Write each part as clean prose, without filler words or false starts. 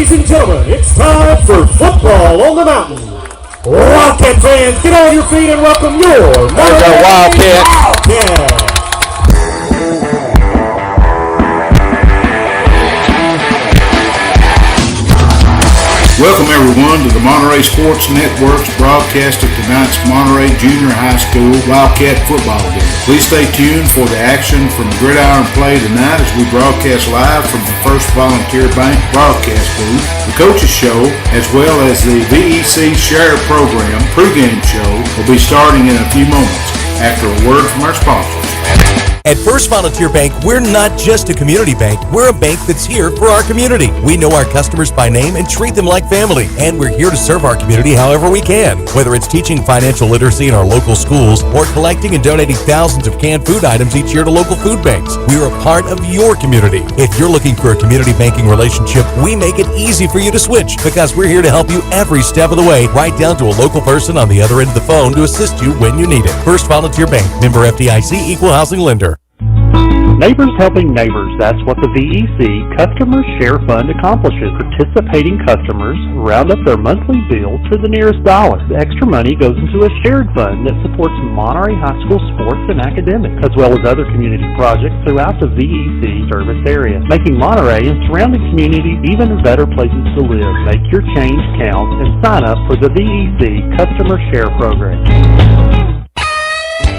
Ladies and gentlemen, it's time for football on the mountain. Wildcat fans, get on your feet and welcome your Monterey Wildcats. Welcome everyone to the Monterey Sports Network's broadcast of tonight's Monterey Junior High School Wildcat football game. Please stay tuned for the action from Gridiron Play tonight as we broadcast live from the First Volunteer Bank broadcast booth. The Coaches Show, as well as the VEC Share Program pregame show, will be starting in a few moments after a word from our sponsors. At First Volunteer Bank, we're not just a community bank. We're a bank that's here for our community. We know our customers by name and treat them like family. And we're here to serve our community however we can. Whether it's teaching financial literacy in our local schools or collecting and donating thousands of canned food items each year to local food banks, we're a part of your community. If you're looking for a community banking relationship, we make it easy for you to switch because we're here to help you every step of the way, right down to a local person on the other end of the phone to assist you when you need it. First Volunteer Bank, member FDIC, equal housing lender. Neighbors helping neighbors, that's what the VEC Customer Share Fund accomplishes. Participating customers round up their monthly bill to the nearest dollar. The extra money goes into a shared fund that supports Monterey High School sports and academics, as well as other community projects throughout the VEC service area, making Monterey and surrounding communities even better places to live. Make your change count and sign up for the VEC Customer Share Program.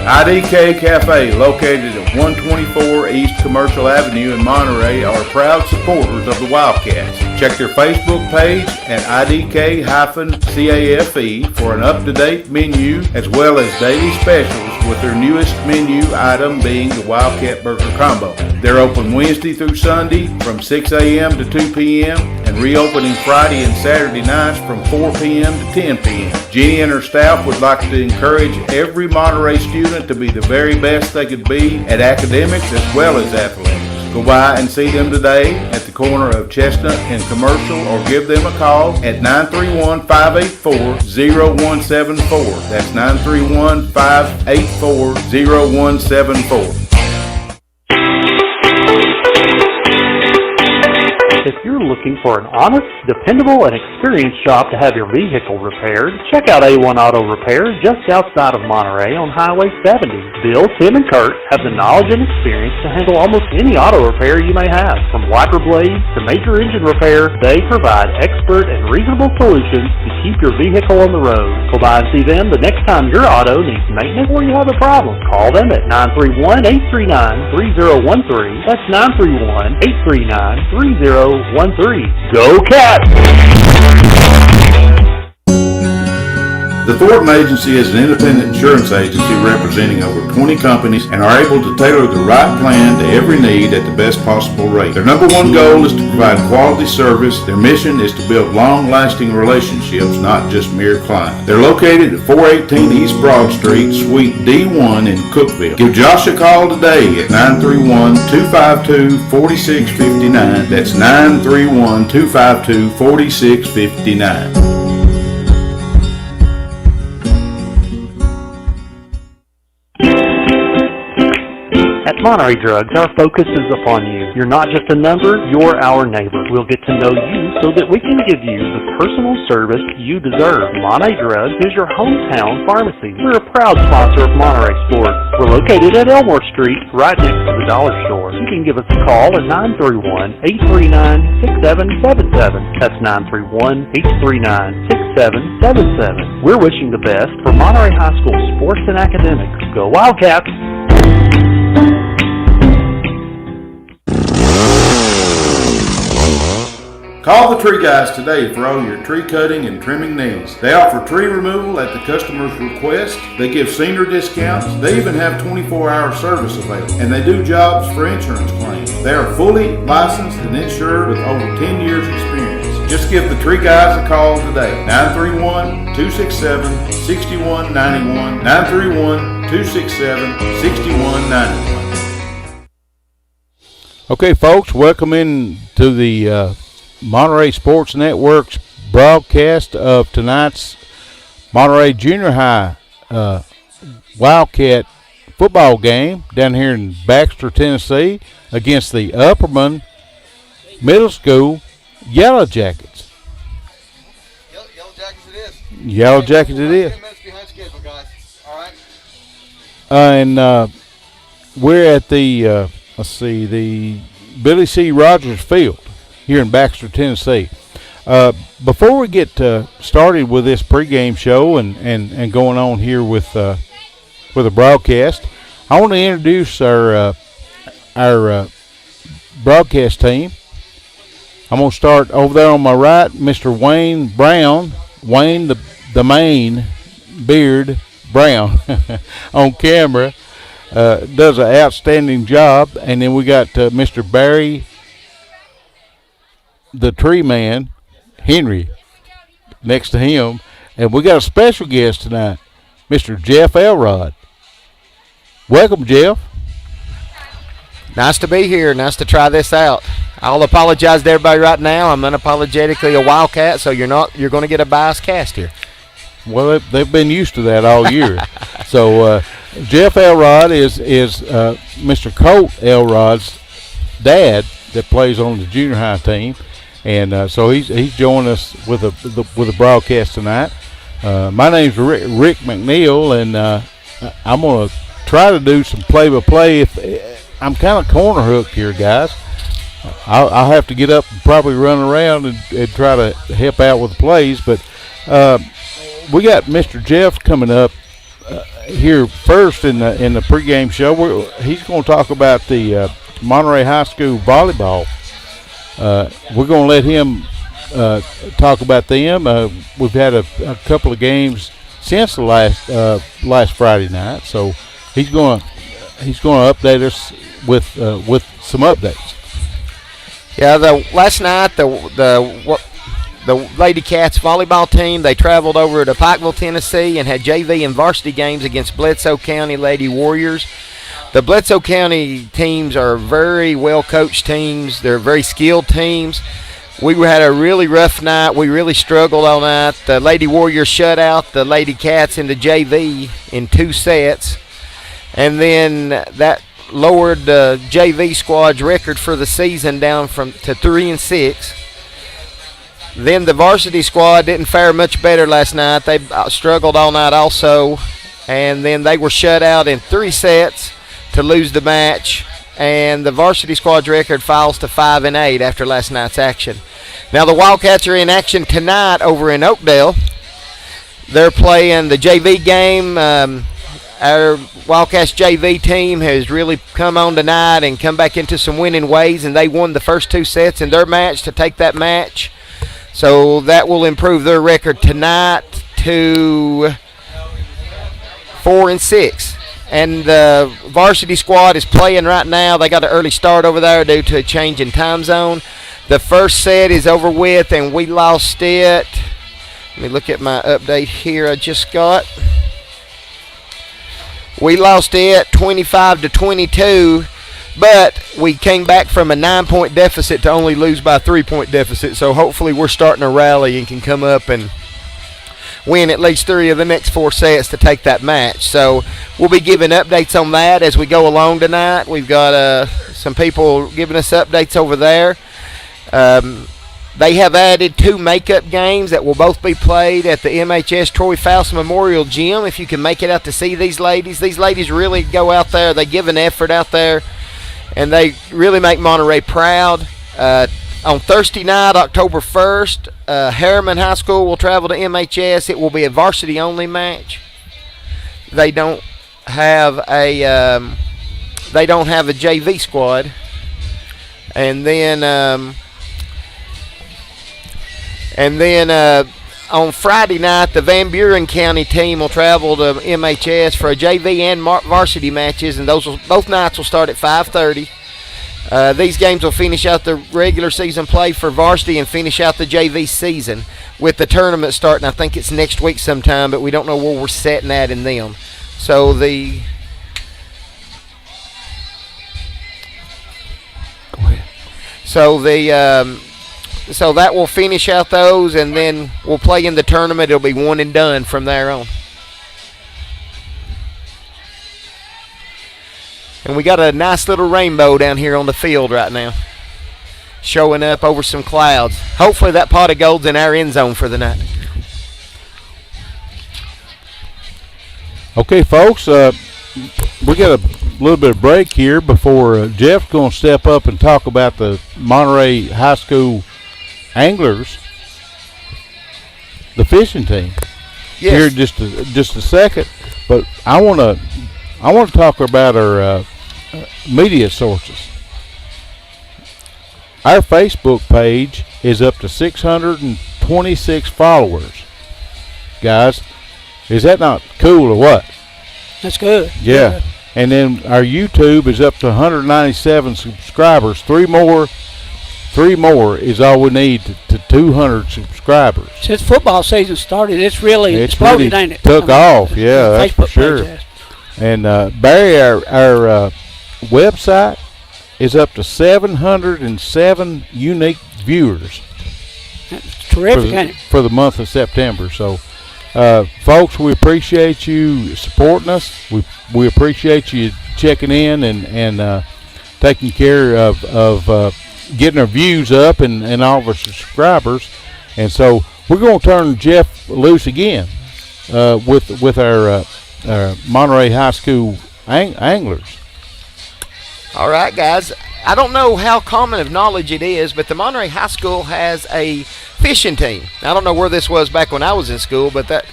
IDK Cafe, located at 124 East Commercial Avenue in Monterey, are proud supporters of the Wildcats. Check their Facebook page at IDK-CAFE for an up-to-date menu as well as daily specials, with their newest menu item being the Wildcat Burger Combo. They're open Wednesday through Sunday from 6 a.m. to 2 p.m. and reopening Friday and Saturday nights from 4 p.m. to 10 p.m. Jenny and her staff would like to encourage every Monterey student to be the very best they could be at academics as well as athletics. Go by and see them today at the corner of Chestnut and Commercial, or give them a call at 931-584-0174. That's 931-584-0174. If you're looking for an honest, dependable, and experienced shop to have your vehicle repaired, check out A1 Auto Repair just outside of Monterey on Highway 70. Bill, Tim, and Kurt have the knowledge and experience to handle almost any auto repair you may have. From wiper blades to major engine repair, they provide expert and reasonable solutions to keep your vehicle on the road. Go by and see them the next time your auto needs maintenance or you have a problem. Call them at 931-839-3013. That's 931-839-3013. Go Cats! The Thornton Agency is an independent insurance agency representing over 20 companies and are able to tailor the right plan to every need at the best possible rate. Their number one goal is to provide quality service. Their mission is to build long-lasting relationships, not just mere clients. They're located at 418 East Broad Street, Suite D1 in Cookeville. Give Josh a call today at 931-252-4659. That's 931-252-4659. At Monterey Drugs, our focus is upon you. You're not just a number, you're our neighbor. We'll get to know you so that we can give you the personal service you deserve. Monterey Drugs is your hometown pharmacy. We're a proud sponsor of Monterey Sports. We're located at Elmore Street, right next to the Dollar Store. You can give us a call at 931-839-6777. That's 931-839-6777. We're wishing the best for Monterey High School sports and academics. Go Wildcats! Call the Tree Guys today for all your tree cutting and trimming needs. They offer tree removal at the customer's request. They give senior discounts. They even have 24-hour service available. And they do jobs for insurance claims. They are fully licensed and insured with over 10 years experience. Just give the Tree Guys a call today. 931-267-6191. 931-267-6191. Okay, folks, welcome in to the Monterey Sports Network's broadcast of tonight's Monterey Junior High Wildcat football game down here in Baxter, Tennessee, against the Upperman Middle School Yellow Jackets. Yellow Jackets it is. Yellow Jackets it is. 10 minutes behind schedule, guys. All right. And we're at the the Billy C. Rodgers Field here in Baxter, Tennessee. Before we get started with this pregame show and going on here with a broadcast, I want to introduce our broadcast team. I'm going to start over there on my right, Mr. Wayne Brown. Wayne, the main beard Brown on camera, does an outstanding job. And then we got Mr. Barry, the tree man, Henry, next to him. And we got a special guest tonight, Mr. Jeff Elrod. Welcome, Jeff. Nice to be here. Nice to try this out. I'll apologize to everybody right now. I'm unapologetically a Wildcat, so you're going to get a biased cast here. Well, they've been used to that all year. So Jeff Elrod is Mr. Colt Elrod's dad that plays on the junior high team, and so he's joining us with a broadcast tonight. My name's Rick McNeil, and I'm going to try to do some play-by-play. If I'm kind of corner hooked here, guys. I'll have to get up and probably run around and try to help out with the plays. But we got Mr. Jeff coming up here first in the pregame show. He's going to talk about the Monterey High School volleyball. We're going to let him talk about them. We've had a couple of games since the last Friday night, so he's going to update us with some updates. Yeah, last night the Lady Cats volleyball team, they traveled over to Pikeville, Tennessee, and had JV and varsity games against Bledsoe County Lady Warriors. The Bledsoe County teams are very well coached teams. They're very skilled teams. We had a really rough night. We really struggled all night. The Lady Warriors shut out the Lady Cats in the JV in 2 sets, and then that lowered the JV squad's record for the season down to 3-6. Then the varsity squad didn't fare much better last night. They struggled all night also, and then they were shut out in 3 sets to lose the match, and the varsity squad's record falls to 5-8 after last night's action. Now the Wildcats are in action tonight over in Oakdale. They're playing the JV game. Our Wildcats JV team has really come on tonight and come back into some winning ways, and they won the first 2 sets in their match to take that match. So that will improve their record tonight to 4-6. And the varsity squad is playing right now. They got an early start over there due to a change in time zone. The first set is over with, and we lost it. Let me look at my update here I just got. We lost it 25-22, but we came back from a 9-point deficit to only lose by a 3-point deficit. So hopefully we're starting to rally and can come up and win at least 3 of the next 4 sets to take that match. So we'll be giving updates on that as we go along tonight. We've got some people giving us updates over there. They have added 2 makeup games that will both be played at the MHS Troy Faust Memorial Gym. If you can make it out to see these ladies really go out there. They give an effort out there, and they really make Monterey proud. On Thursday night, October 1st, Harriman High School will travel to MHS. It will be a varsity-only match. They don't have a JV squad, and then on Friday night, the Van Buren County team will travel to MHS for a JV and varsity matches, and both nights will start at 5:30. These games will finish out the regular season play for varsity and finish out the JV season, with the tournament starting, I think it's next week sometime, but we don't know where we're setting at in them. So So that will finish out those, and then we'll play in the tournament. It'll be one and done from there on. And we got a nice little rainbow down here on the field right now. showing up over some clouds. Hopefully that pot of gold's in our end zone for the night. Okay, folks, we got a little bit of break here before Jeff's going to step up and talk about the Monterey High School Anglers, the fishing team. Yes. Here just a second, but I want to talk about our media sources. Our Facebook page is up to 626 followers. Guys, is that not cool or what? That's good. Yeah. And then our YouTube is up to 197 subscribers. Three more is all we need to 200 subscribers. Since football season started, it's really exploded, ain't it? Took off, yeah, that's for sure. And Barry, our website is up to 707 unique viewers. That's terrific, ain't it? For the month of September. So, folks, we appreciate you supporting us. We appreciate you checking in and taking care of getting our views up and all of our subscribers. And so we're going to turn Jeff loose again with our Monterey High School anglers. All right, guys. I don't know how common of knowledge it is, but the Monterey High School has a fishing team. I don't know where this was back when I was in school, but that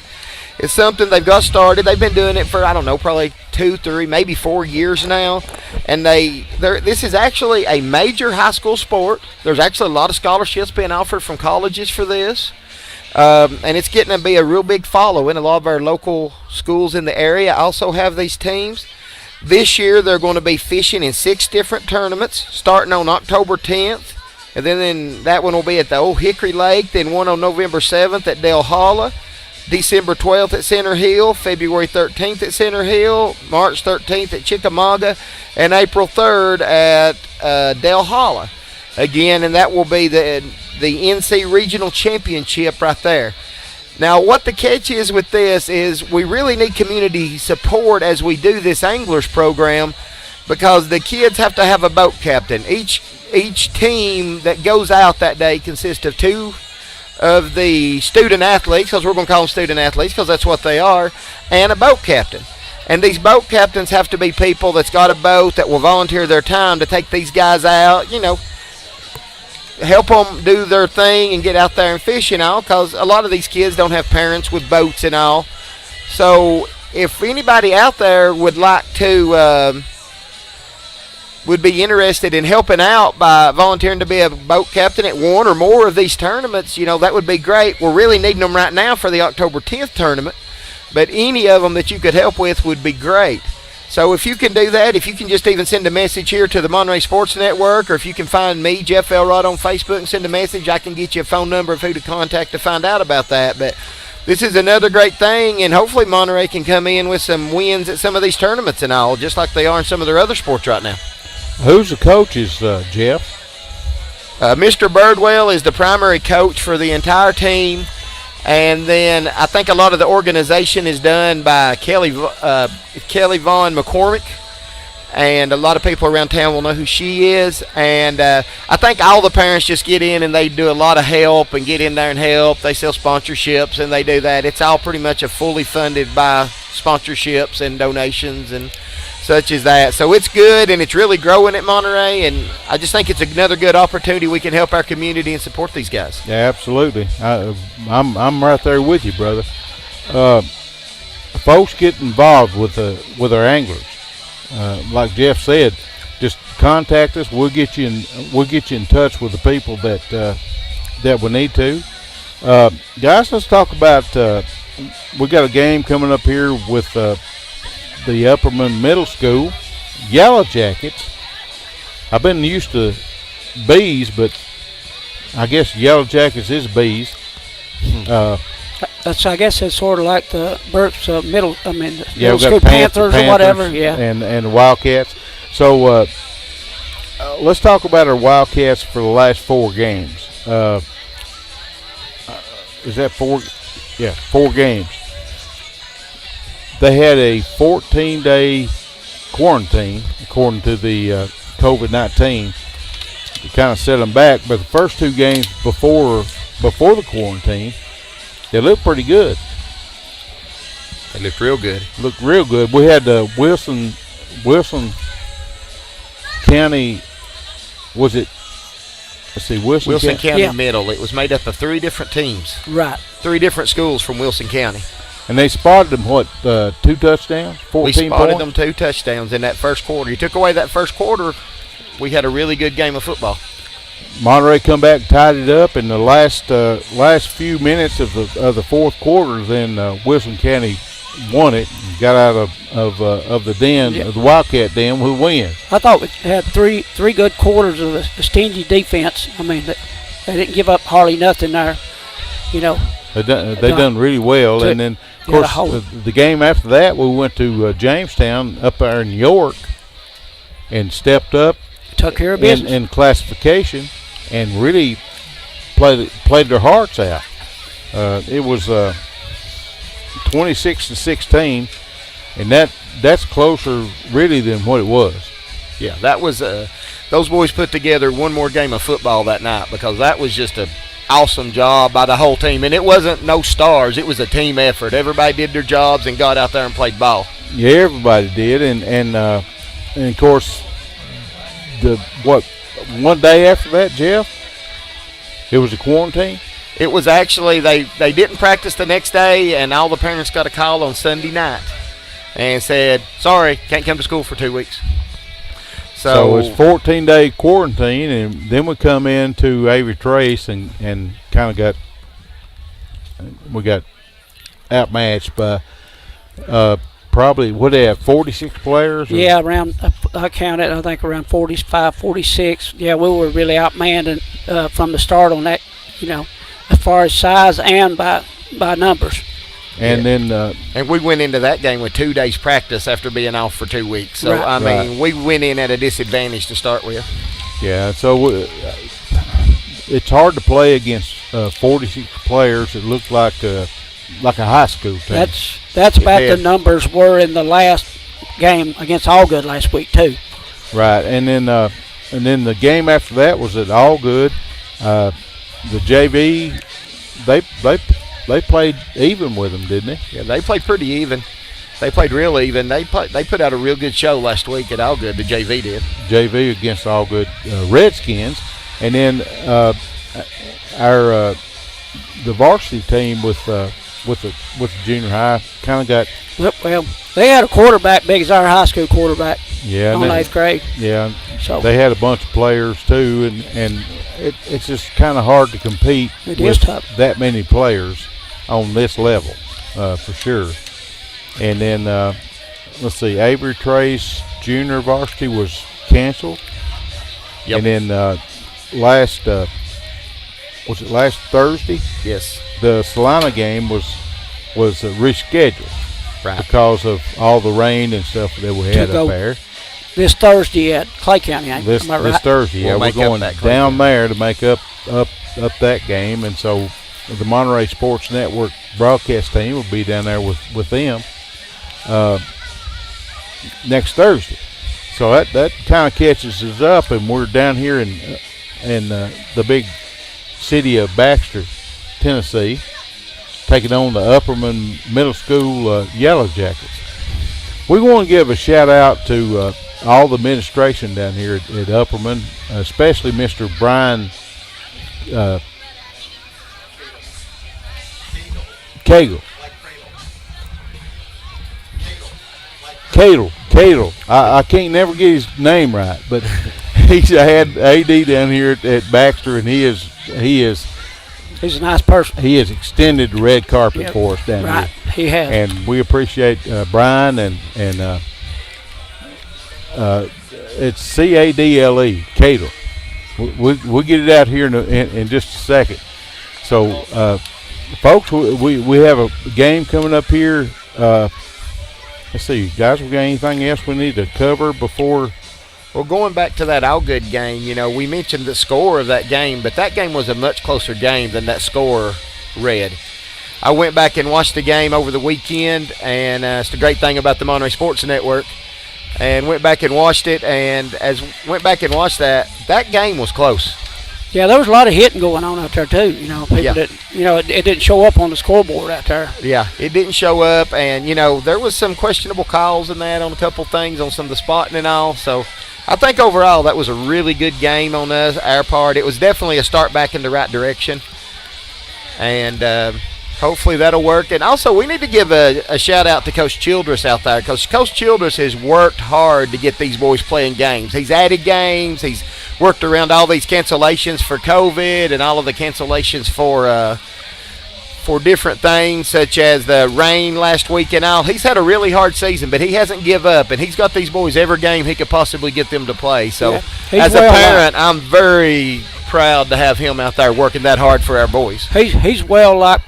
is something they've got started. They've been doing it for, I don't know, probably 2, 3, maybe 4 years now. And this is actually a major high school sport. There's actually a lot of scholarships being offered from colleges for this. And it's getting to be a real big following. A lot of our local schools in the area also have these teams. This year they're going to be fishing in 6 different tournaments, starting on October 10th. And then that one will be at the Old Hickory Lake, then one on November 7th at Dale Holla, December 12th at Center Hill, February 13th at Center Hill, March 13th at Chickamauga, and April 3rd at Dale Holla. Again, and that will be the NC Regional Championship right there. Now, what the catch is with this is we really need community support as we do this anglers program, because the kids have to have a boat captain. Each team that goes out that day consists of 2 of the student athletes, because we're going to call them student athletes because that's what they are, and a boat captain. And these boat captains have to be people that's got a boat that will volunteer their time to take these guys out, help them do their thing and get out there and fish and all, because a lot of these kids don't have parents with boats and all. So if anybody out there would like to would be interested in helping out by volunteering to be a boat captain at one or more of these tournaments, that would be great. We're really needing them right now for the October 10th tournament, but any of them that you could help with would be great. So if you can do that, if you can just even send a message here to the Monterey Sports Network, or if you can find me, Jeff Elrod, on Facebook and send a message, I can get you a phone number of who to contact to find out about that. But this is another great thing, and hopefully Monterey can come in with some wins at some of these tournaments and all, just like they are in some of their other sports right now. Who's the coaches, Jeff? Mr. Birdwell is the primary coach for the entire team. And then I think a lot of the organization is done by Kelly Vaughn McCormick. And a lot of people around town will know who she is. And I think all the parents just get in and they do a lot of help and get in there and help. They sell sponsorships and they do that. It's all pretty much fully funded by sponsorships and donations and such as that. So it's good, and it's really growing at Monterey, and I just think it's another good opportunity we can help our community and support these guys. Yeah, absolutely. I'm right there with you, brother. Folks, get involved with our anglers. Like Jeff said, just contact us. We'll get you in touch with the people that we need to. Guys, let's talk about. We got a game coming up here with the Upperman Middle School Yellow Jackets. I've been used to bees, but I guess Yellow Jackets is bees. I guess it's sort of like the Burke's middle Middle school Panthers or whatever. Yeah, and the Wildcats. So let's talk about our Wildcats for the last 4 games. Is that 4? Yeah, 4 games. They had a 14-day quarantine, according to the COVID-19. kind of set them back. But the first 2 games before the quarantine, they looked pretty good. They looked real good. Looked real good. We had Wilson County. Was it? Let's see, Wilson County Middle. It was made up of 3 different teams. Right. 3 different schools from Wilson County. And they spotted them, 2 touchdowns, 14 points? We spotted them 2 touchdowns in that first quarter. You took away that first quarter, we had a really good game of football. Monterey come back and tied it up in the last few minutes of the fourth quarter. Then Wilson County won it and got out of the den, of the Wildcat den, with a win. I thought we had three good quarters of a stingy defense. I mean, they didn't give up hardly nothing there, you know. They done really well. And then, of course, the game after that, we went to Jamestown up there in York and stepped up. Took care of business. In classification and really played their hearts out. It was 26-16, and that's closer really than what it was. Yeah, that was those boys put together one more game of football that night, because that was just an awesome job by the whole team. And it wasn't no stars, it was a team effort. Everybody did their jobs and got out there and played ball. Yeah, everybody did. And of course, one day after that, Jeff, it was a quarantine? It was actually, they didn't practice the next day, and all the parents got a call on Sunday night and said, sorry, can't come to school for 2 weeks. So it's 14-day quarantine, and then we come into Avery Trace and kind of got outmatched by probably, what they have, 46 players? Yeah, around, I counted, I think around 45, 46. Yeah, we were really outmanned from the start on that, you know, as far as size and by numbers. And then and we went into that game with 2 days practice after being off for 2 weeks. So, right. I mean, we went in at a disadvantage to start with. Yeah, so it's hard to play against 46 players. It looked like a high school team. That's about the numbers were in the last game against Allgood last week too. Right, and then the game after that was at Allgood. The JV, they played even with them, didn't they? Yeah, they played pretty even. They played real even. They put out a real good show last week at Allgood. The JV did. JV against Allgood Redskins, and then the varsity team with the junior high kind of got. Well, they had a quarterback big as our high school quarterback. Yeah, on 8th grade. Yeah, so they had a bunch of players too, and it's just kind of hard to compete with that many players on this level, for sure. And then let's see, Avery Trace Junior Varsity was canceled. Yep. And then last Thursday? Yes. The Salina game was rescheduled. Right. Because of all the rain and stuff that we had up there. This Thursday at Clay County, this Thursday, yeah, we're going down there to make up that game, and so the Monterey Sports Network broadcast team will be down there with them next Thursday. So that kind of catches us up, and we're down here in the big city of Baxter, Tennessee, taking on the Upperman Middle School Yellow Jackets. We want to give a shout out to all the administration down here at Upperman, especially Mr. Brian Cagle. I can't never get his name right, but he's had AD down here at Baxter, and he's a nice person. He has extended the red carpet for us down here. He has. And we appreciate Brian and it's CADLE, Cadle. We'll get it out here in just a second. So, folks, we have a game coming up here. Let's see, guys, we got anything else we need to cover before? Well, going back to that Allgood game, you know, we mentioned the score of that game, but that game was a much closer game than that score read. I went back and watched the game over the weekend, and it's the great thing about the Monterey Sports Network, and went back and watched it. And as went back and watched that game was close. Yeah, there was a lot of hitting going on out there too. People that it didn't show up on the scoreboard out there. Yeah, it didn't show up, and there was some questionable calls in that on a couple things on some of the spotting and all. So I think overall that was a really good game on our part. It was definitely a start back in the right direction, and hopefully that'll work. And also we need to give a shout out to Coach Childress out there, because Coach Childress has worked hard to get these boys playing games. He's added games. He's worked around all these cancellations for COVID and all of the cancellations for different things, such as the rain last week and all. He's had a really hard season, but he hasn't give up, and he's got these boys every game he could possibly get them to play. So as a parent, I'm very proud to have him out there working that hard for our boys. He's well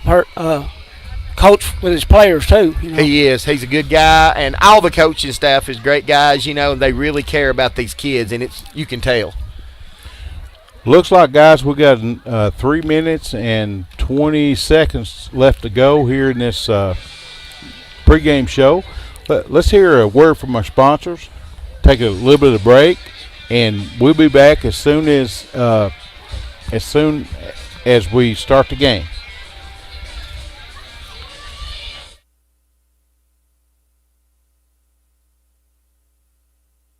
coach with his players too. He is. He's a good guy, and all the coaching staff is great guys. And they really care about these kids, and you can tell. Looks like, guys, we got 3 minutes and 20 seconds left to go here in this pregame show. Let's hear a word from our sponsors, take a little bit of break, and we'll be back as soon as we start the game.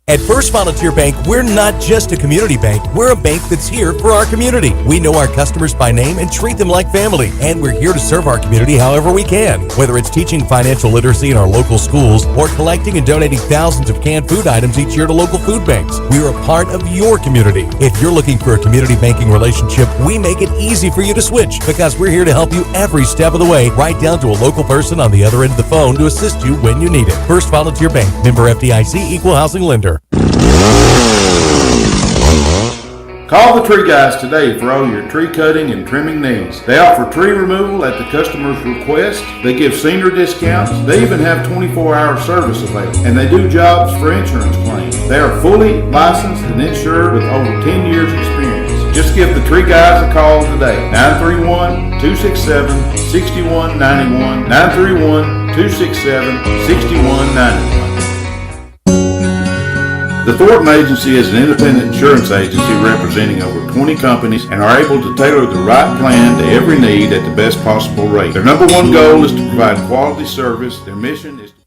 At First Volunteer Bank, we're not just a community bank. We're a bank that's here for our community. We know our customers by name and treat them like family. And we're here to serve our community however we can. Whether it's teaching financial literacy in our local schools or collecting and donating thousands of canned food items each year to local food banks, we're a part of your community. If you're looking for a community banking relationship, we make it easy for you to switch, because we're here to help you every step of the way, right down to a local person on the other end of the phone to assist you when you need it. First Volunteer Bank, member FDIC, equal housing lender. Call the Tree Guys today for all your tree cutting and trimming needs. They offer tree removal at the customer's request. They give senior discounts. They even have 24-hour service available. And they do jobs for insurance claims. They are fully licensed and insured with over 10 years experience. Just give the Tree Guys a call today. 931-267-6191. 931-267-6191. The Thornton Agency is an independent insurance agency representing over 20 companies and are able to tailor the right plan to every need at the best possible rate. Their number one goal is to provide quality service. Their mission is to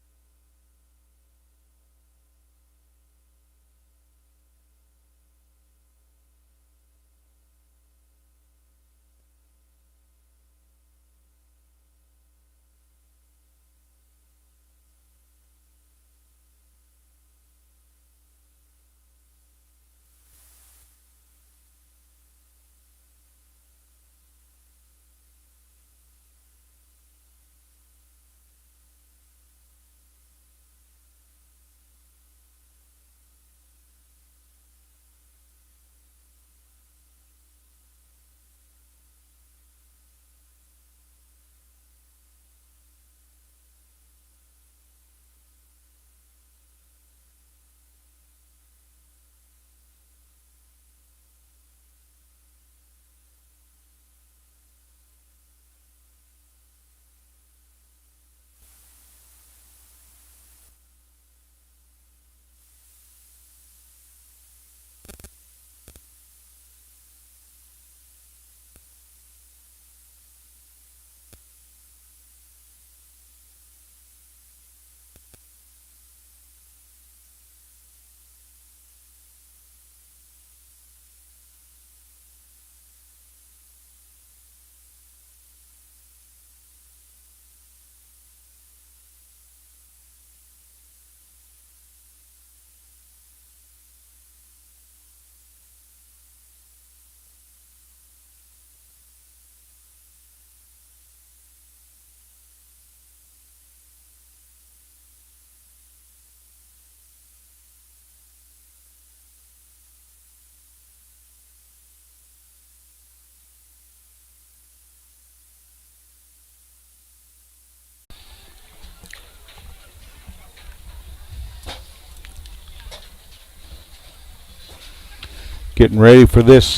getting ready for this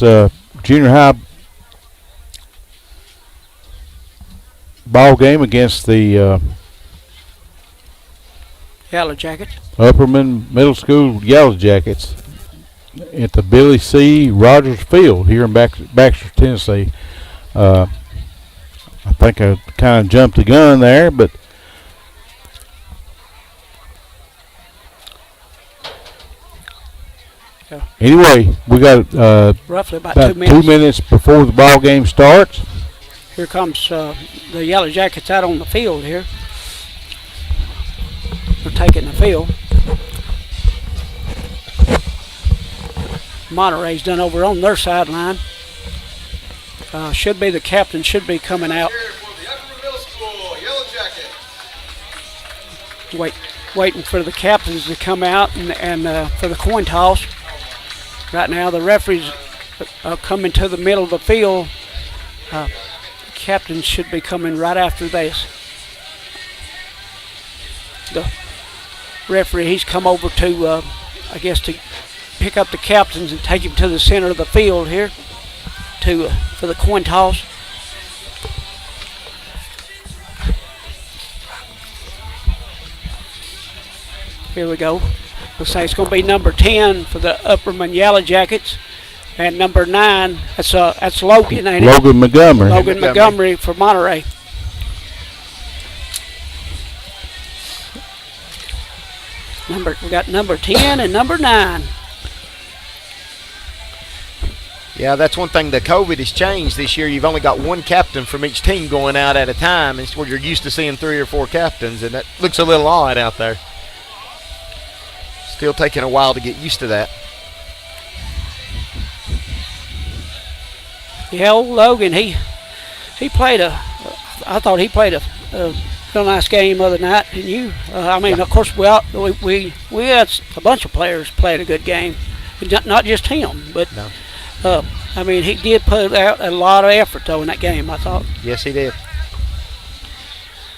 junior high ball game against the Yellow Jackets. Upperman Middle School Yellow Jackets at the Billy C. Rodgers Field here in Baxter, Tennessee. I think I kind of jumped the gun there, but anyway, we got roughly about 2 2 minutes before the ball game starts. Here comes the Yellow Jackets out on the field here. They're taking the field. Monterey's done over on their sideline. Should be the captain should be coming out. Here for the Upperman Middle School Yellow Jacket. Waiting for the captains to come out and for the coin toss. Right now the referees are coming to the middle of the field. The captain should be coming right after this. The referee, he's come over to, I guess, to pick up the captains and take him to the center of the field here for the coin toss. Here we go. Looks like it's going to be number 10 for the Upperman Yellow Jackets, and number 9. That's Logan, ain't it? Logan Montgomery. Logan Montgomery for Monterey. We got number 10 and number 9. Yeah, that's one thing. The COVID has changed this year. You've only got one captain from each team going out at a time. It's where you're used to seeing 3 or 4 captains, and that looks a little odd out there. Still taking a while to get used to that. Yeah, old Logan, he played I thought he played a real nice game the other night. And of course, we had a bunch of players played a good game. Not just him, but no. He did put out a lot of effort though in that game, I thought. Yes, he did.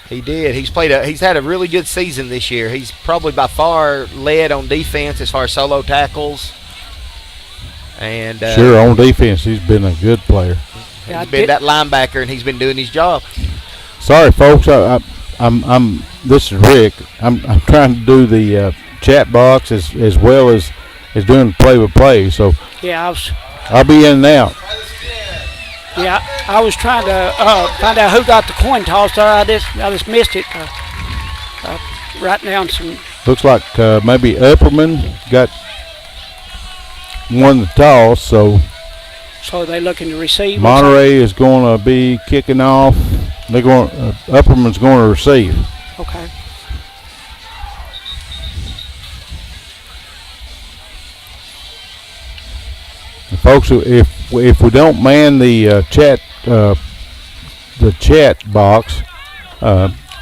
He did. He's had a really good season this year. He's probably by far led on defense as far as solo tackles. And sure, on defense, he's been a good player. He's been that linebacker, and he's been doing his job. Sorry, folks. I'm. This is Rick. I'm trying to do the chat box as well as doing play-by-play. So yeah, I'll be in and out. Yeah, I was trying to find out who got the coin toss there. I just missed it. Writing down some. Looks like maybe Upperman won the toss, so they're looking to receive. Monterey is going to be kicking off. Upperman's going to receive. Okay. And folks, if we don't man the chat box,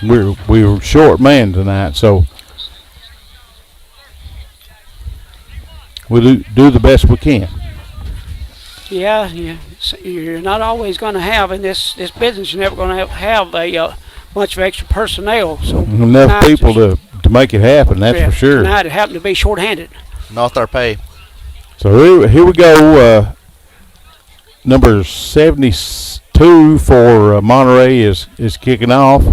we're short man tonight, so we'll do the best we can. Yeah, you're not always going to have in this business. You're never going to have a bunch of extra personnel. So enough people to make it happen. That's for sure. Tonight it happened to be short-handed. Not our pay. So here we go. Number 72 for Monterey is kicking off.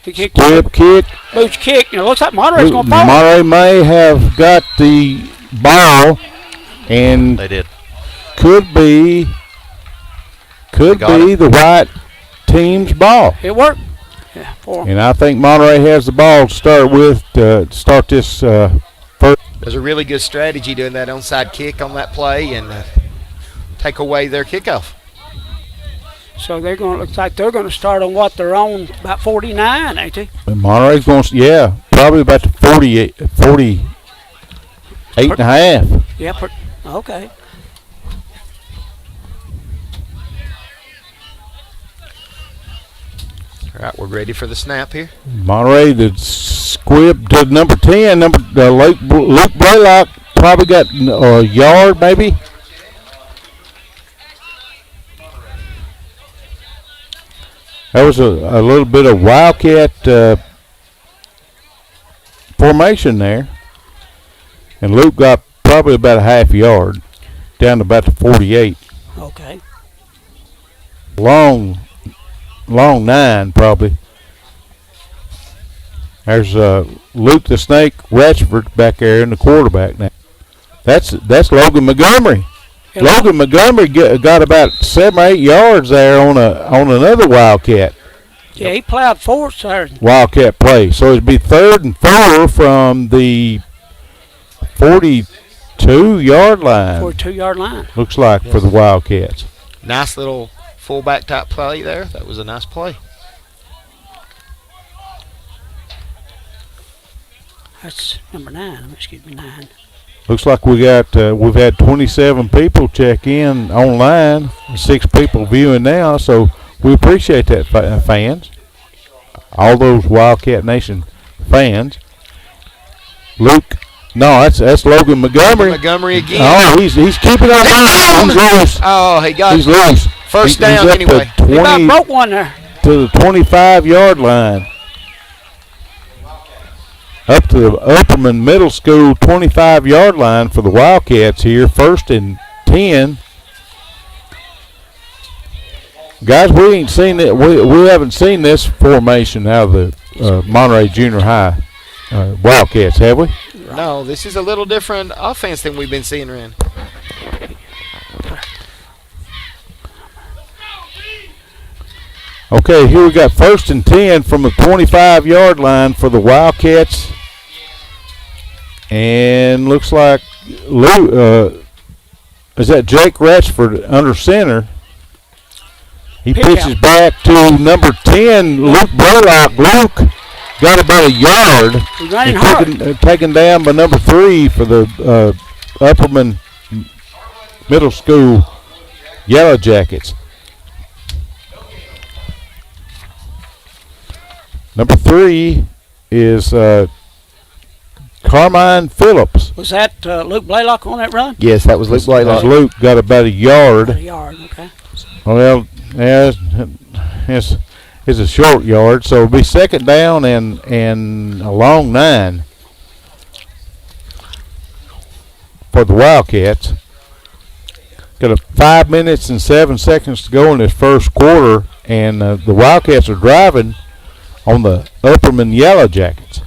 Kick. Boots kick. It looks like Monterey's going to fall. Monterey may have got the ball, and they did. Could be the right team's ball. It worked. Yeah, and I think Monterey has the ball to start with to start this first. There's a really good strategy doing that onside kick on that play and take away their kickoff. So looks like they're going to start on what they're on about 49, ain't they? And Monterey's going to, probably about the 48 and a half. Yeah, okay. All right, we're ready for the snap here. Monterey, the squib to number 10, Luke Blaylock probably got a yard maybe. That was a little bit of Wildcat formation there. And Luke got probably about a half yard, down to about the 48. Okay. Long 9 probably. There's Luke the Snake Ratchford back there in the quarterback now. That's Logan Montgomery. Yeah. Logan Montgomery got about 7 or 8 yards there on another Wildcat. Yeah, he plowed forward Saturday. Wildcat play. So it'd be 3rd and 4 from the 42-yard line. 42-yard line. Looks like for the Wildcats. Nice little fullback type play there. That was a nice play. That's number 9. Excuse me, 9. Looks like we've had 27 people check in online, 6 people viewing now, so we appreciate that, fans. All those Wildcat Nation fans. Luke, no, that's Logan Montgomery. Montgomery again. Oh, he's keeping on. He's loose. Oh, He's loose. First down he's up anyway. To He about 20, broke one there. to the 25-yard line. Up to the Upperman Middle School 25-yard line for the Wildcats here. 1st and 10. Guys, we ain't seen it. We haven't seen this formation out of the Monterey Junior High Wildcats, have we? No, this is a little different offense than we've been seeing around. Okay, here we got 1st and 10 from the 25-yard line for the Wildcats. And looks like is that Jake Ratchford under center. He pitches back to number 10, Luke Burlock. Luke got about a yard. He's running hard. Taken down by number 3 for the Upperman Middle School Yellow Jackets. Number 3 is Carmine Phillips. Was that Luke Blaylock on that run? Yes, that was Luke Blaylock. Luke got about a yard. About a yard, okay. Well, yeah, it's a short yard, so it'll be 2nd down and a long 9 for the Wildcats. Got 5 minutes and 7 seconds to go in this first quarter, and the Wildcats are driving on the Upperman Yellow Jackets.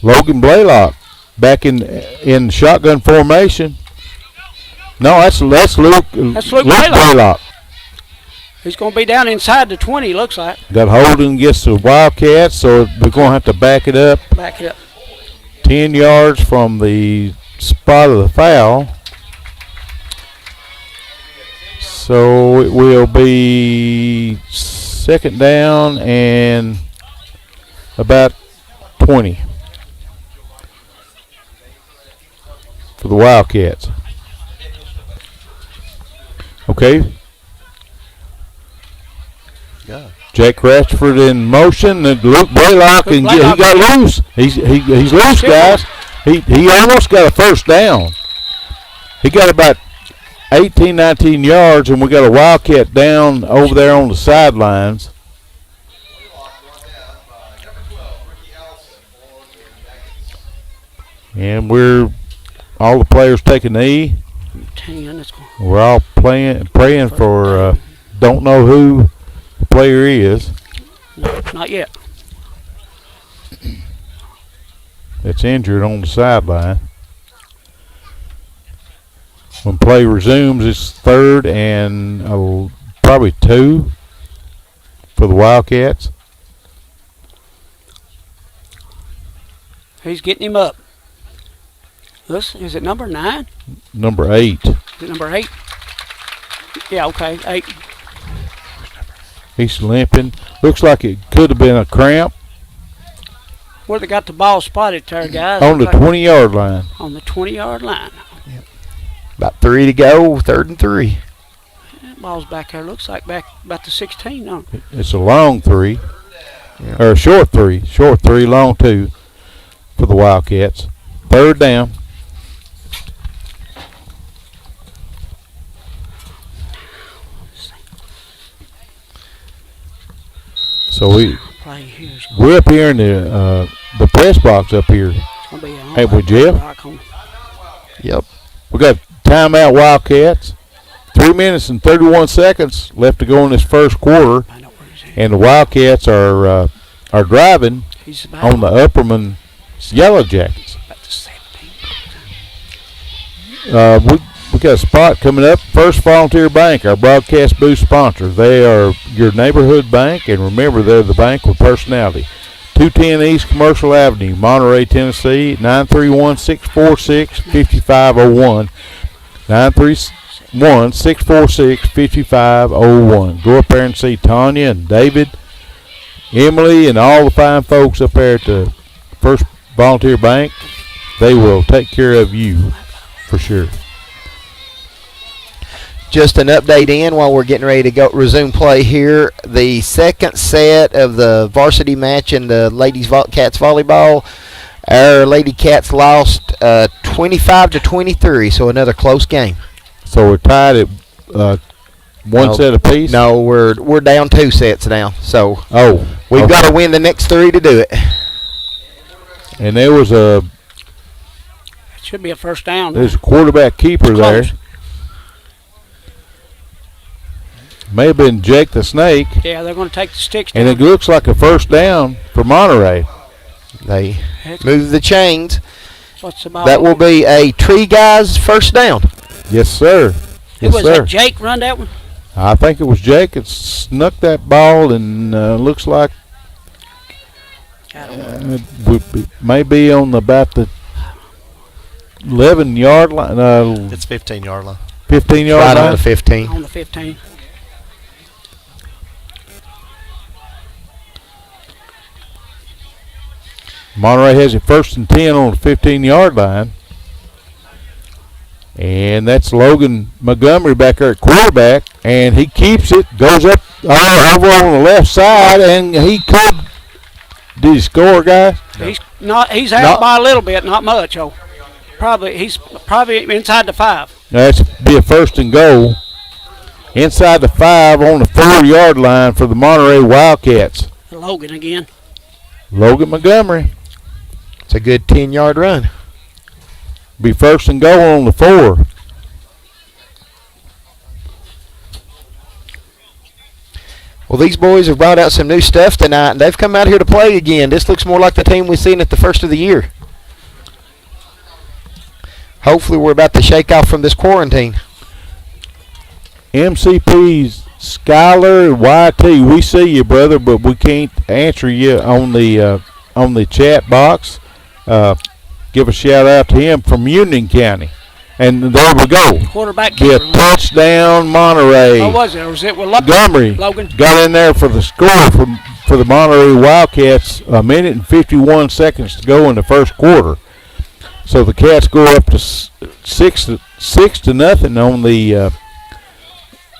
Logan Blaylock back in shotgun formation. No, that's Luke. That's Luke Blaylock. He's going to be down inside the 20, looks like. Got holding against the Wildcats, so we're going to have to back it up. Back it up. 10 yards from the spot of the foul. So it will be 2nd down and about 20 for the Wildcats. Okay. Yeah. Jake Ratchford in motion, and Luke Blaylock, and he got loose. He's loose, guys. He almost got a 1st down. He got about 18, 19 yards, and we got a Wildcat down over there on the sidelines. And all the players take a knee. 10, We're all praying for don't know who the player is. No, not yet. That's injured on the sideline. When play resumes, it's 3rd and probably 2 for the Wildcats. He's getting him up. Is it number 9? Number 8. Is it number 8? Yeah, okay, 8. He's limping. Looks like it could have been a cramp. Where they got the ball spotted there, guys? On the 20-yard line. On the 20-yard line. Yep. About 3 to go, 3rd and 3. That ball's back there. Looks like back about the 16, no? It's a long 3. Yeah. Or a short 3. Short 3, long 2 for the Wildcats. 3rd down. So we're up here in the press box up here. Hey, we Jeff? Yep. We got timeout Wildcats. 3 minutes and 31 seconds left to go in this first quarter. and the Wildcats are driving on the Upperman Yellow Jackets. We got a spot coming up. First Volunteer Bank, our broadcast booth sponsor. They are your neighborhood bank, and remember, they're the bank with personality. 210 East Commercial Avenue, Monterey, Tennessee, 931-646-5501. 931-646-5501. Go up there and see Tanya and David, Emily, and all the fine folks up there at the First Volunteer Bank. They will take care of you for sure. Just an update in while we're getting ready to go resume play here. The second set of the varsity match in the ladies cats volleyball, our Lady Cats lost 25-23, so another close game. So we're tied at one set apiece? No, we're down 2 sets now. So we've got to win the next 3 to do it. And there was it should be a first down. There's a quarterback keeper there. May have been Jake the Snake. Yeah, they're going to take the sticks down. And it looks like a first down for Monterey. They move the chains. What's the ball? That will be a Tree Guys first down. Yes, sir. Yes, sir. Was that Jake run that one? I think it was Jake that snuck that ball, and looks like maybe on about the 11-yard line. It's 15-yard line. 15-yard line? Right on the 15. On the 15. Monterey has it 1st and 10 on the 15-yard line. And that's Logan Montgomery back there at quarterback. And he keeps it, goes up over on the left side, and he could. Did he score, guys? He's out by a little bit, not much. He's probably inside the 5. That's be a 1st and goal. Inside the 5 on the 4-yard line for the Monterey Wildcats. Logan again. Logan Montgomery. It's a good 10-yard run. Be 1st and goal on the 4. Well, these boys have brought out some new stuff tonight, and they've come out here to play again. This looks more like the team we've seen at the first of the year. Hopefully we're about to shake off from this quarantine. MCP's Skyler YT, we see you, brother, but we can't answer you on the chat box. Give a shout out to him from Union County. And there we go. Quarterback Be a keeper. Touchdown, Monterey. What was it? Or was it with Montgomery Logan? Got in there for the score for the Monterey Wildcats. 1minute and 51 seconds to go in the first quarter. So the Cats go up to 6-0 on the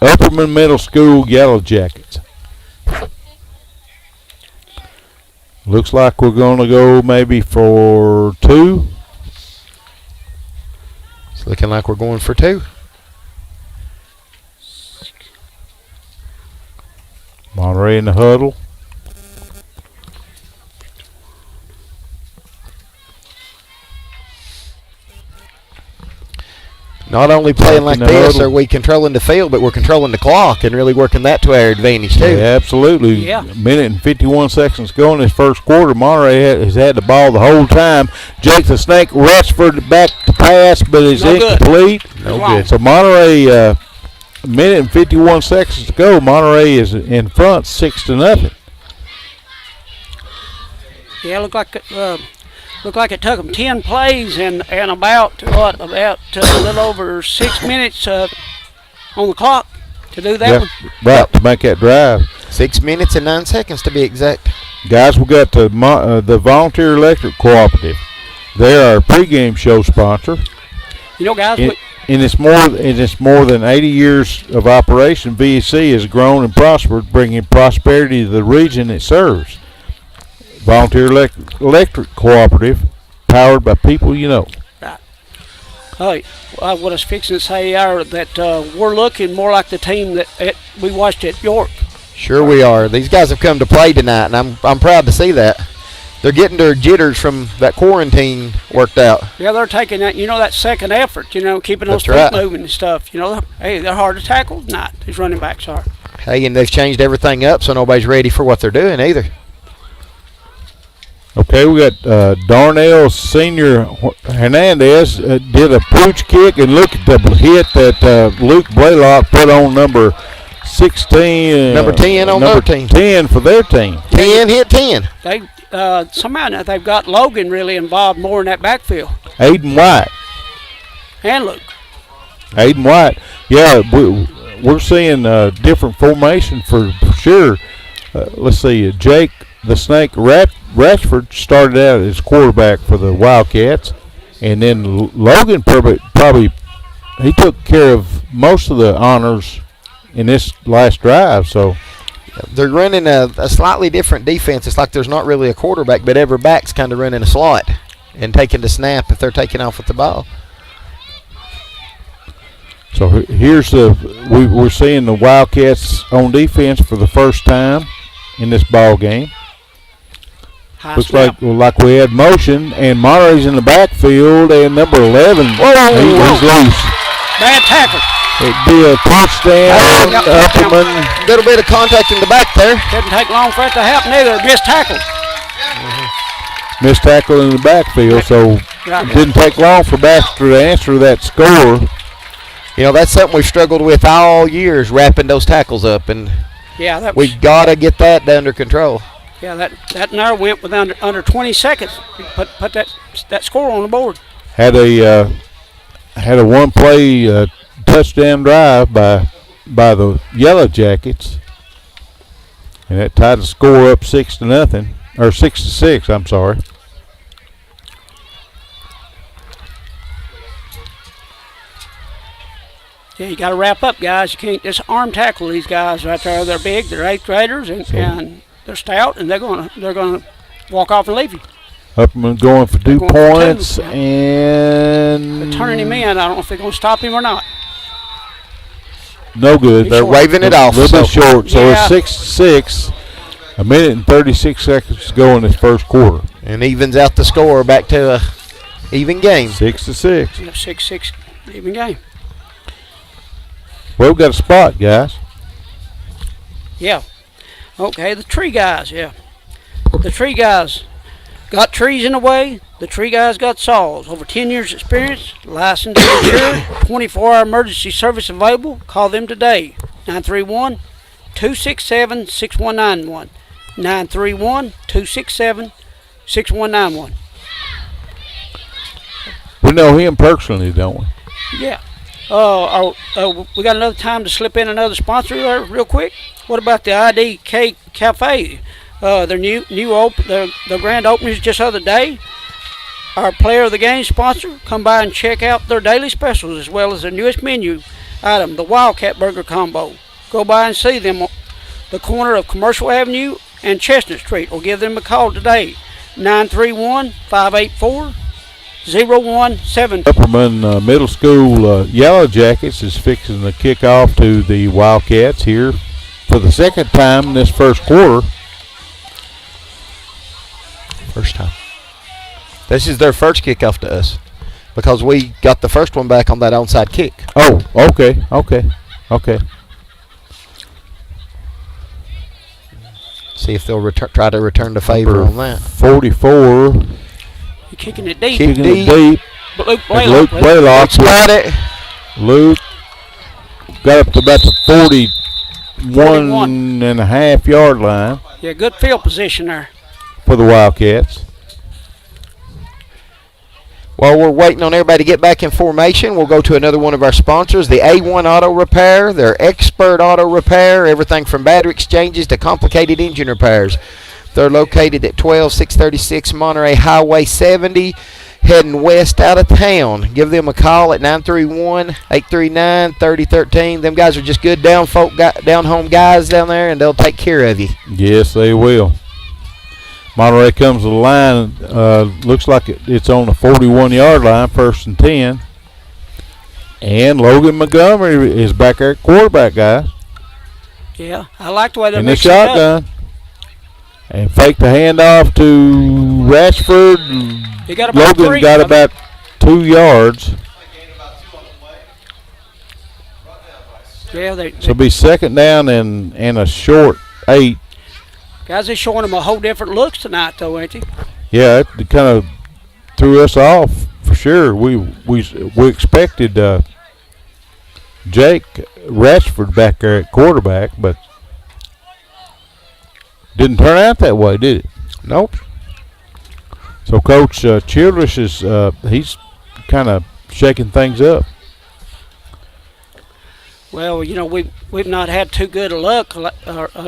Upperman Middle School Yellow Jackets. Looks like we're going to go maybe for 2. It's looking like we're going for 2. Monterey in the huddle. Not only playing like this are we controlling the field, but we're controlling the clock and really working that to our advantage, too. Yeah, absolutely. Yeah. 1minute and 51 seconds to go in this first quarter. Monterey has had the ball the whole time. Jake the Snake rushed for the back to pass, but it's incomplete. No good. So Monterey, 1minute and 51 seconds to go. Monterey is in front 6-0. Yeah, looked like it took them 10 plays and about a little over 6 minutes on the clock to do that one. Right, to make that drive. 6 minutes and 9 seconds to be exact. Guys, we got the Volunteer Electric Cooperative. They're our pregame show sponsor. You know, guys, in its more than 80 years of operation, VEC has grown and prospered, bringing prosperity to the region it serves. Volunteer Electric Cooperative, powered by people you know. Right. What I was fixing to say that we're looking more like the team that we watched at York. Sure we are. These guys have come to play tonight, and I'm proud to see that. They're getting their jitters from that quarantine worked out. Yeah, they're taking that second effort, keeping those feet moving and stuff. Hey, they're hard to tackle tonight, these running backs are. Hey, and they've changed everything up, so nobody's ready for what they're doing either. Okay, we got Darnell Senior Hernandez did a pooch kick, and look at the hit that Luke Blaylock put on number 16. Number 10 on number their team. 10 for their team. 10 hit 10. They somehow now they've got Logan really involved more in that backfield. Aiden White. And Luke. Aiden White. Yeah, we're seeing different formation for sure. Let's see, Jake the Snake Ratchford started out as quarterback for the Wildcats, and then Logan probably he took care of most of the honors in this last drive. So they're running a slightly different defense. It's like there's not really a quarterback, but every back's kind of running a slot and taking the snap if they're taking off with the ball. So here's we're seeing the Wildcats on defense for the first time in this ball game. Looks like we had motion, and Monterey's in the backfield, and number 11, he's loose. Bad tackle. It'd be a touchdown. Upperman. A little bit of contact in the back there. Didn't take long for it to happen either. Missed tackle. Missed tackle in the backfield, so it didn't take long for Baxter to answer that score. You know, that's something we've struggled with all year, is wrapping those tackles up, and yeah, we got to get that under control. Yeah, that narrow went with under 20 seconds. Put that score on the board. Had a one-play touchdown drive by the Yellow Jackets, and that tied the score up 6-0 or 6-6. I'm sorry. Yeah, you got to wrap up, guys. You can't just arm tackle these guys right there. They're big. They're 8th graders, and they're stout, and they're gonna walk off and leave you. Upperman going for 2 points, and they're turning him in. I don't know if they're gonna stop him or not. No good. They're waving it off. A little bit short, so yeah. it's 6-6. A minute and 36 seconds to go in this first quarter. And evens out the score back to a even game. 6-6. Yeah, 6-6, even game. Well, we've got a spot, guys. Yeah. Okay, the tree guys, yeah. The tree guys got trees in the way. The tree guys got saws. Over 10 years experience, licensed and insured, 24-hour emergency service available. Call them today, 931-267-6191. 931-267-6191. We know him personally, don't we? Yeah. We got another time to slip in another sponsor there real quick. What about the IDK Cafe? Their grand opening is just the other day. Our player of the game sponsor, come by and check out their daily specials as well as their newest menu item, the Wildcat Burger Combo. Go by and see them on the corner of Commercial Avenue and Chestnut Street, or give them a call today, 931-584-0170. Upperman Middle School Yellow Jackets is fixing the kickoff to the Wildcats here for the second time in this first quarter. First time. This is their first kickoff to us because we got the first one back on that onside kick. Oh, okay. See if they'll try to return the favor on that. 44. You're kicking it deep. Kicking it deep. Luke Blaylock got it. Luke got up to about the 41 and a half yard line. Yeah, good field position there for the Wildcats. While we're waiting on everybody to get back in formation, we'll go to another one of our sponsors, the A1 Auto Repair. They're expert auto repair, everything from battery exchanges to complicated engine repairs. They're located at 12636 Monterey Highway 70, heading west out of town. Give them a call at 931-839-3013. Them guys are just good down-home guys down there, and they'll take care of you. Yes, they will. Monterey comes to the line. Looks like it's on the 41-yard line, 1st and 10. And Logan Montgomery is back there at quarterback, guys. Yeah, I like the way they're in the mixing it up. shotgun. And fake the handoff to Rashford. Logan got about 2 yards. Yeah, So it'll be second down and a short 8. Guys, they're showing them a whole different looks tonight, though, ain't they? Yeah, it kind of threw us off for sure. We expected Jake Ratchford back there at quarterback, but didn't turn out that way, did it? Nope. So Coach Childress is he's kind of shaking things up. Well, you know, we've not had too good a luck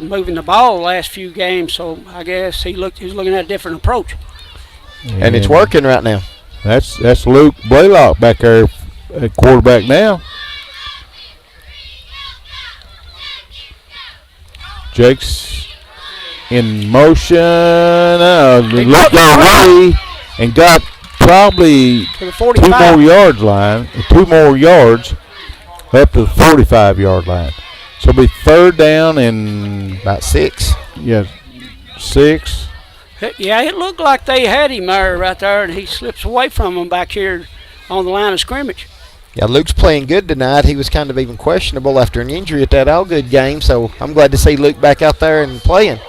moving the ball the last few games, so I guess he's looking at a different approach. And it's working right now. That's Luke Blaylock back there at quarterback now. Jake's in motion. Looked away and got probably To the 45. 2 more yards up to the 45-yard line. So it'll be third down and About 6. yeah, 6. Yeah, it looked like they had him there right there, and he slips away from them back here on the line of scrimmage. Yeah, Luke's playing good tonight. He was kind of even questionable after an injury at that Allgood game, so I'm glad to see Luke back out there and playing.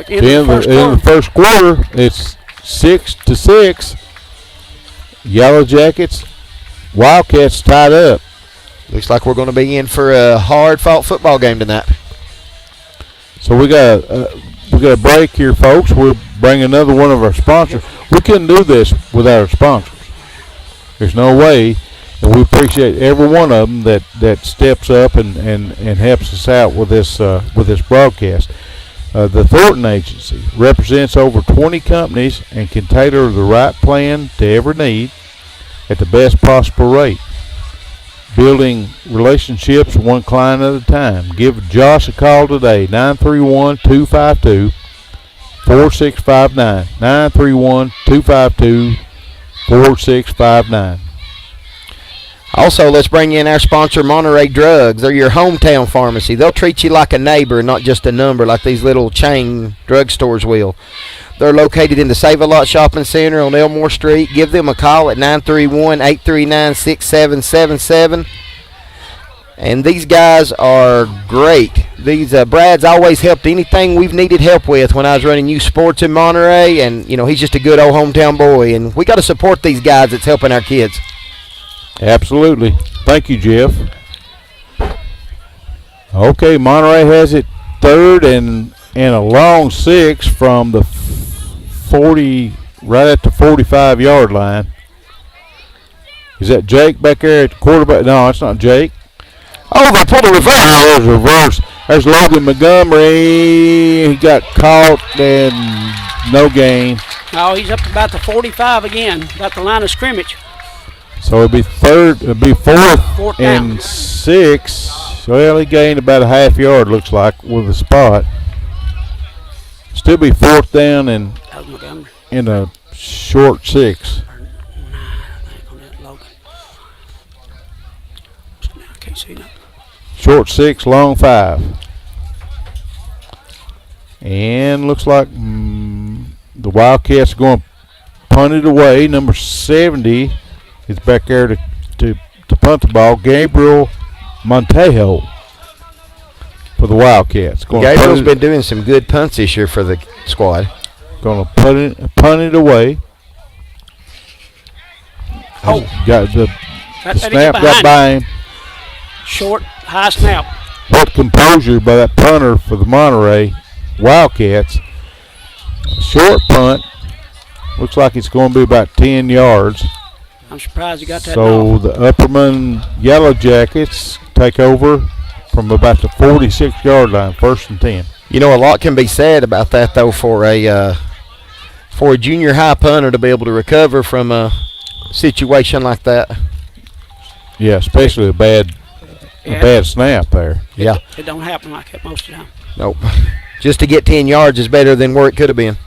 In the first quarter, it's 6-6. Yellow Jackets, Wildcats tied up. Looks like we're going to be in for a hard-fought football game tonight. So we got a break here, folks. We'll bring another one of our sponsors. We couldn't do this without our sponsors. There's no way, and we appreciate every one of them that steps up and helps us out with this broadcast. The Thornton Agency represents over 20 companies and can tailor the right plan to every need at the best possible rate. Building relationships one client at a time. Give Josh a call today, 931-252-4659. 931-252-4659. Also, let's bring in our sponsor, Monterey Drugs. They're your hometown pharmacy. They'll treat you like a neighbor, not just a number like these little chain drugstores will. They're located in the Save-A-Lot Shopping Center on Elmore Street. Give them a call at 931-839-6777. And these guys are great. These Brad's always helped anything we've needed help with when I was running youth sports in Monterey. And, you know, he's just a good old hometown boy. And we got to support these guys that's helping our kids. Absolutely. Thank you, Jeff. Okay, Monterey has it third and a long 6 from the 40, right at the 45-yard line. Is that Jake back there at the quarterback? No, it's not Jake. Oh, they pulled a reverse. Oh, there's a reverse. There's Logan Montgomery. He got caught and no gain. Oh, he's up about the 45 again, about the line of scrimmage. So it'll be fourth and 6. Well, he gained about a half yard, looks like, with a spot. Still be fourth down and in a short 6. Short 6, long 5. And looks like the Wildcats are going to punt it away. Number 70 is back there to punt the ball. Gabriel Montejo for the Wildcats. Gabriel's been doing some good punts this year for the squad. Going to punt it away. Oh, got the snap got by him. Short, high snap. What composure by that punter for the Monterey Wildcats. Short punt. Looks like it's going to be about 10 yards. I'm surprised he got that. So the Upperman Yellow Jackets take over from about the 46-yard line, 1st and 10. You know, a lot can be said about that, though, for a junior high punter to be able to recover from a situation like that. Yeah, especially a bad snap there. Yeah. It don't happen like that most of the time. Nope. Just to get 10 yards is better than where it could have been.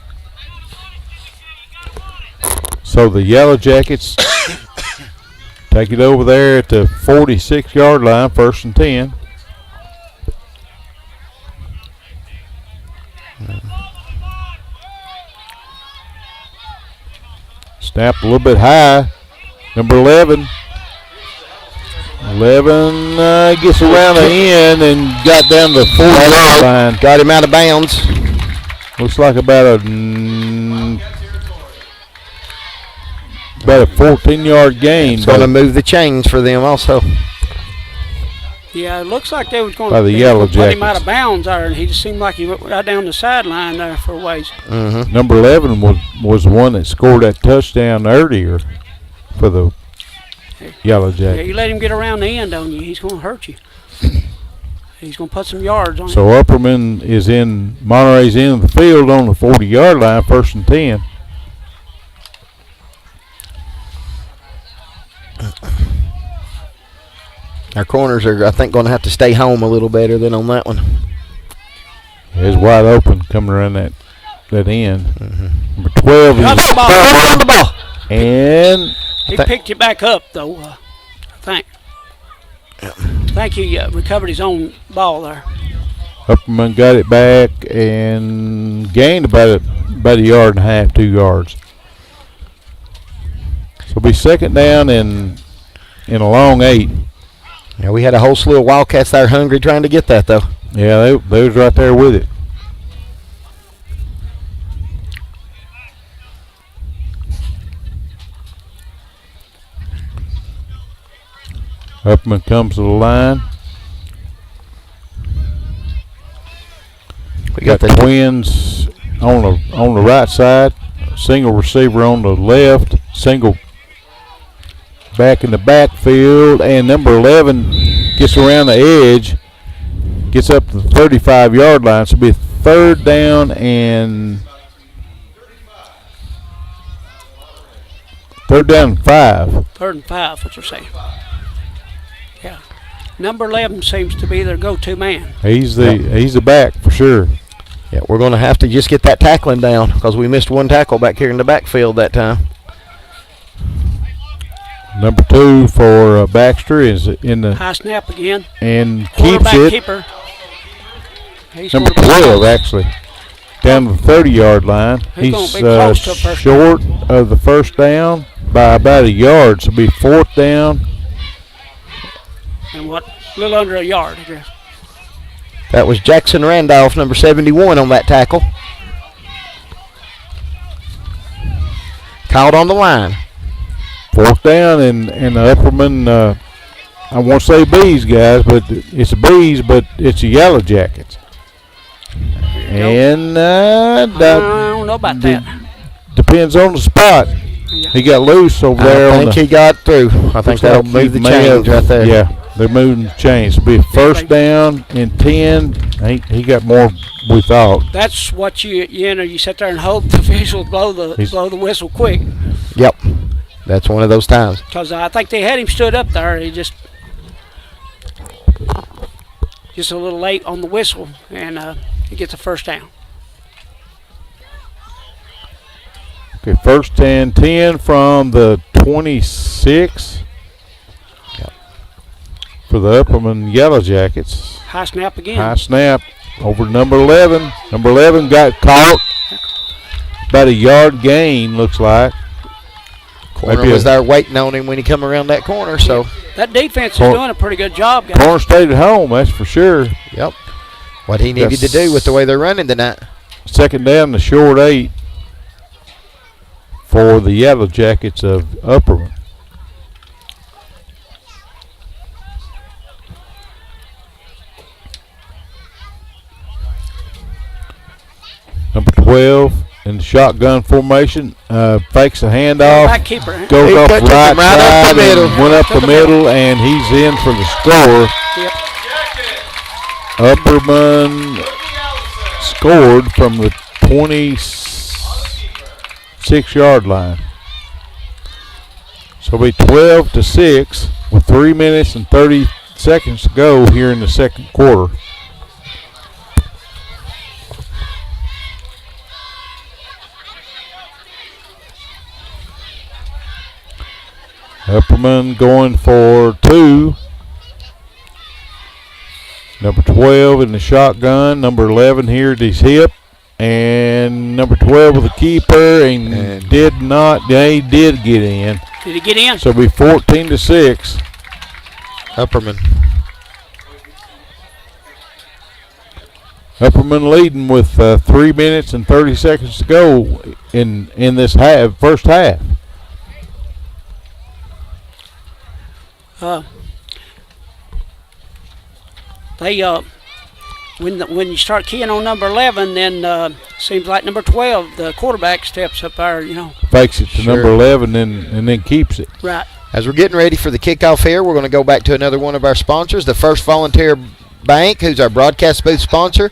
So the Yellow Jackets take it over there at the 46-yard line, 1st and 10. Snap a little bit high. Number 11. 11 gets around the end and got down to the 40-yard line. Got him out of bounds. Looks like about a 14-yard gain. It's going to move the chains for them also. Yeah, it looks like they was going By the Yellow to put him Jackets. out of bounds there, and he just seemed like he went right down the sideline there for a ways. Mm-hmm. Number 11 was the one that scored that touchdown earlier for the Yellow Yeah, Jackets. you let him get around the end on you, he's going to hurt you. He's going to put some yards on you. So Upperman is in Monterey's end of the field on the 40-yard line, 1st and 10. Our corners are, I think, going to have to stay home a little better than on that one. It's wide open coming around that end. Mm-hmm. Number 12 Got is the ball. Got the ball. and He picked it back up, though, I think. I think he recovered his own ball there. Upperman got it back and gained about a yard and a half, 2 yards. So it'll be 2nd down and in a long 8. Yeah, we had a whole slew of Wildcats there hungry trying to get that, though. Yeah, they was right there with it. Upperman comes to the line. We got the Twins on the right side, single receiver on the left, single back in the backfield, and number 11 gets around the edge, gets up to the 35-yard line. So it'll be 3rd down and 5. 3rd and 5, what you're saying. Yeah. Number 11 seems to be their go-to man. He's the back for sure. Yeah, we're going to have to just get that tackling down because we missed one tackle back here in the backfield that time. Number 2 for Baxter is in the High snap again. and keeps Quarterback it. keeper. He's Number gonna be 12 actually down to the 30-yard line. He's gonna He's be close to a first short of the 1st down by about a yard. So it'll be 4th down. And what? A little under a yard, I guess. That was Jackson Randolph, number 71, on that tackle. Called on the line. 4th down and the Upperman, I won't say bees, guys, but it's a bees, but it's a Yellow Jackets. And I don't know about that. Depends on the spot. Yeah. He got loose over there. I think he got through. I think that'll Looks like move he the may chains have- right there. Yeah, they're moving the chains. It'll be 1st down and 10. He got more we thought. That's what you sit there and hope the official blow the whistle quick. Yep. That's one of those times. Because I think they had him stood up there. He just a little late on the whistle, and he gets a 1st down. Okay, 1st and 10 from the 26. Yep. For the Upperman Yellow Jackets. High snap again. High snap over to number 11. Number 11 got caught. About a yard gain, looks like. Corner Maybe was there waiting on him when he come around that corner, so. That defense is doing a pretty good job, guys. Corner stayed at home, that's for sure. Yep. What he needed to do with the way they're running tonight. 2nd down, the short 8 for the Yellow Jackets of Upperman. Number 12 in the shotgun formation, fakes a handoff, Back keeper. Huh? goes He off took right him right up side the middle. and went up the middle, and he's in for the score. Yep. Upperman scored from the 26-yard line. So it'll be 12-6 with 3 minutes and 30 seconds to go here in the 2nd quarter. Upperman going for 2. Number 12 in the shotgun. Number 11 here at his hip. And number 12 with the keeper. And did not. They did get in. Did he get in? So it'll be 14-6. Upperman. Upperman leading with 3 minutes and 30 seconds to go in this first half. They when you start keying on number 11, then seems like number 12, the quarterback steps up there, Fakes it to number 11 and then keeps it. Right. As we're getting ready for the kickoff here, we're going to go back to another one of our sponsors, the First Volunteer Bank, who's our broadcast booth sponsor.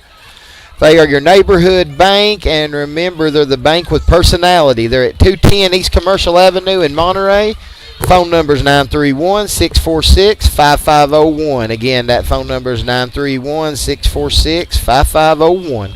They are your neighborhood bank, and remember, they're the bank with personality. They're at 210 East Commercial Avenue in Monterey. Phone number is 931-646-5501. Again, that phone number is 931-646-5501.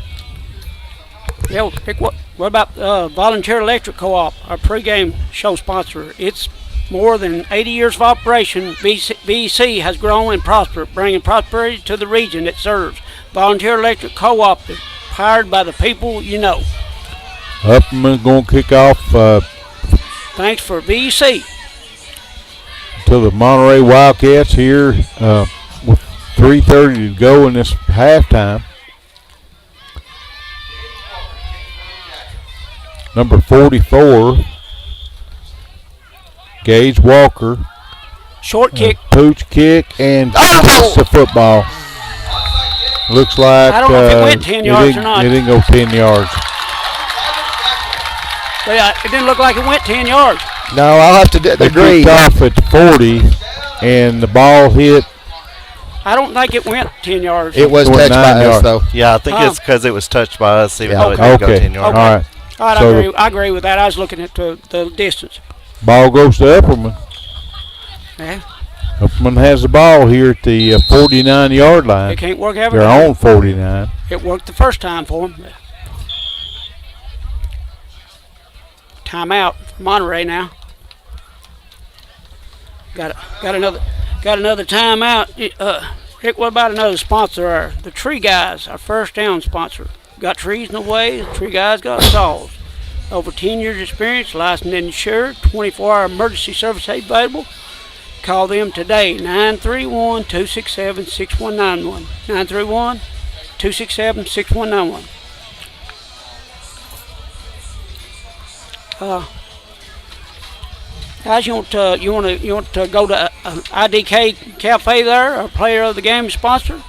Yeah, Rick, what about Volunteer Electric Co-op, our pregame show sponsor? It's more than 80 years of operation. VEC has grown and prospered, bringing prosperity to the region it serves. Volunteer Electric Co-op is powered by the people you know. Upperman's going to kick off. Thanks for VEC. To the Monterey Wildcats here with 3:30 to go in this halftime. Number 44, Gage Walker. Short kick. Pooch kick and gets the football. Looks like I don't know if it went 10 yards or not. It didn't go 10 yards. Yeah, it didn't look like it went 10 yards. No, I'll have to agree. Kicked off at 40, and the ball hit. I don't think it went 10 yards. It was touched by us, though. Yeah, I think it's because it was touched by us, even though it didn't go 10 yards. All right. All right, So I agree with that. I was looking at the distance. Ball goes to Upperman. Yeah. Upperman has the ball here at the 49-yard line. It can't work every They're time. on 49. It worked the first time for them. Timeout for Monterey now. Got another timeout. Rick, what about another sponsor? The Tree Guys, our first down sponsor. Got trees in the way. The Tree Guys got saws. Over 10 years experience, licensed and insured. 24-hour emergency service available. Call them today. 931-267-6191. 931-267-6191. Guys, you want to go to IDK Cafe there, our player of the game sponsor?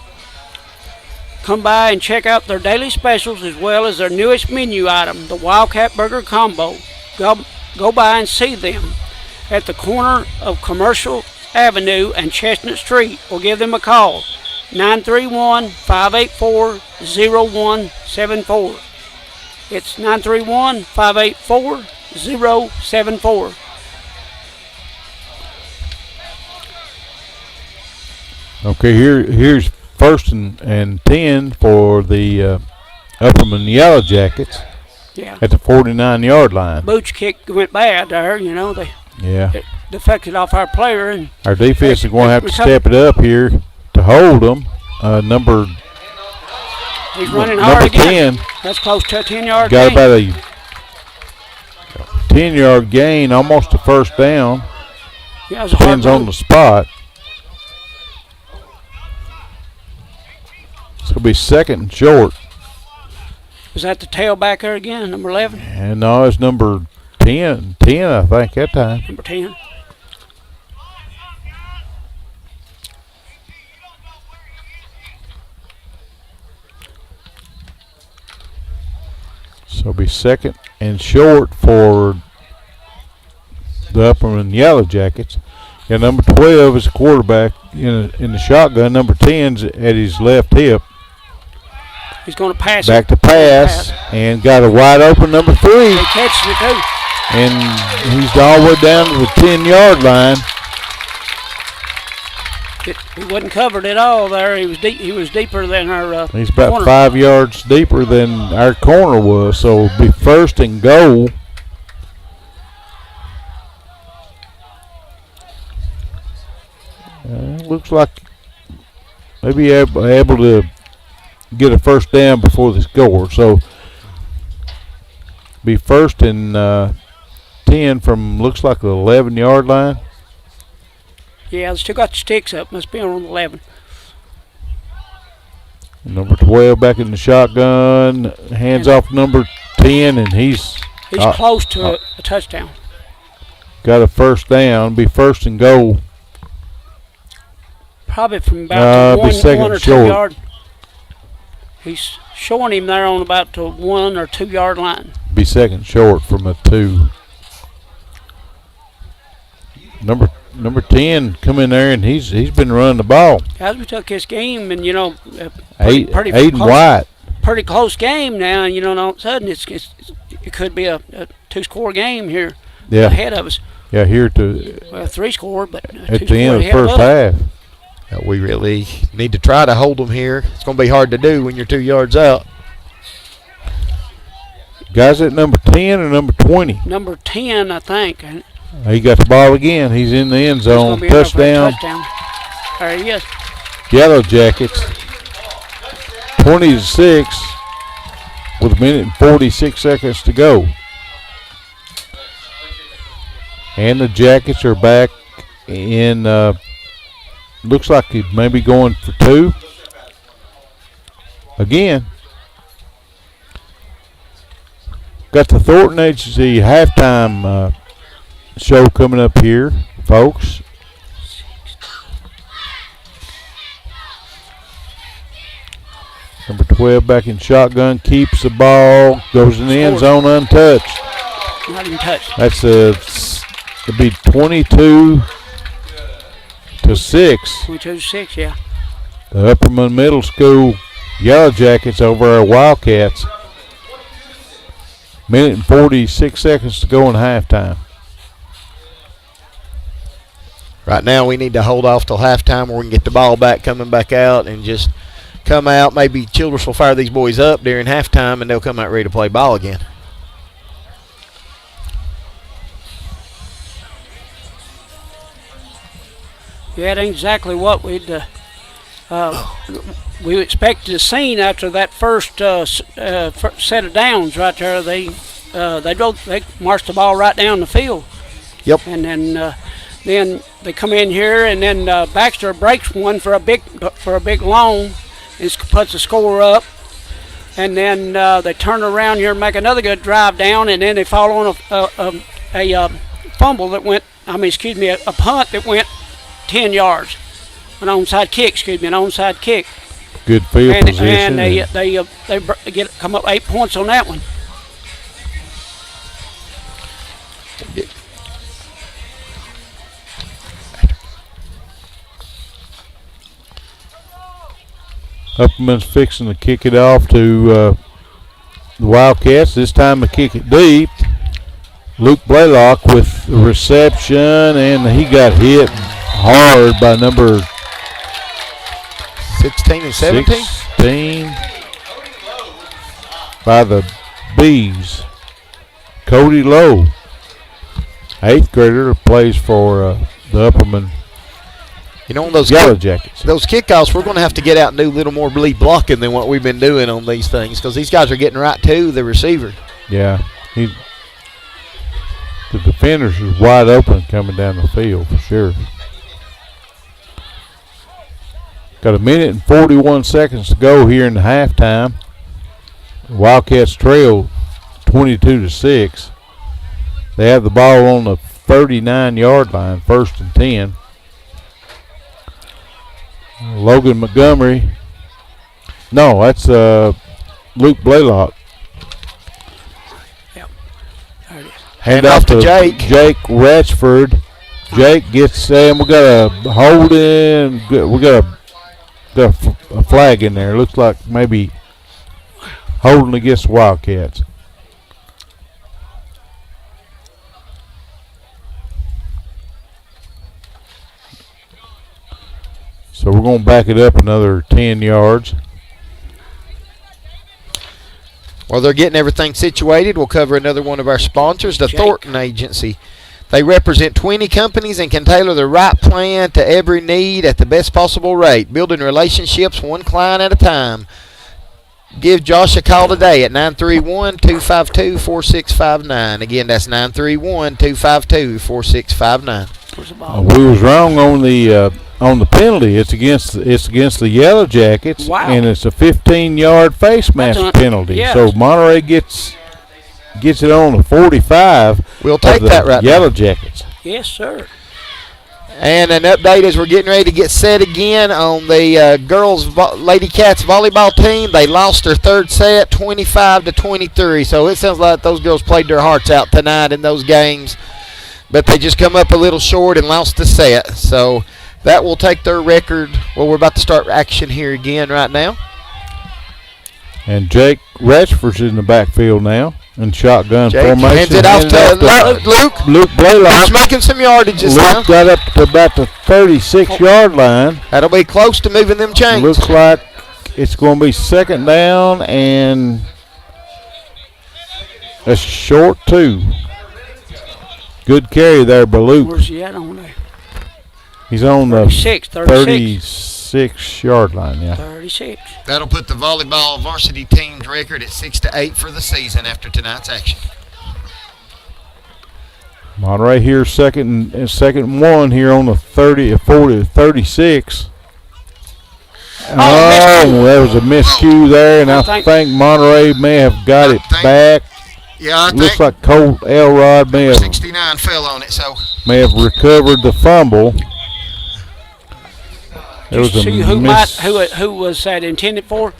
Come by and check out their daily specials as well as their newest menu item, the Wildcat Burger Combo. Go by and see them at the corner of Commercial Avenue and Chestnut Street, or give them a call, 931-584-0174. It's 931-584-074. Okay, here's first and 10 for the Upperman Yellow Jackets. Yeah. At the 49-yard line. Booch kick went bad there, It deflected off our player, and our defense is going to have to step it up here to hold them. He's running hard again. 10. That's close to a 10-yard Got gain. about a 10-yard gain, almost a first down. Yeah, it was a Depends hard on the spot. It's going to be second and short. Was that the tailback there again, number 11? And no, it's number 10, I think, that time. Number 10. So it'll be second and short for the Upperman Yellow Jackets. And number 12 is the quarterback in the shotgun. Number 10's at his left hip. He's going to pass Back to pass. And got a wide open number 3. He catches it too. And he's all the way down to the 10-yard line. He wasn't covered at all there. He was deep. He was deeper than our He's about corner. 5 yards deeper than our corner was. So it'll be first and goal. Looks like maybe able to get a first down before the score. So be first and 10 from looks like the 11-yard line. Yeah, they still got the sticks up. Must be on 11. Number 12 back in the shotgun. Hands off number 10, and he's close to a touchdown. Got a first down. Be first and goal. Probably from about one or 2 short. yard. He's showing him there on about the 1 or 2 yard line. Be second short from a 2. Number 10 come in there, and he's been running the ball. As we took this game, and Aiden White. Pretty close game now, and all of a sudden it could be a 2-score game here ahead of us. Yeah, here to 3-score, but at the end of the first half. We really need to try to hold them here. It's going to be hard to do when you're 2 yards out. Guys at number 10 or number 20? Number 10, I think. He got the ball again. He's in the end zone. Touchdown. There he is. Yellow Jackets. 20-6 with a minute and 46 seconds to go. And the Jackets are back in, looks like he may be going for 2. Again. Got the Thornton Agency halftime show coming up here, folks. Number 12 back in shotgun, keeps the ball, goes in the end zone untouched. Not even touched. That's it'll be 22-6. 22-6, yeah. The Upperman Middle School Yellow Jackets over our Wildcats. Minute and 46 seconds to go in halftime. Right now we need to hold off till halftime where we can get the ball back coming back out and just come out. Maybe Childress will fire these boys up during halftime and they'll come out ready to play ball again. Yeah, it ain't exactly what we expected to see after that first set of downs right there. They marched the ball right down the field. Yep. And then they come in here, and then Baxter breaks one for a big long, and puts the score up. And then they turn around here and make another good drive down, and then they fall on a fumble that went. A punt that went 10 yards. An onside kick. Good field position. And they come up 8 points on that one. Upperman's fixing to kick it off to the Wildcats. This time to kick it deep. Luke Blaylock with the reception, and he got hit hard by number 16 and 17? 16 by the Bees. Cody Lowe, 8th grader, plays for the Upperman on those Yellow Jackets. Those kickoffs, we're going to have to get out and do a little more lead blocking than what we've been doing on these things because these guys are getting right to the receiver. Yeah. The defenders is wide open coming down the field for sure. Got a minute and 41 seconds to go here in the halftime. Wildcats trail 22-6. They have the ball on the 39-yard line, 1st and 10. Logan Montgomery. No, that's Luke Blaylock. Yep. There it is. Hand off to Jake. Jake Ratchford. Jake gets and we got a holding. We got a flag in there. Looks like maybe holding against the Wildcats. So we're going to back it up another 10 yards. While they're getting everything situated, we'll cover another one of our sponsors, the Thornton Agency. They represent 20 companies and can tailor the right plan to every need at the best possible rate, building relationships one client at a time. Give Josh a call today at 931-252-4659. Again, that's 931-252-4659. Where's the ball? We was wrong on the penalty. It's against the Yellow Jackets, and it's a 15-yard face mask penalty. Yes. So Monterey gets it on the 45. We'll take that right Yellow now. Jackets. Yes, sir. And an update as we're getting ready to get set again on the Lady Cats volleyball team. They lost their third set, 25-23. So it sounds like those girls played their hearts out tonight in those games, but they just come up a little short and lost the set. So that will take their record. Well, we're about to start action here again right now. And Jake Ratchford's in the backfield now in shotgun Jake formation. hands it off to Luke. Luke Blaylock. He's making some yardages now. Luke got up to about the 36-yard line. That'll be close to moving them chains. Looks like it's going to be second down and a short 2. Good carry there by Luke. Where's he at on there? He's on the 36. 36-yard line, yeah. 36. That'll put the volleyball varsity team's record at 6-8 for the season after tonight's action. Monterey here second and 1 here on the 36. Oh, there was a miscue there, and I think Monterey may have got it back. Yeah, I Looks think like Colt Elrod may have 69 fell on it, so recovered the fumble. There was a who was that intended for?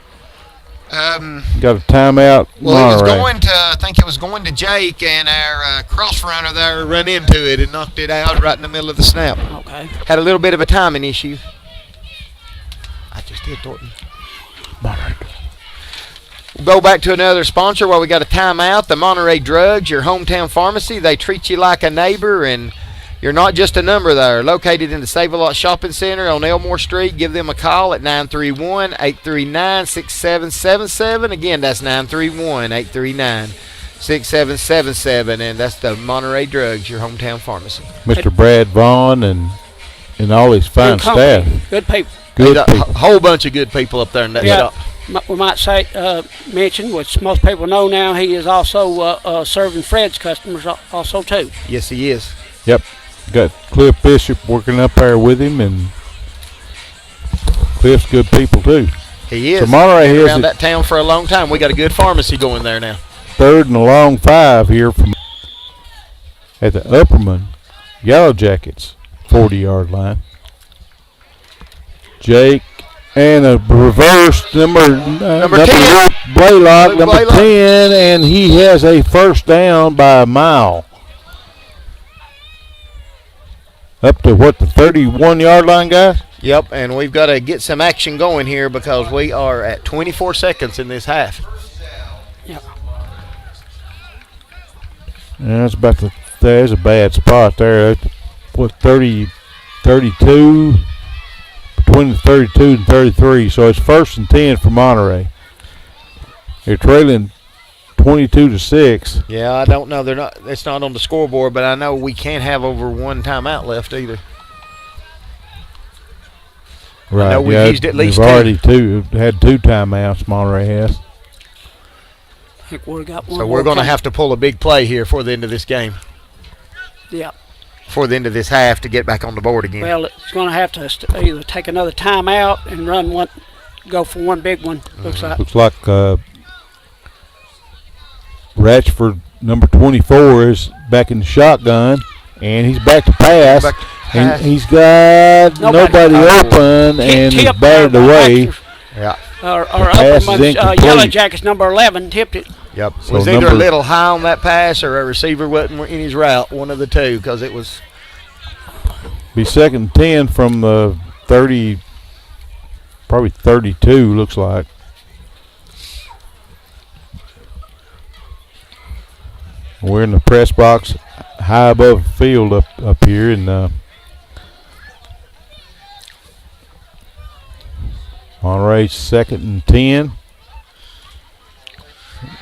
Got a timeout. Well, it was going to. I think it was going to Jake, and our cross runner there run into it and knocked it out right in the middle of the snap. Okay. Had a little bit of a timing issue. I just did, Thornton. Monterey. We'll go back to another sponsor while we got a timeout. The Monterey Drugs, your hometown pharmacy. They treat you like a neighbor, and you're not just a number there. Located in the Save-A-Lot Shopping Center on Elmore Street. Give them a call at 931-839-6777. Again, that's 931-839-6777. And that's the Monterey Drugs, your hometown pharmacy. Mr. Brad Vaughn and all his fine staff. Good people. Good a people. whole bunch of good people up there in that shop. We might say, mention, which most people know now, he is also serving Fred's customers also, too. Yes, he is. Yep. Got Cliff Bishop working up there with him, and Cliff's good people too. He is. So Monterey Been has around that town for a long time. We got a good pharmacy going there now. Third and a long 5 here from at the Upperman Yellow Jackets 40-yard line. Jake and a reverse number 10. Blaylock, number 10, and he has a first down by a mile. Up to what, the 31-yard line, guys? Yep, and we've got to get some action going here because we are at 24 seconds in this half. Yep. Yeah, there's a bad spot there. What, 32? Between the 32 and 33, so it's first and 10 for Monterey. They're trailing 22-6. Yeah, I don't know. It's not on the scoreboard, but I know we can't have over one timeout left either. Right. I know we've used at least we've already had 2 timeouts. Monterey has. I think we got one. So we're going to have to pull a big play here for the end of this game. Yeah. For the end of this half to get back on the board again. Well, it's going to have to either take another timeout and go for one big one. Looks like. Ratchford, number 24, is back in the shotgun, and he's back to pass. And he's got nobody open, and he's batted away. Yeah. Or Upperman's Yellow Jackets, number 11, tipped it. Yep. So was either a little high on that pass or a receiver wasn't in his route, one of the two, because it was. Be second and 10 from the 30, probably 32, looks like. We're in the press box high above the field up here, and Monterey second and 10.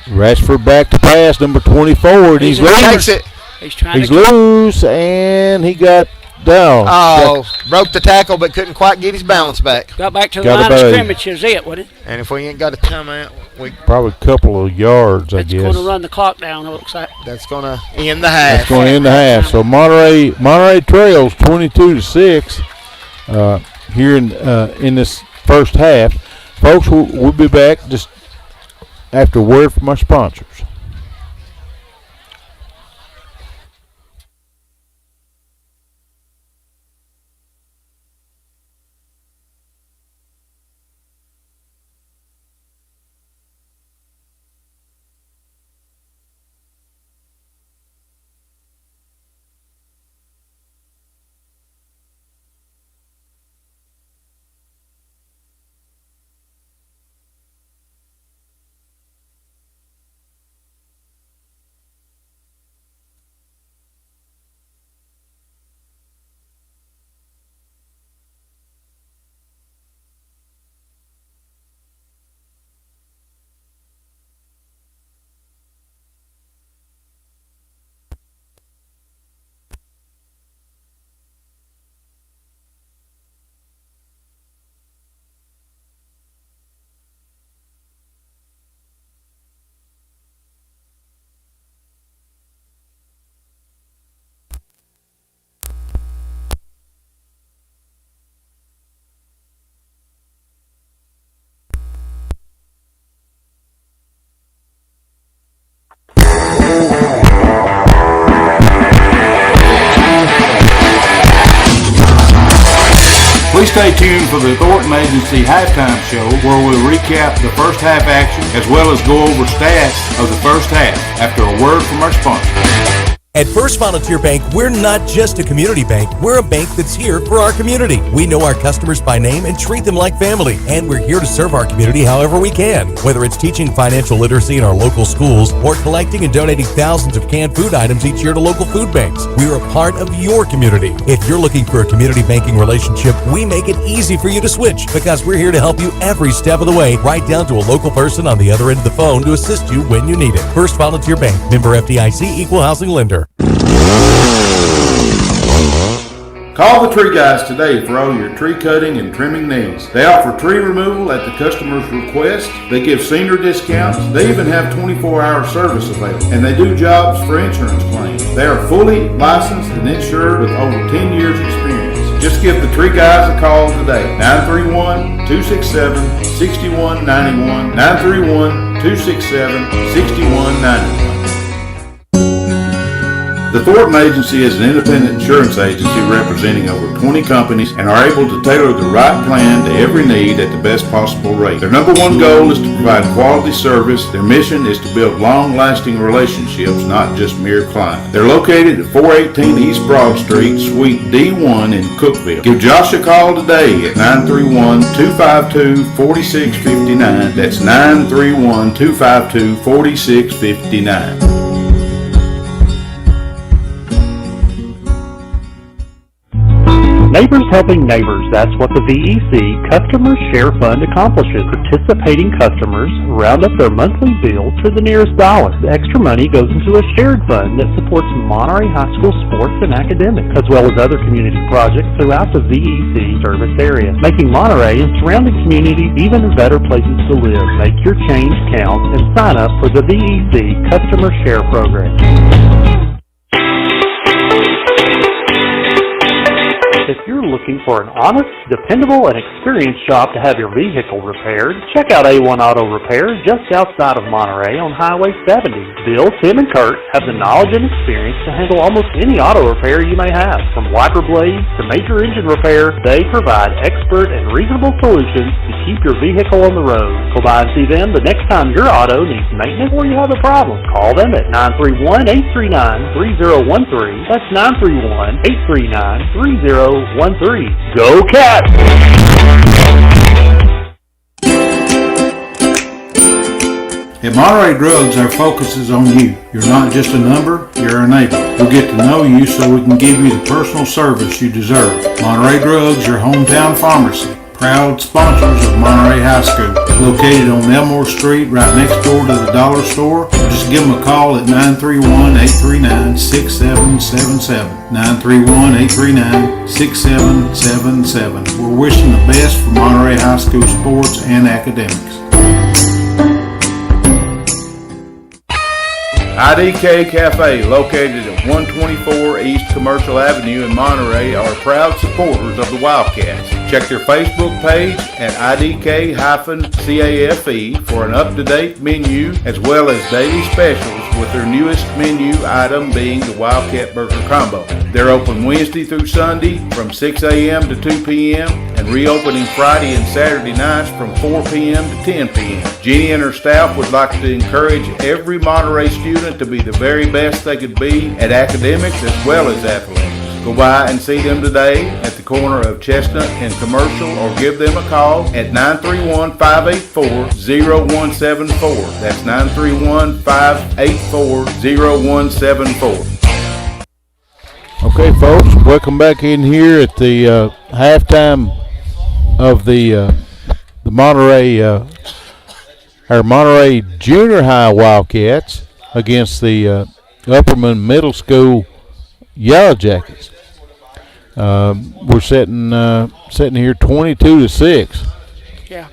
Ratchford back to pass, number 24, and he's loose. He's loose, and he got down. Oh, broke the tackle but couldn't quite get his balance back. Got back to the line of scrimmage is it, wasn't it? And if we ain't got a timeout, Probably a couple of yards, I guess. It's going to run the clock down, it looks like. That's going to end the half. That's going to end the half. So Monterey trails 22-6 here in this first half. Folks, we'll be back just after a word from our sponsors. Please stay tuned for the Thornton Agency halftime show where we'll recap the first half action as well as go over stats of the first half after a word from our sponsor. At First Volunteer Bank, we're not just a community bank. We're a bank that's here for our community. We know our customers by name and treat them like family. And we're here to serve our community however we can. Whether it's teaching financial literacy in our local schools or collecting and donating thousands of canned food items each year to local food banks, we're a part of your community. If you're looking for a community banking relationship, we make it easy for you to switch because we're here to help you every step of the way, right down to a local person on the other end of the phone to assist you when you need it. First Volunteer Bank, member FDIC, equal housing lender. Call the Tree Guys today for all your tree cutting and trimming needs. They offer tree removal at the customer's request. They give senior discounts. They even have 24-hour service available. And they do jobs for insurance claims. They are fully licensed and insured with over 10 years experience. Just give the Tree Guys a call today. 931-267-6191. 931-267-6191. The Thornton Agency is an independent insurance agency representing over 20 companies and are able to tailor the right plan to every need at the best possible rate. Their number one goal is to provide quality service. Their mission is to build long-lasting relationships, not just mere clients. They're located at 418 East Broad Street, Suite D1 in Cookeville. Give Josh a call today at 931-252-4659. That's 931-252-4659. Neighbors helping neighbors, that's what the VEC Customer Share Fund accomplishes. Participating customers round up their monthly bill to the nearest dollar. The extra money goes into a shared fund that supports Monterey High School sports and academics, as well as other community projects throughout the VEC service area, making Monterey and surrounding communities even better places to live. Make your change count and sign up for the VEC Customer Share Program. If you're looking for an honest, dependable, and experienced shop to have your vehicle repaired, check out A1 Auto Repair just outside of Monterey on Highway 70. Bill, Tim, and Kurt have the knowledge and experience to handle almost any auto repair you may have. From wiper blades to major engine repair, they provide expert and reasonable solutions to keep your vehicle on the road. Go by and see them the next time your auto needs maintenance or you have a problem. Call them at 931-839-3013. That's 931-839-3013. Go Cats! At Monterey Drugs, our focus is on you. You're not just a number, you're a neighbor. We'll get to know you so we can give you the personal service you deserve. Monterey Drugs, your hometown pharmacy. Proud sponsors of Monterey High School. Located on Elmore Street, right next door to the dollar store. Just give them a call at 931-839-6777. 931-839-6777. We're wishing the best for Monterey High School sports and academics. IDK Cafe, located at 124 East Commercial Avenue in Monterey, are proud supporters of the Wildcats. Check their Facebook page at IDK-CAFE for an up-to-date menu as well as daily specials, with their newest menu item being the Wildcat Burger Combo. They're open Wednesday through Sunday from 6 a.m. to 2 p.m. and reopening Friday and Saturday nights from 4 p.m. to 10 p.m. Jenny and her staff would like to encourage every Monterey student to be the very best they could be at academics as well as athletics. Go by and see them today at the corner of Chestnut and Commercial, or give them a call at 931-584-0174. That's 931-584-0174. Okay, folks, welcome back in here at the halftime of the Monterey, our Monterey Junior High Wildcats against the Upperman Middle School Yellow Jackets. We're sitting here 22-6. Yeah.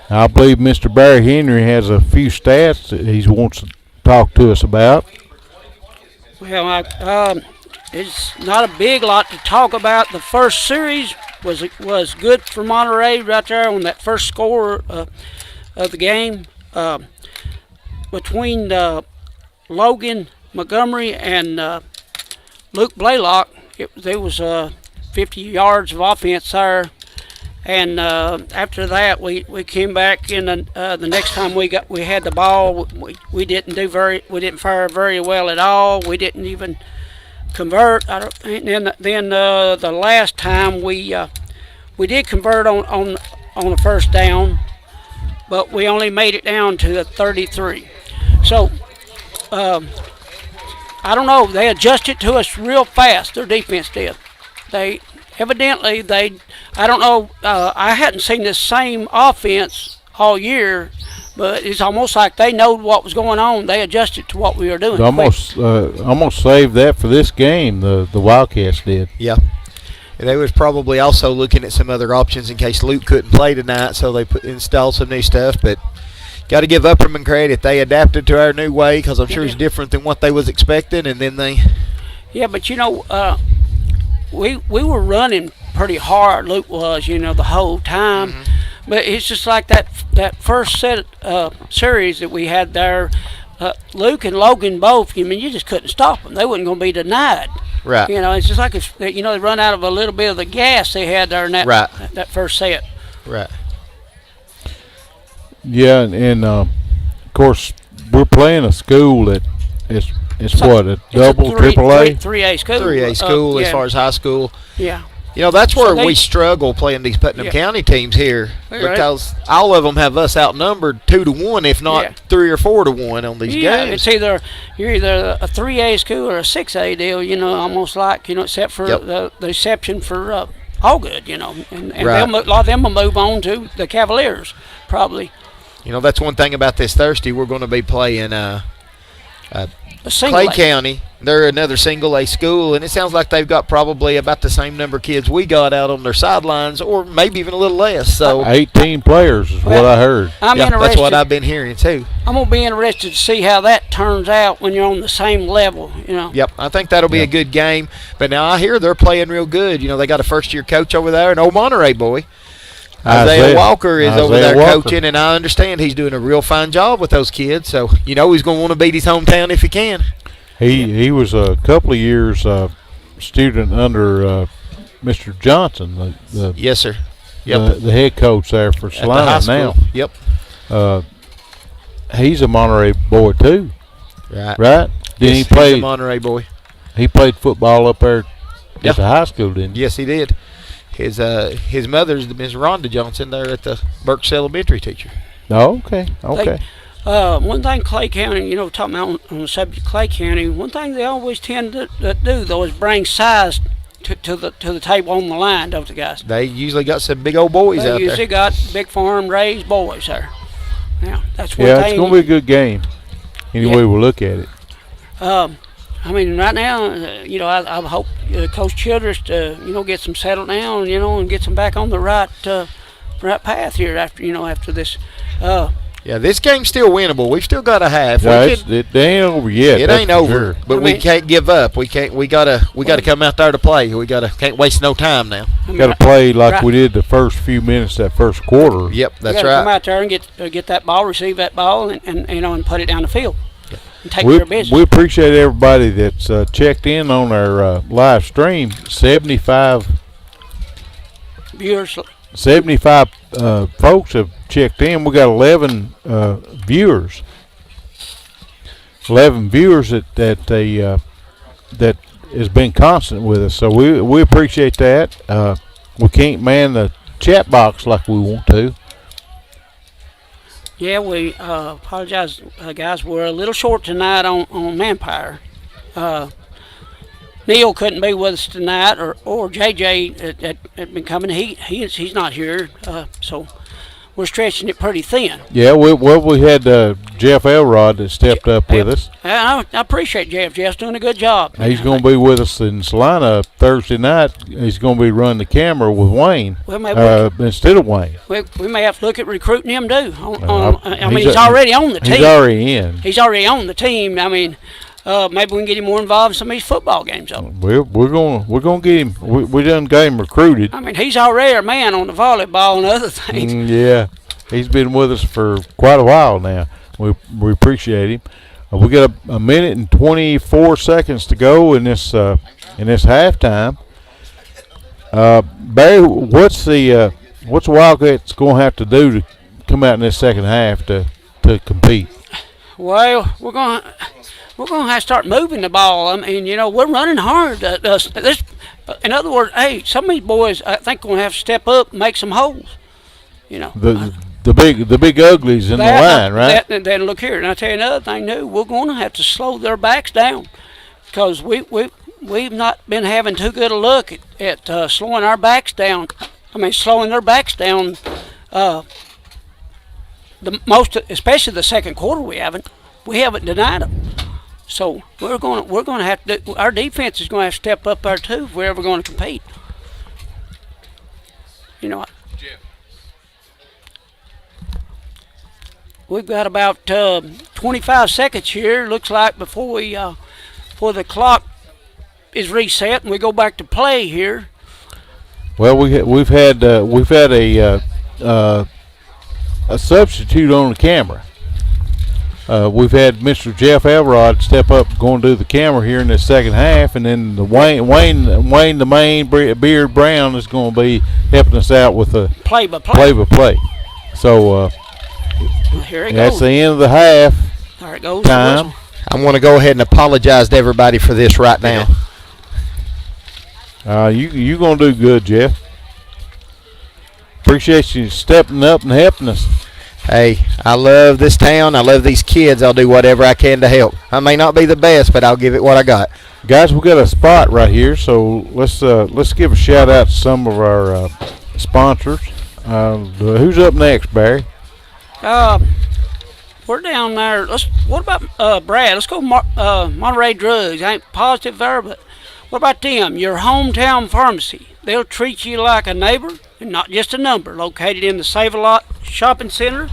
I believe Mr. Barry Henry has a few stats that he wants to talk to us about. Well, it's not a big lot to talk about. The first series was good for Monterey right there on that first score of the game. Between Logan Montgomery and Luke Blaylock, there was 50 yards of offense there, and after that we came back in the next time we had the ball. We didn't fire very well at all. We didn't even convert. And then the last time we did convert on a first down, but we only made it down to the 33. So I don't know. They adjusted to us real fast. Their defense did. I don't know. I hadn't seen the same offense all year, but it's almost like they know what was going on. They adjusted to what we were doing. Almost saved that for this game. The Wildcats did. Yeah. And they was probably also looking at some other options in case Luke couldn't play tonight, so they installed some new stuff. But got to give Upperman credit. They adapted to our new way, because I'm sure it's different than what they was expecting, and then they... Yeah, but, we were running pretty hard, Luke was, the whole time. Mm-hmm. But it's just like that first set series that we had there, Luke and Logan both, you just couldn't stop them. They wasn't going to be denied. Right. It's just like, they run out of a little bit of the gas they had there in that first set. Right. Yeah, and of course, we're playing a school that it's a double, triple A? 3A school. 3A school as far as high school. Yeah. That's where we struggle playing these Putnam County teams here, because all of them have us outnumbered 2-1, if not 3 or 4-1 on these games. It's you're either a 3A school or a 6A deal, almost like, except for the exception for Allgood, and a lot of them will move on to the Cavaliers, probably. That's one thing about this Thursday. We're going to be playing Clay County. They're another single A school, and it sounds like they've got probably about the same number of kids we got out on their sidelines, or maybe even a little less. So 18 players is what I heard. That's what I've been hearing too. I'm going to be interested to see how that turns out when you're on the same level, Yep, I think that'll be a good game. But now I hear they're playing real good. They got a first-year coach over there, an old Monterey boy. Isaiah Walker is over there coaching, and I understand he's doing a real fine job with those kids. So, he's going to want to beat his hometown if he can. He was a couple of years student under Mr. Johnson. Yes, sir. Yep. The head coach there for Salina now. Yep. He's a Monterey boy too. Right? He's a Monterey boy. He played football up there at the high school, didn't he? Yes, he did. His mother's Miss Rhonda Johnson there at the Burks Elementary teacher. Oh, okay. One thing Clay County, talking about on the subject of Clay County, one thing they always tend to do, though, is bring size to the table on the line, don't the guys? They usually got some big old boys out there. They usually got big farm raised boys there. Now, that's one thing. Yeah, it's going to be a good game. Any way we look at it. Right now, I hope Coach Childress to, get some settled down, and get some back on the right path here after this. Yeah, this game's still winnable. We've still got a half. Yeah, it ain't over yet. It ain't over, sure. but we can't give up. We gotta come out there to play. Can't waste no time now. Got to play like we did the first few minutes that first quarter. Yep, that's right. Come out there and get that ball, receive that ball, and put it down the field. And take care of business. We appreciate everybody that's checked in on our live stream. 75 viewers. 75 folks have checked in. We got 11 viewers. 11 viewers that has been constant with us. So we appreciate that. We can't man the chat box like we want to. Yeah, we apologize, guys. We're a little short tonight on manpower. Neil couldn't be with us tonight, or JJ had been coming. He's not here, so we're stretching it pretty thin. Yeah, we had Jeff Elrod that stepped up with us. I appreciate Jeff. Jeff's doing a good job. He's going to be with us in Salina Thursday night. He's going to be running the camera with Wayne instead of Wayne. We may have to look at recruiting him too. He's already on the team. He's already in. He's already on the team. I mean. Maybe we can get him more involved in some of these football games. We're gonna get him. We done got him recruited. I mean, he's already a man on the volleyball and other things. Yeah, he's been with us for quite a while now. We appreciate him. We got a minute and 24 seconds to go in this halftime. Barry, what's the Wildcats gonna have to do to come out in this second half to compete? Well, we're gonna have to start moving the ball. I mean, we're running hard. In other words, hey, some of these boys, I think, going to have to step up and make some holes. The big uglies in the line, right? Then look here, and I tell you another thing, too. We're going to have to slow their backs down because we've not been having too good a look at slowing our backs down. I mean, slowing their backs down. Especially the second quarter, we haven't denied them. So we're going to have to. Our defense is going to have to step up there too if we're ever going to compete. We've got about 25 seconds here. Looks like before the clock is reset and we go back to play here. Well, we've had a substitute on the camera. We've had Mr. Jeff Elrod step up, going to do the camera here in the second half, and then Wayne the main Beard Brown is going to be helping us out with the play-by-play. So that's the end of the half. There it goes. Time. I'm going to go ahead and apologize to everybody for this right now. You going to do good, Jeff. Appreciate you stepping up and helping us. Hey, I love this town. I love these kids. I'll do whatever I can to help. I may not be the best, but I'll give it what I got. Guys, we got a spot right here, so let's give a shout out to some of our sponsors. Who's up next, Barry? We're down there. What about Brad? Let's go Monterey Drugs. I ain't positive there, but what about them? Your hometown pharmacy. They'll treat you like a neighbor and not just a number. Located in the Save-A-Lot Shopping Center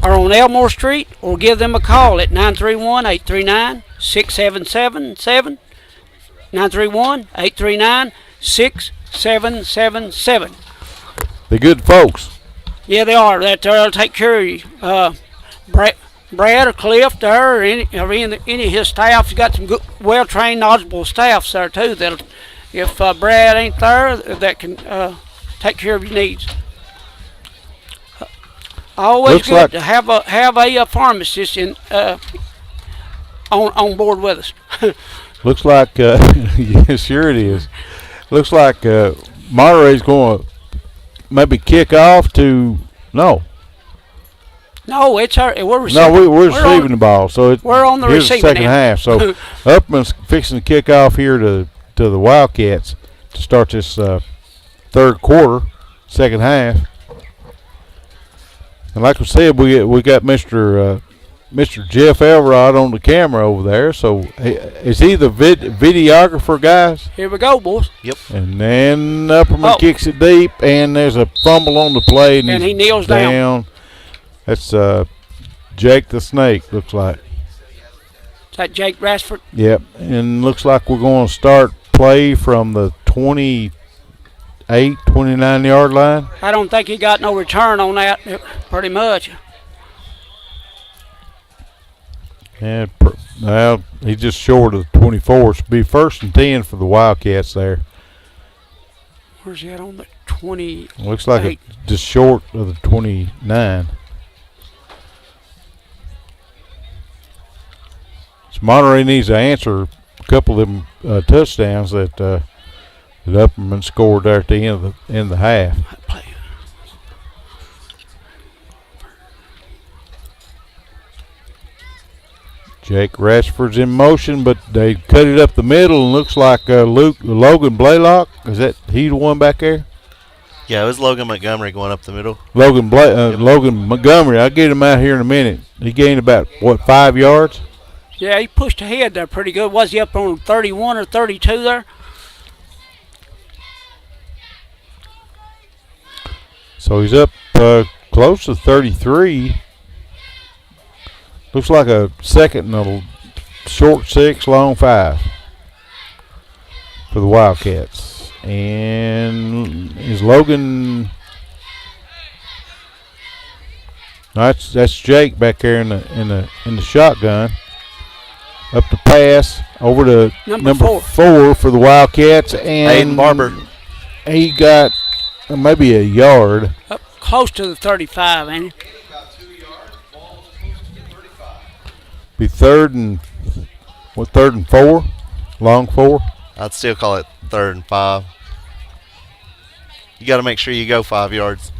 or on Elmore Street, or give them a call at 931-839-6777. 931-839-6777. They're good folks. Yeah, they are. They'll take care of you. Brad or Cliff there, or any of his staff, he's got some good, well-trained, knowledgeable staffs there too. That if Brad ain't there, that can take care of your needs. Always Looks good like to have a pharmacist on board with us. Looks like yeah, sure it is. Looks like Monterey's going to maybe kick off to no. No, it's we're receiving. No, we're receiving the ball. So we're on the receiving second half. So Upperman's fixing to kick off here to the Wildcats to start this third quarter, second half. And like we said, we got Mr. Jeff Elrod on the camera over there. So is he the videographer, guys? Here we go, boys. Yep. And then Upperman kicks it deep, and there's a fumble on the play, and he kneels down. That's Jake the Snake, looks like. Is that Jake Rashford? Yep, and looks like we're going to start play from the 28, 29-yard line. I don't think he got no return on that, pretty much. And well, he's just short of the 24. So be 1st and 10 for the Wildcats there. Where's he at on the 20? Looks like it's just short of the 29. So Monterey needs to answer a couple of them touchdowns that Upperman scored there at the end of the half. Jake Rashford's in motion, but they cut it up the middle and looks like Logan Blaylock. Is that he the one back there? Yeah, it was Logan Montgomery going up the middle. Logan Montgomery. I'll get him out here in a minute. He gained about, 5 yards? Yeah, he pushed ahead there pretty good. Was he up on 31 or 32 there? So he's up close to 33. Looks like a second and a short 6, long 5 for the Wildcats. And is Logan? No, that's Jake back there in the shotgun. Up the pass over to number 4 for the Wildcats, and Aiden Barber. He got maybe a yard. Up close to the 35, ain't he? Be third and 4, long 4. I'd still call it 3rd and 5. You got to make sure you go 5 yards.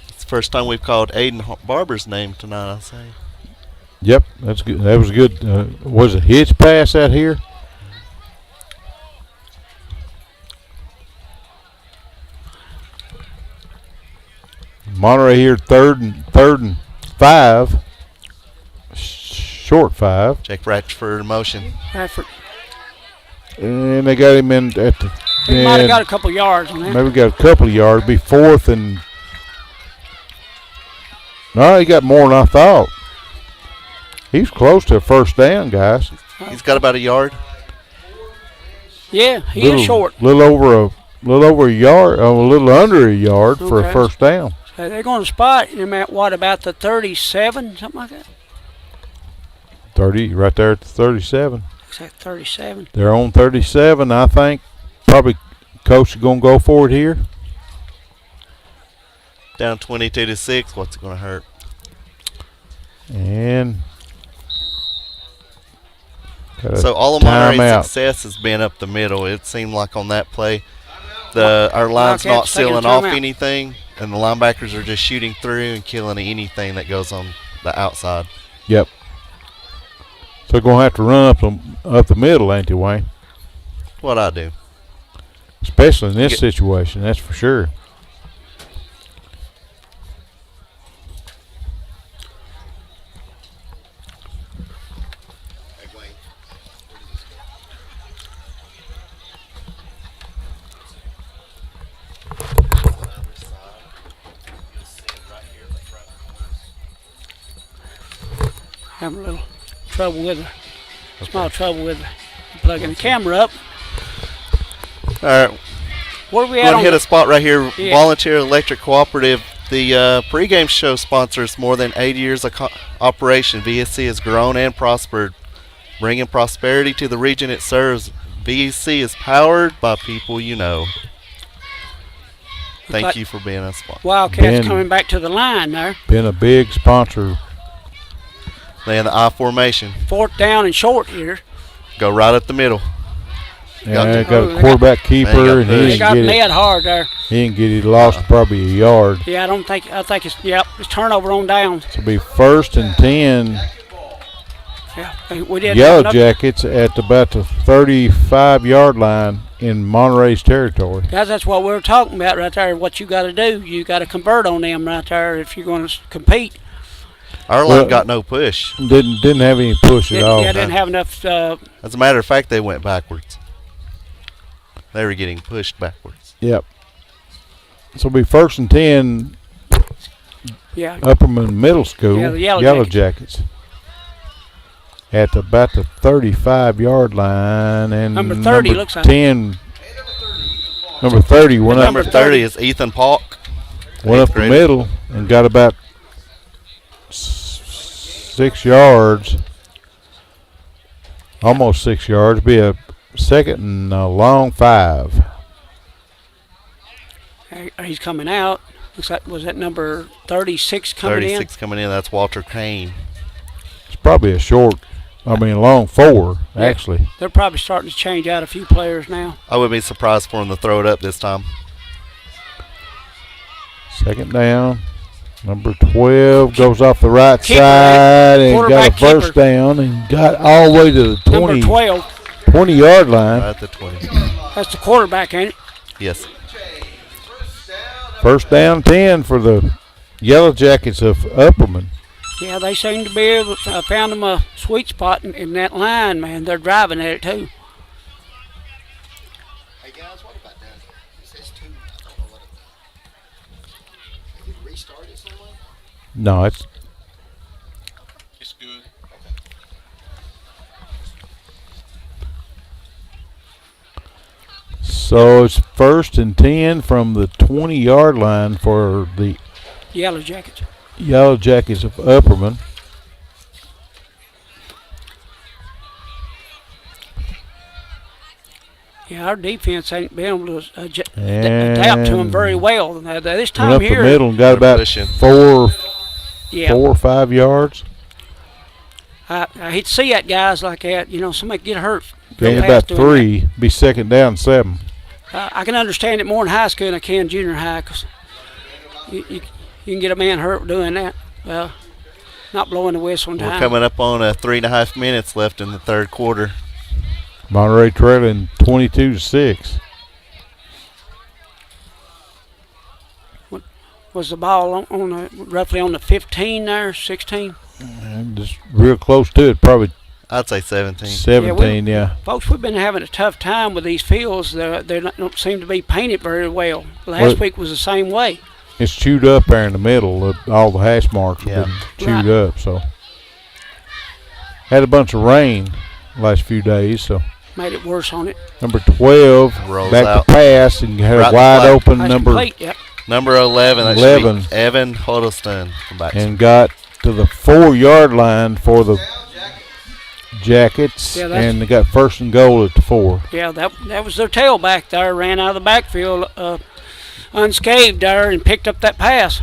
It's the first time we've called Aiden Barber's name tonight, I say. Yep, that's good. That was good. Was it hitch pass out here? Monterey here, third and 5, short 5. Jake Ratchford in motion. Radford. And they got him in at the. He might have got a couple yards on that. Maybe got a couple of yards. Be 4th and. No, he got more than I thought. He's close to a first down, guys. He's got about a yard. Yeah, he is short. Little over a yard, a little under a yard for a first down. So they're going to spot him at what, about the 37, something like that? 30, right there at the 37. Is that 37? They're on 37. I think probably coach is going to go for it here. Down 22-6. What's it going to hurt? And so all of Monterey's success has been up the middle. It seemed like on that play, our line's not sealing off anything, and the linebackers are just shooting through and killing anything that goes on the outside. Yep. So they're going to have to run up the middle, ain't they, Wayne? What I do. Especially in this situation, that's for sure. Having a little trouble with her. Small trouble with her. Plugging the camera up. All right. Where are we at? We're going to hit a spot right here. Yeah. Volunteer Electric Cooperative. The pregame show sponsors more than 8 years of operation. VSC has grown and prospered, bringing prosperity to the region it serves. VSC is powered by people you know. Thank you for being a sponsor. Wildcats coming back to the line there. Been a big sponsor. They in the I formation. 4th down and short here. Go right up the middle. Yeah, got a quarterback keeper, and he got Ned hard there. He didn't get it. He lost probably a yard. Yeah, I think it's turnover on downs. It'll be 1st and 10. Yeah, we did. Yellow Jackets at about the 35-yard line in Monterey's territory. Guys, that's what we were talking about right there. What you got to do, you got to convert on them right there if you're going to compete. Our line got no push. Didn't have any push at all. Yeah, didn't have enough. As a matter of fact, they went backwards. They were getting pushed backwards. Yep. So it'll be 1st and 10. Yeah. Upperman Middle School. Yeah, the Yellow Jackets. At about the 35-yard line, and number 30 looks like 10. Number 30 went up. Number 30 is Ethan Paulk. Went up the middle and got about 6 yards. Almost 6 yards. Be a 2nd and a long 5. He's coming out. Looks like, was that number 36 coming 36 coming in. That's Walter Kane. It's probably a long 4, actually. They're probably starting to change out a few players now. I would be surprised for him to throw it up this time. 2nd down. Number 12 goes off the right Keeper, side and got a first keeper. down and got all the way to the Number 12. 20-yard line. At the 20. That's the quarterback, ain't it? Yes. 1st down 10 for the Yellow Jackets of Upperman. Yeah, they seem to be able to found them a sweet spot in that line, man. They're driving at it, too. Hey guys, what about that? It says 2. I don't know what it. Did it restart it somewhere? No, it's good. so it's 1st and 10 from the 20-yard line for the Yellow Jackets. Yellow Jackets of Upperman. Yeah, our defense ain't been able to adapt to them very well. This time Went up here, the middle and got about pushing. 4 yeah, or 5 yards. I hate to see that guys like that. You know, somebody get hurt. Gained real about fast doing 3. Be 2nd down 7. that. I can understand it more in high school than I can junior high, because you can get a man hurt doing that. Well, not blowing the whistle in time. We're coming up on 3.5 minutes left in the 3rd quarter. Monterey trailing 22-6. Was the ball on roughly on the 15 there, 16? And just real close to it, probably I'd say 17. 17, yeah. Folks, we've been having a tough time with these fields. They don't seem to be painted very well. Last week was the same way. It's chewed up there in the middle. All the hash marks have been chewed up. So had a bunch of rain last few days, so Made it worse on it. number 12 Rolls back out. to pass and had Right a wide flat. open Nice number complete, yep. Number 11. That 11. should be Evan Huddleston from Baxter. and got to the 4-yard line for the Jackets, Yeah, that's- and they got 1st and goal at the 4. Yeah, that was their tailback there. Ran out of the backfield unscathed there and picked up that pass.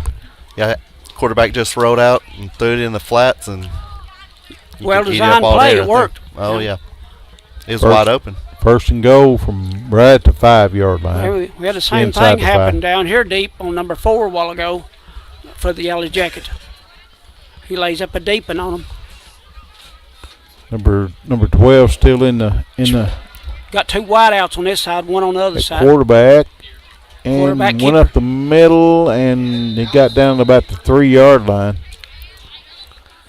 Yeah, quarterback just rolled out and threw it in the flats, and you Well could eat designed up all play, day it right worked. there. Oh, yeah. It was First- wide open. 1st and goal from right at the 5-yard line. We had the same Inside thing the happen 5. down here deep on number 4 a while ago for the Yellow Jackets. He lays up a deep one on them. Number 12 still in the Got 2 wideouts on this side, one on the other at side. quarterback, and Quarterback went keeper. up the middle, and he got down to about the 3-yard line.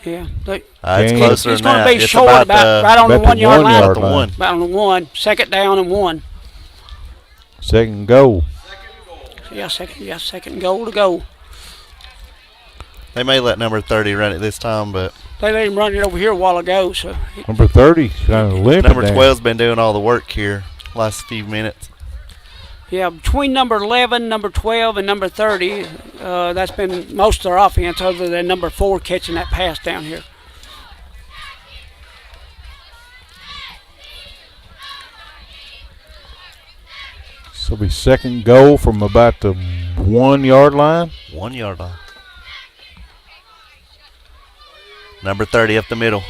Yeah, It's Game. closer it's than going to that. be It's short about right on the about the 1-yard line. one-yard the line. one. About on the 1, 2nd down and 1. 2nd goal. Yeah, second goal to go. They may let number 30 run it this time, but They let him run it over here a while ago, so Number 30 kind of limping number there. 12's been doing all the work here last few minutes. yeah, between number 11, number 12, and number 30, that's been most of their offense, other than number 4 catching that pass down here. So it'll be 2nd goal from about the 1-yard line. 1 yard line. Number 30 up the middle.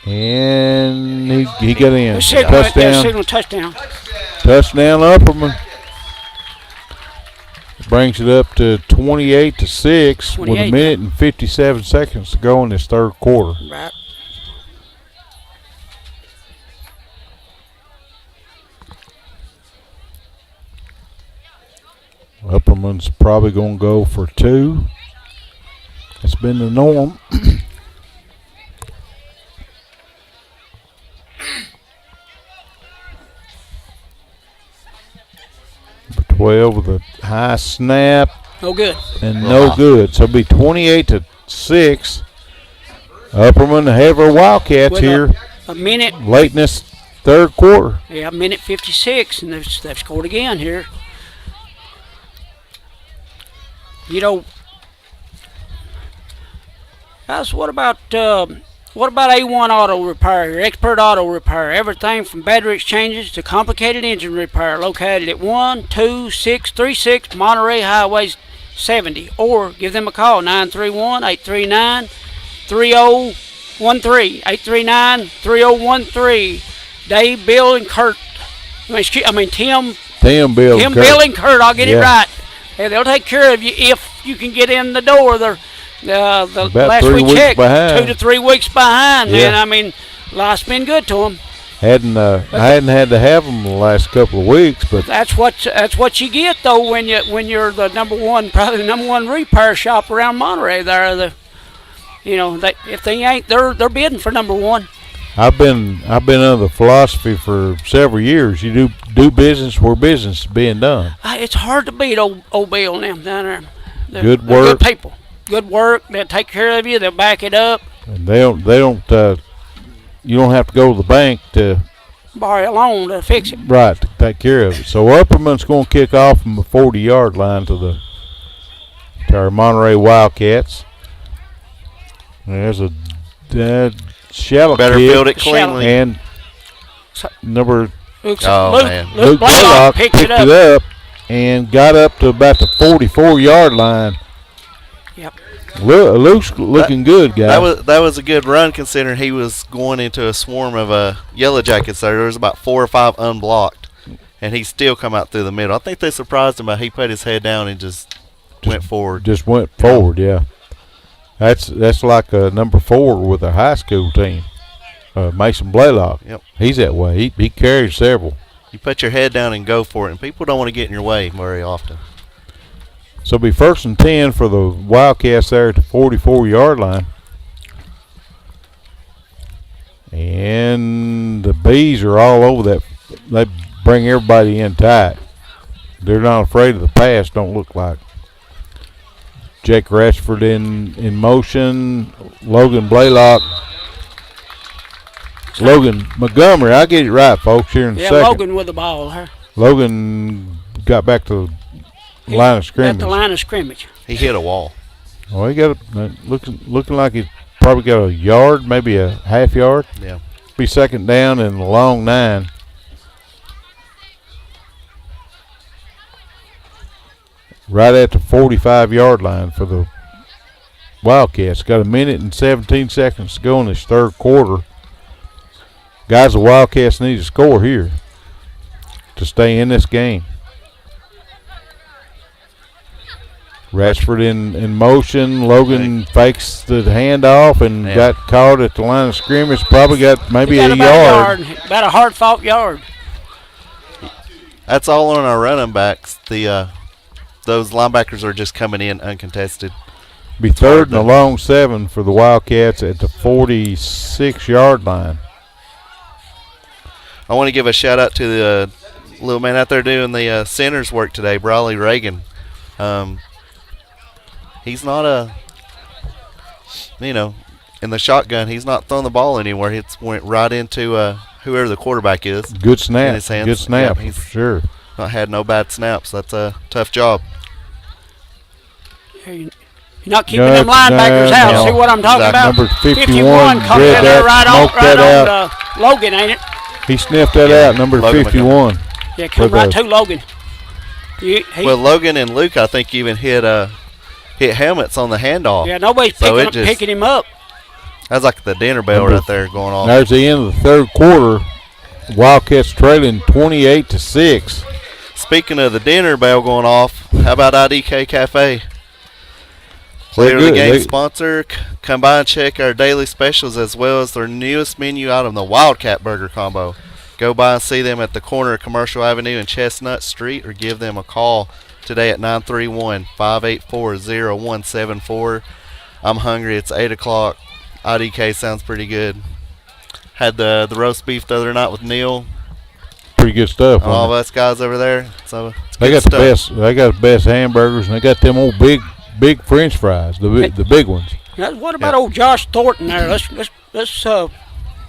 And he got in. The signal, Touchdown. signal touchdown. Touchdown Upperman. Brings it up to 28-6 with 28. a minute and 57 seconds to go in this 3rd quarter. Right. Upperman's probably going to go for 2. That's been the norm. 12 with a high snap. No good. And no good. So it'll be 28-6. Upperman, the Haver Wildcats With here. A minute. Late in this third quarter. Yeah, minute 56, and they've scored again here. You know, guys, what about A1 Auto Repair, your expert auto repair? Everything from battery exchanges to complicated engine repair. Located at 12636 Monterey Highway 70. Or give them a call, 931-839-3013. 839-3013. Dave, Bill, and Kurt. Tim, Bill, and Kurt. I'll get it right. Yeah, they'll take care of you if you can get in the door. The last we checked, behind. 2 to 3 weeks behind. Yeah. Man, I mean, life's been good to them. I hadn't had to have them the last couple of weeks, but That's what you get though when you're the probably the number one repair shop around Monterey. If they ain't, they're bidding for number one. I've been under the philosophy for several years. You do business where business is being done. It's hard to beat old Bill and them down there. They're Good work. good people. Good work. They'll take care of you. They'll back it up. And they don't. You don't have to go to the bank to Borrow a loan to fix it. right to take care of it. So Upperman's going to kick off from the 40-yard line to our Monterey Wildcats. There's a shallow Better kick, build it cleanly. and number Luke Blaylock picked picked it up and got up to about the 44-yard line. Yep. Luke's looking good, guys. That was a good run considering he was going into a swarm of Yellow Jackets there. There was about 4 or 5 unblocked, and he still come out through the middle. I think they surprised him, but he put his head down and just went forward. Just went forward, yeah. That's like a number 4 with a high school team, Mason Blaylock. Yep. He's that way. He carries several. You put your head down and go for it, and people don't want to get in your way very often. So it'll be 1st and 10 for the Wildcats there at the 44-yard line. And the Bees are all over that. They bring everybody in tight. They're not afraid of the pass, don't look like. Jake Rashford in motion. Logan Blaylock. Logan Montgomery. I'll get it right, folks, here in a second. Yeah, Logan with the ball. Huh? Logan got back to the line of scrimmage. At the line of scrimmage. He hit a wall. Oh, he got looking like he's probably got a yard, maybe a half yard. Yeah. Be 2nd down and a long 9. Right at the 45-yard line for the Wildcats. Got a minute and 17 seconds to go in this third quarter. Guys, the Wildcats need to score here to stay in this game. Rashford in motion. Logan fakes the handoff and got caught at the line of scrimmage. Probably got maybe a yard. About a hard-fought yard. That's all on our running backs. Those linebackers are just coming in uncontested. Be 3rd and a long 7 for the Wildcats at the 46-yard line. I want to give a shout-out to the little man out there doing the center's work today, Brawley Reagan. He's not in the shotgun, he's not throwing the ball anywhere. It's went right into whoever the quarterback is. Good snap. In his hands. Good snap, he's for sure. Not had no bad snaps. That's a tough job. You're not keeping them linebackers out. No. See what I'm talking about? Number 51 coming in there right on Logan, ain't it? He sniffed that out, number Logan 51. Yeah, come right to Logan. Well, Logan and Luke, I think, even hit helmets on the handoff. Yeah, nobody's picking him up. That's like the dinner bell right there going on. There's the end of the third quarter. Wildcats trailing 28-6. Speaking of the dinner bell going off, how about IDK Cafe? Player of the game sponsor. Come by and check our daily specials as well as their newest menu item, the Wildcat Burger Combo. Go by and see them at the corner of Commercial Avenue and Chestnut Street, or give them a call today at 931-584-0174. I'm hungry. It's 8 o'clock. IDK sounds pretty good. Had the roast beef the other night with Neil. pretty good stuff. All of on it. us guys over there. So it's They good got stuff. the best. They got the best hamburgers, and they got them old big French fries, the big ones. Now, what about old Josh Thornton there? Let's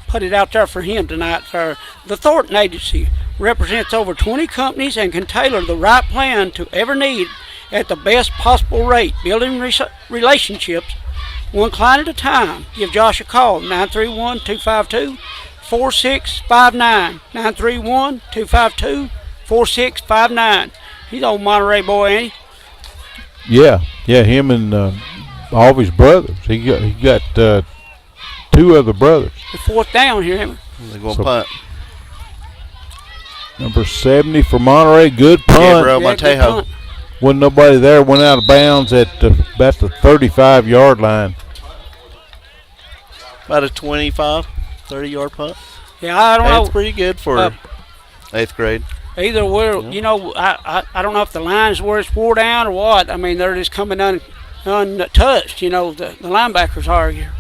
put it out there for him tonight. The Thornton Agency represents over 20 companies and can tailor the right plan to every need at the best possible rate, building relationships one client at a time. Give Josh a call, 931-252-4659, 931-252-4659. He's old Monterey boy, ain't he? Yeah, him and all of his brothers. He got 2 other brothers. The fourth down here, ain't we? They're going to punt. Number 70 for Monterey, good punt. Gabriel Yeah, good Montejo. punt. Wasn't nobody there. Went out of bounds at about the 35-yard line. About a 25, 30-yard punt. Yeah, I don't That's know. pretty good for 8th grade. Either we're, I don't know if the line's where it's wore down or what. I mean, they're just coming untouched. The linebackers are here.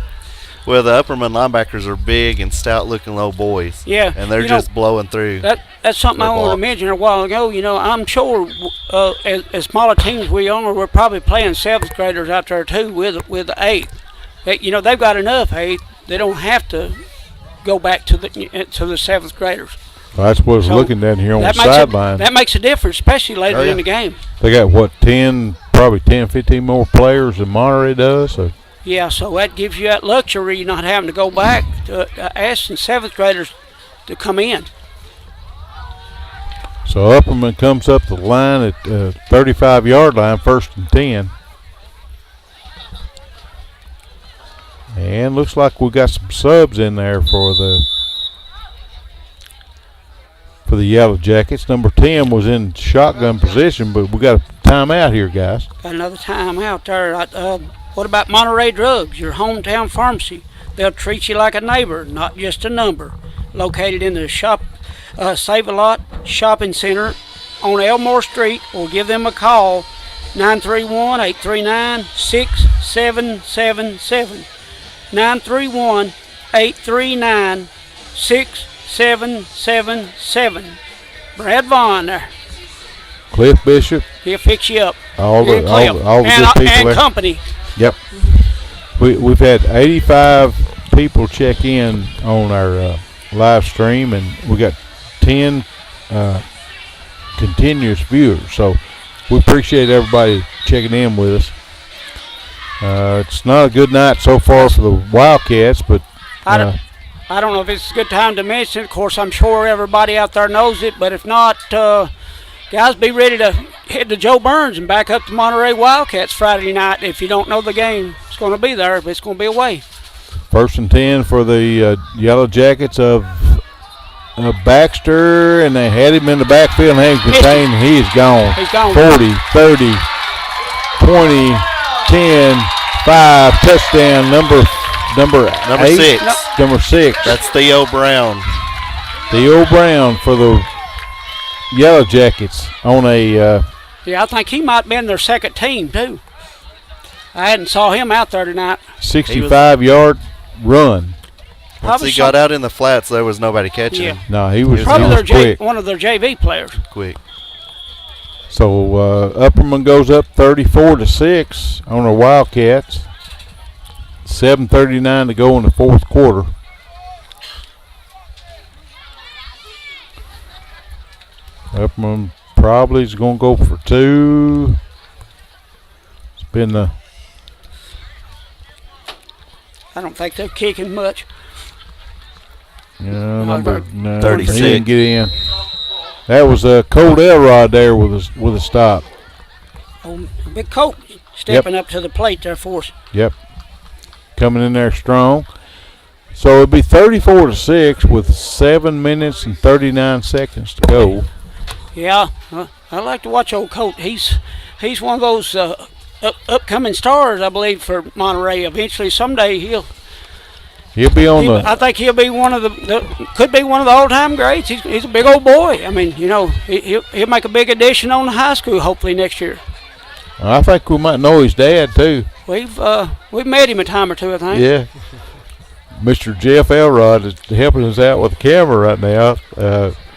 Well, the Upperman linebackers are big and stout-looking little boys. Yeah, And they're just blowing through. That's something I wanted to mention a while ago. I'm sure as smaller teams we are, we're probably playing 7th graders out there too with the 8th. They've got enough 8th. They don't have to go back to the 7th graders. Well, that's what I was looking down here on the sideline. That makes a difference, especially later in the game. They got, probably 10, 15 more players than Monterey does. So. Yeah, so that gives you that luxury, not having to go back to asking 7th graders to come in. So Upperman comes up the line at 35-yard line, 1st and 10. And looks like we got some subs in there for the Yellow Jackets. Number 10 was in shotgun position, but we got a timeout here, guys. Got another timeout there. What about Monterey Drugs, your hometown pharmacy? They'll treat you like a neighbor, not just a number. Located in the Save-A-Lot Shopping Center on Elmore Street, or give them a call, 931-839-6777. 931-839-6777. Brad Vaughn there. Cliff Bishop. He'll fix you up. All the And good people and there. company. Yep. We've had 85 people check in on our live stream, and we got 10 continuous viewers. So we appreciate everybody checking in with us. It's not a good night so far for the Wildcats, but I don't know if it's a good time to mention it. Of course, I'm sure everybody out there knows it, but if not, guys, be ready to head to Joe Burns and back up to Monterey Wildcats Friday night. If you don't know the game, it's going to be there, but it's going to be away. 1st and 10 for the Yellow Jackets of Baxter, and they had him in the backfield and he contained. He is gone. He's gone. 40, 30, 20, 10, 5, touchdown, number 8. 6. Number 6. That's Theo Brown. Theo Brown for the Yellow Jackets on a Yeah, I think he might have been their second team, too. I hadn't saw him out there tonight. 65-yard run. Once he got out in the flats, there was nobody catching him. No, he was Probably quick. one of their JV players. Quick. So Upperman goes up 34-6 on the Wildcats. 7:39 to go in the 4th quarter. Upperman probably is going to go for 2. It's been the. I don't think they're kicking much. Number 36. He didn't get in. That was Colt Elrod there with a stop. Oh, Big Colt stepping up to the plate there for us. Yep. Coming in there strong. So it'll be 34-6 with 7 minutes and 39 seconds to go. Yeah, I like to watch old Colt. He's one of those upcoming stars, I believe, for Monterey. Eventually, someday he'll be on I think he'll be one of could be one of the all-time greats. He's a big old boy. I mean, he'll make a big addition on the high school hopefully next year. I think we might know his dad too. We've met him a time or two, I think. Yeah. Mr. Jeff Elrod is helping us out with the camera right now.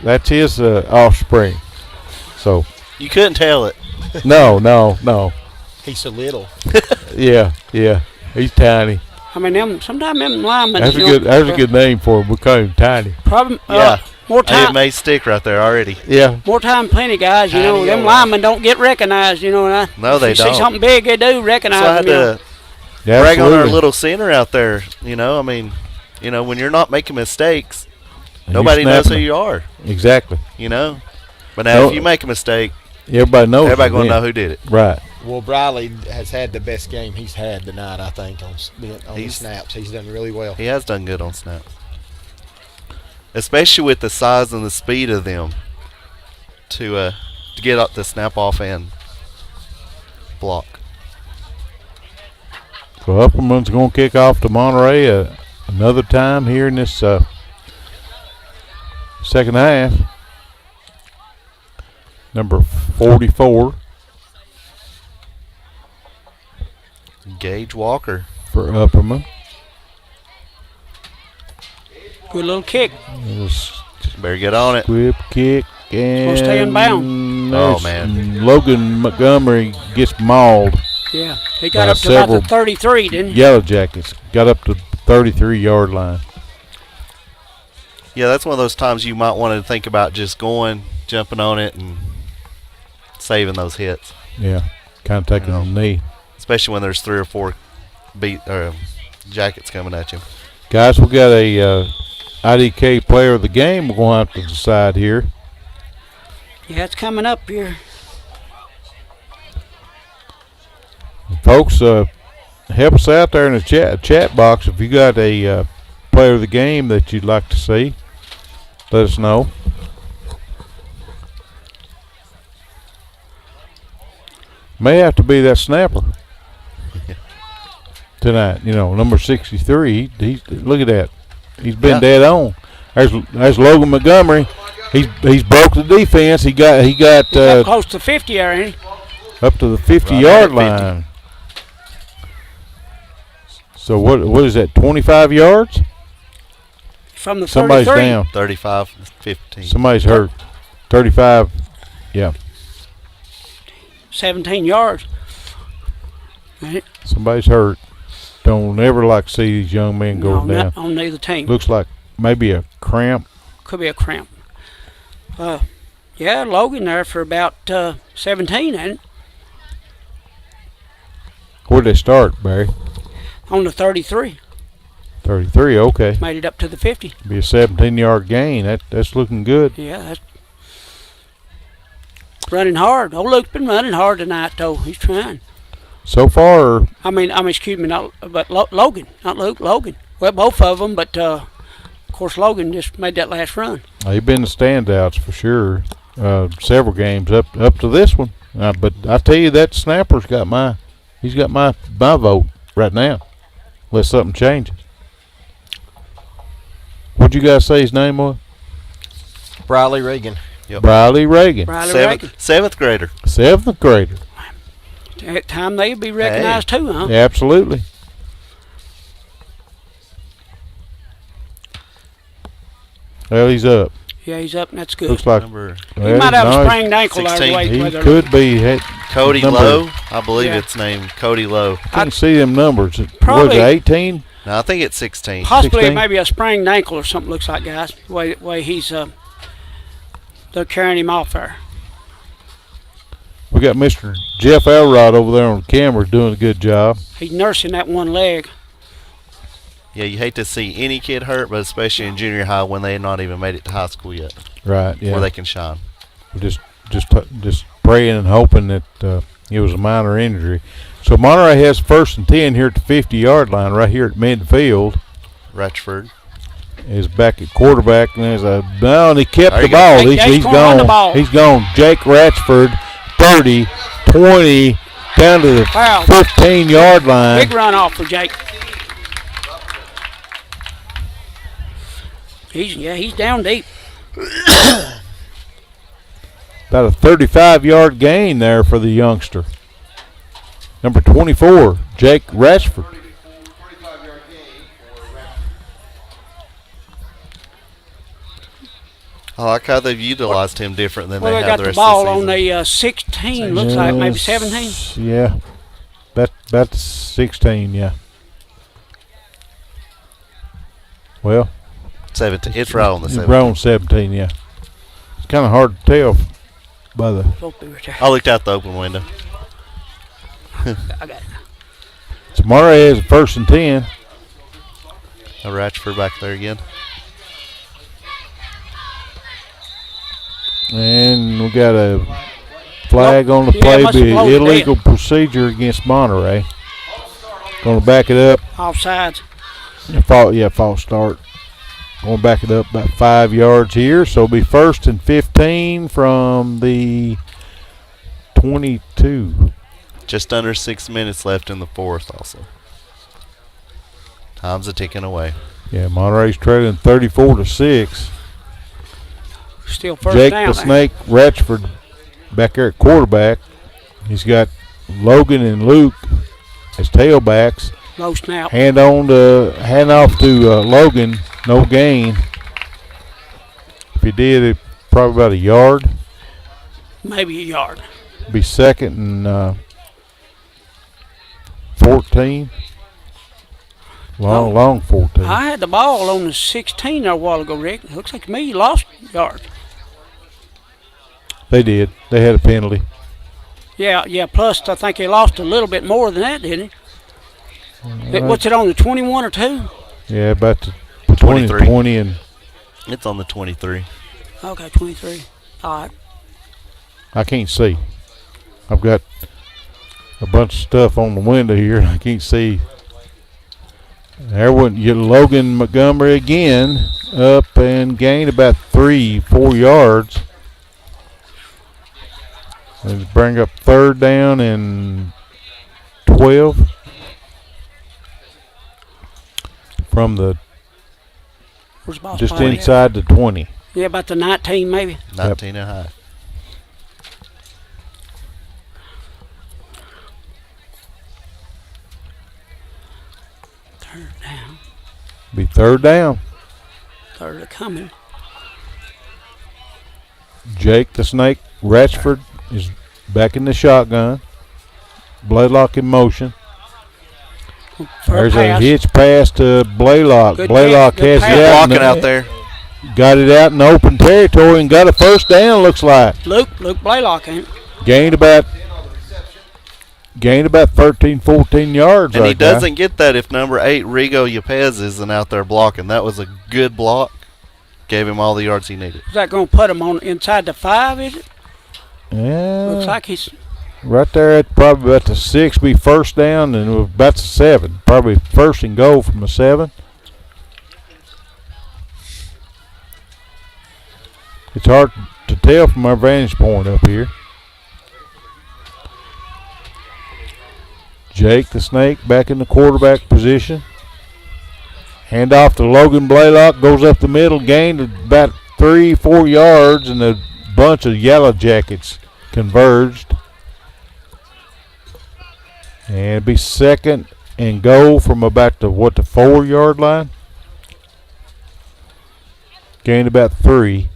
That's his offspring. So You couldn't tell it. no. He's so little. Yeah. He's tiny. I mean, sometimes them linemen. That's a good name for him. We call him Tiny. Problem. Yeah. More It time. may stick right there already. Yeah. More time, plenty guys. You know, Tiny them old. linemen don't get recognized. You know, and No, they if you don't. see something big, they do recognize So I had them. to Yeah, brag on our absolutely. little center out there. I mean, when you're not making mistakes, And you nobody knows who snapping you are. Exactly. But now No. if you make a mistake, Everybody knows. everybody it going to then. know who did it. Right. Well, Briley has had the best game he's had tonight, I think, on the snaps. He's done really well. He has done good on snaps. Especially with the size and the speed of them to get up the snap off and block. So Upperman's going to kick off to Monterey another time here in this second half. Number 44 Gage Walker. for Upperman. Good little kick. Better get on it. Squib kick and Supposed to stay in bound. Oh, there's man. Logan Montgomery gets mauled. Yeah, he got up to several about the 33, didn't he? Yellow Jackets got up to 33-yard line. Yeah, that's one of those times you might want to think about just jumping on it, and saving those hits. Yeah, kind of taking a knee. Especially when there's 3 or 4 Jackets coming at you. Guys, we got a IDK player of the game we're going to have to decide here. Yeah, it's coming up here. Folks, help us out there in the chat box if you got a player of the game that you'd like to see. Let us know. May have to be that snapper tonight. Number 63. He's look at that. He's been dead on. There's Logan Montgomery. He's broke the defense. He got Up close to 50 there, ain't he? up to the 50-yard line. So what is that? 25 yards? From the 33. Somebody's down. 35, 15. Somebody's hurt. 35. Yeah. 17 yards. Right. Somebody's hurt. Don't ever like to see these young men go No, down. not on neither team. Looks like maybe a cramp. Could be a cramp. Yeah, Logan there for about 17, ain't it? Where'd they start, Barry? On the 33. 33, okay. Made it up to the 50. Be a 17-yard gain. That's looking good. Yeah, that's running hard. Old Luke's been running hard tonight, though. He's trying. So far, Excuse me, but Logan, not Luke, Logan. Well, both of them, but of course Logan just made that last run. they've been the standouts for sure. Several games up to this one. But I tell you, that snapper's got my vote right now, unless something changes. What'd you guys say his name was? Briley Reagan. Yep. Briley Reagan. Riley Reagan. Seventh grader. 7th grader. At time they'd be recognized too, huh? Absolutely. Well, he's up. Yeah, he's up, and that's good. Looks like He might have a sprained ankle there. 16. Wait, he whether- could be. Cody number- Lowe. I believe Yeah. it's named Cody Lowe. I can see them numbers. Was Probably- it 18? No, I think it's 16. Possibly 16? maybe a sprained ankle or something. Looks like, guys. The way he's they're carrying him off there. We got Mr. Jeff Elrod over there on the camera doing a good job. He's nursing that one leg. Yeah, you hate to see any kid hurt, but especially in junior high when they've not even made it to high school yet, Right, yeah. where they can shine. We're just praying and hoping that it was a minor injury. So Monterey has 1st and 10 here at the 50-yard line right here at midfield. Ratchford. Is back at quarterback, and and he kept There the you go. ball. Jake's He's gonna run the gone. ball. He's gone. Jake Ratchford, 30, 20, down to the Wow. 15-yard line. Big run off for Jake. He's down deep. About a 35-yard gain there for the youngster. Number 24, Jake Ratchford. I like how they've utilized him different than Well, they they have got the the rest ball of on the season. the 16, looks like maybe 17. Yeah. About 16, yeah. Well, 17. It's right on the it's 17. right on 17, yeah. It's kind of hard to tell by the. I looked out the open window. I got it. So Monterey has a 1st and 10. A Ratchford back there again. And we got a flag on the Yeah, play, must have be blown it illegal dead. procedure against Monterey. Going to back it up. Offsides. False start. Going to back it up about 5 yards here. So it'll be 1st and 15 from the 22. Just under 6 minutes left in the fourth also. Time's a ticking away. Yeah, Monterey's trailing 34-6. Still first Jake down. the Snake Ratchford back there at quarterback. He's got Logan and Luke as tailbacks. Low snap. Hand off to Logan. No gain. If he did, it probably about a yard. Maybe a yard. Be 2nd and 14. Long 14. I had the ball on the 16 there a while ago, Rick. It looks like to me you lost yards. They did. They had a penalty. Yeah. Plus, I think he lost a little bit more than that, didn't he? What's it on, the 21 or 2? Yeah, about the between 23. 20 and. It's on the 23. Okay, 23. All right. I can't see. I've got a bunch of stuff on the window here. I can't see. There went Logan Montgomery again, up and gained about 3-4 yards. Let's bring up 3rd down and 12 from the Where's the ball just spotted at? inside the 20. Yeah, about the 19 maybe. 19 and a half. Third down. Be 3rd down. Third coming. Jake the Snake Ratchford is back in the shotgun. Blaylock in motion. There's a hitch pass to Blaylock. Good Blaylock catch, good has it pass. out. Blocking out there. Got it out in open territory and got a 1st down, looks like. Luke Blaylock, ain't it? Gained about 13, 14 yards. And he that guy. doesn't get that if number 8, Rigo Yepez, isn't out there blocking. That was a good block. Gave him all the yards he needed. Is that going to put him on inside the 5, is it? Yeah. Looks like he's Right there at probably about the 6, be 1st down, and about the 7. Probably 1st and goal from the 7. It's hard to tell from our vantage point up here. Jake the Snake back in the quarterback position. Hand off to Logan Blaylock, goes up the middle, gained about 3-4 yards, and a bunch of Yellow Jackets converged. And it'll be 2nd and goal from about the 4-yard line. Gained about 3.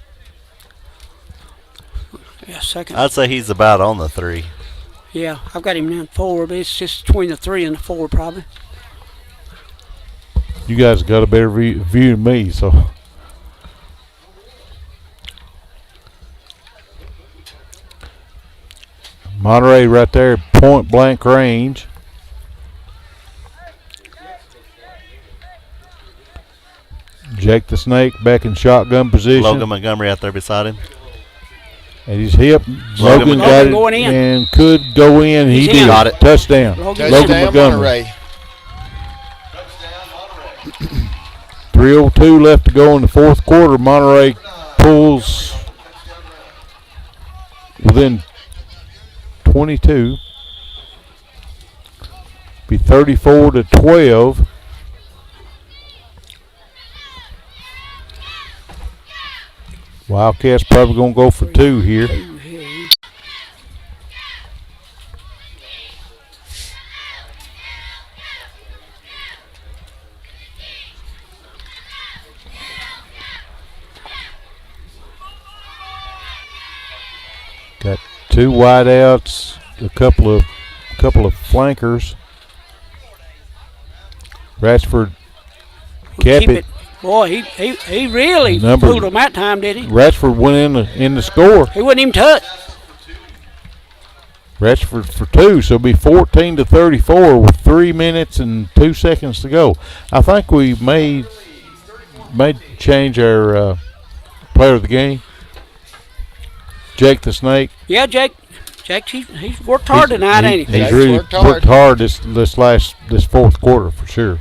yeah, 2nd. I'd say he's about on the 3. Yeah, I've got him down 4, but it's just between the 3 and the 4 probably. You guys got a better view than me, so. Monterey right there, point blank range. Jake the Snake back in shotgun position. Logan Montgomery out there beside him. At his hip. Logan Logan got it going in. and could go in. He He's did. in. Got it. Touchdown. Logan Touchdown, Montgomery. Monterey. 3:02 left to go in the 4th quarter. Monterey pulls within 22. Be 34-12. Wildcats probably going to go for 2 here. 2 wideouts, a couple of flankers. Ratchford kept Keep it. Boy, he really Number- fooled him that time, did he? Ratchford went in the score. He wouldn't even touch. Ratchford for 2, so it'll be 14-34 with 3 minutes and 2 seconds to go. I think we may change our player of the game. Jake the Snake. Yeah, Jake, he's worked hard tonight, ain't he? He's Jake's really worked hard. worked hard this fourth quarter for sure.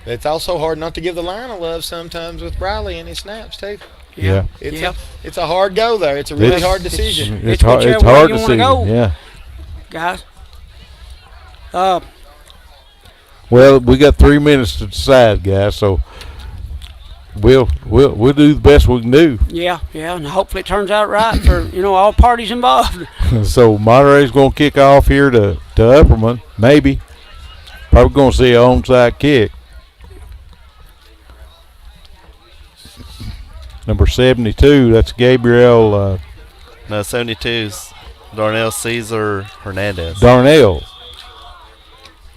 It's also hard not to give the line a love sometimes with Briley and his snaps too. Yeah. It's a hard go there. It's a really hard decision. It's hard. whichever It's way hard you to wanna see. go. Yeah. Guys. Well, we got 3 minutes to decide, guys. So we'll do the best we can do. Yeah, and hopefully it turns out right for all parties involved. So Monterey's going to kick off here to Upperman. Maybe. Probably going to see an onside kick. Number 72, that's Gabriel No, 72's Darnell Caesar Hernandez. Darnell.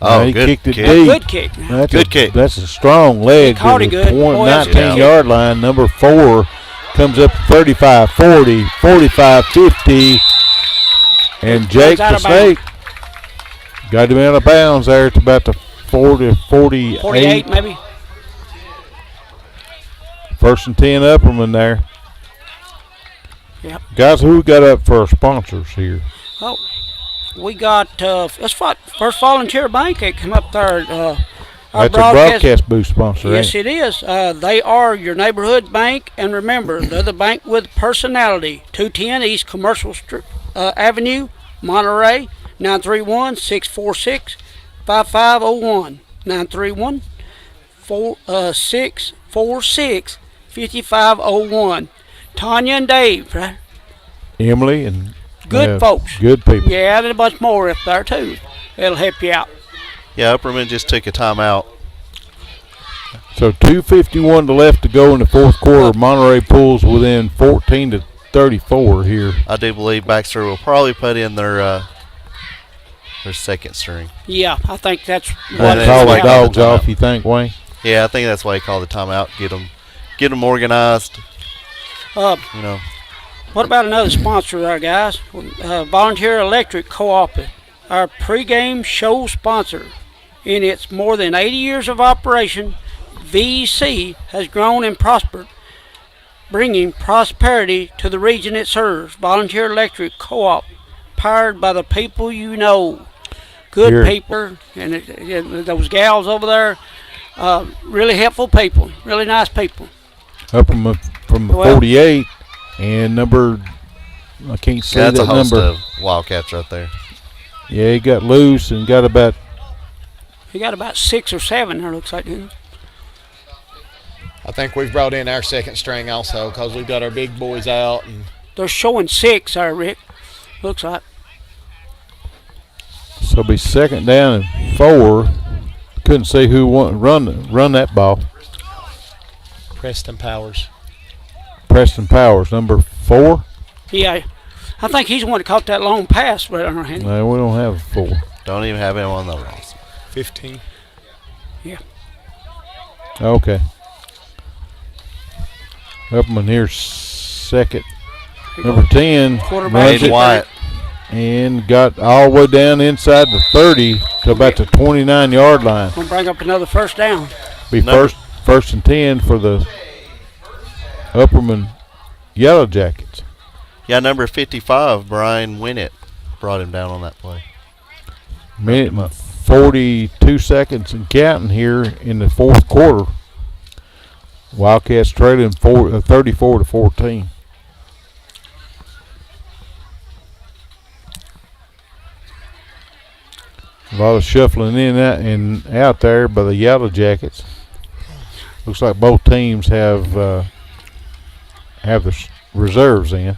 Oh, he good kicked it kick. deep. Good kick. Good kick. That's a strong leg. He caught it good. Boy, that's a good 19-yard line. Number 4 comes up to 35, 40, 45, 50. And Jake out the of bounds. Snake got him out of bounds there at about the 40, 48. 48 maybe. First and 10 Upperman there. Yep. Guys, who we got up for our sponsors here? Oh, we got First Volunteer Bank. They come up there. Our That's a broadcast booth sponsor, Yes, ain't it is. They are your neighborhood bank, and remember, they're the bank with personality. 210 East Commercial Avenue, Monterey. 931-646-5501. 931-646-5501. Tanya and Dave, right? Emily and Good folks. Good people. Yeah, and a bunch more up there too. It'll help you out. Yeah, Upperman just took a timeout. So 2:51 to left to go in the fourth quarter. Monterey pulls within 14-34 here. I do believe Baxter will probably put in their second string. Yeah, I think that's what And it's call the like dogs all the off, time. you think, Wayne? Yeah, I think that's why he called the timeout. Get them organized. Uh, You know. What about another sponsor there, guys? Volunteer Electric Co-op, our pregame show sponsor. In its more than 80 years of operation, VEC has grown and prospered, bringing prosperity to the region it serves. Volunteer Electric Co-op, powered by the people you know. Good Here. people, and those gals over there, really helpful people, really nice people. Upperman from the Well- 48 and number, I can't say That's that a host number. of Wildcats right there. Yeah, he got loose and got about. He got about 6 or 7 there, looks like, didn't he? I think we've brought in our second string also because we've got our big boys out. And They're showing 6 there, Rick. Looks like. So it'll be second down and 4. Couldn't see who won, run that ball. Preston Powers. Preston Powers, number 4. Yeah, I think he's the one that caught that long pass right on our hand. No, we don't have a 4. Don't even have him on the roster. 15. Okay. Upperman here second. Number 10 Quarterback. runs Wade it Wyatt. and got all the way down inside the 30 to about the 29-yard line. Gonna bring up another first down. Be Number- first and 10 for the Upperman Yellow Jackets. Yeah, number 55, Brian Winnett, brought him down on that play. Minute and 42 seconds and counting here in the fourth quarter. Wildcats trailing 34-14. A lot of shuffling in and out there by the Yellow Jackets. Looks like both teams have the reserves in.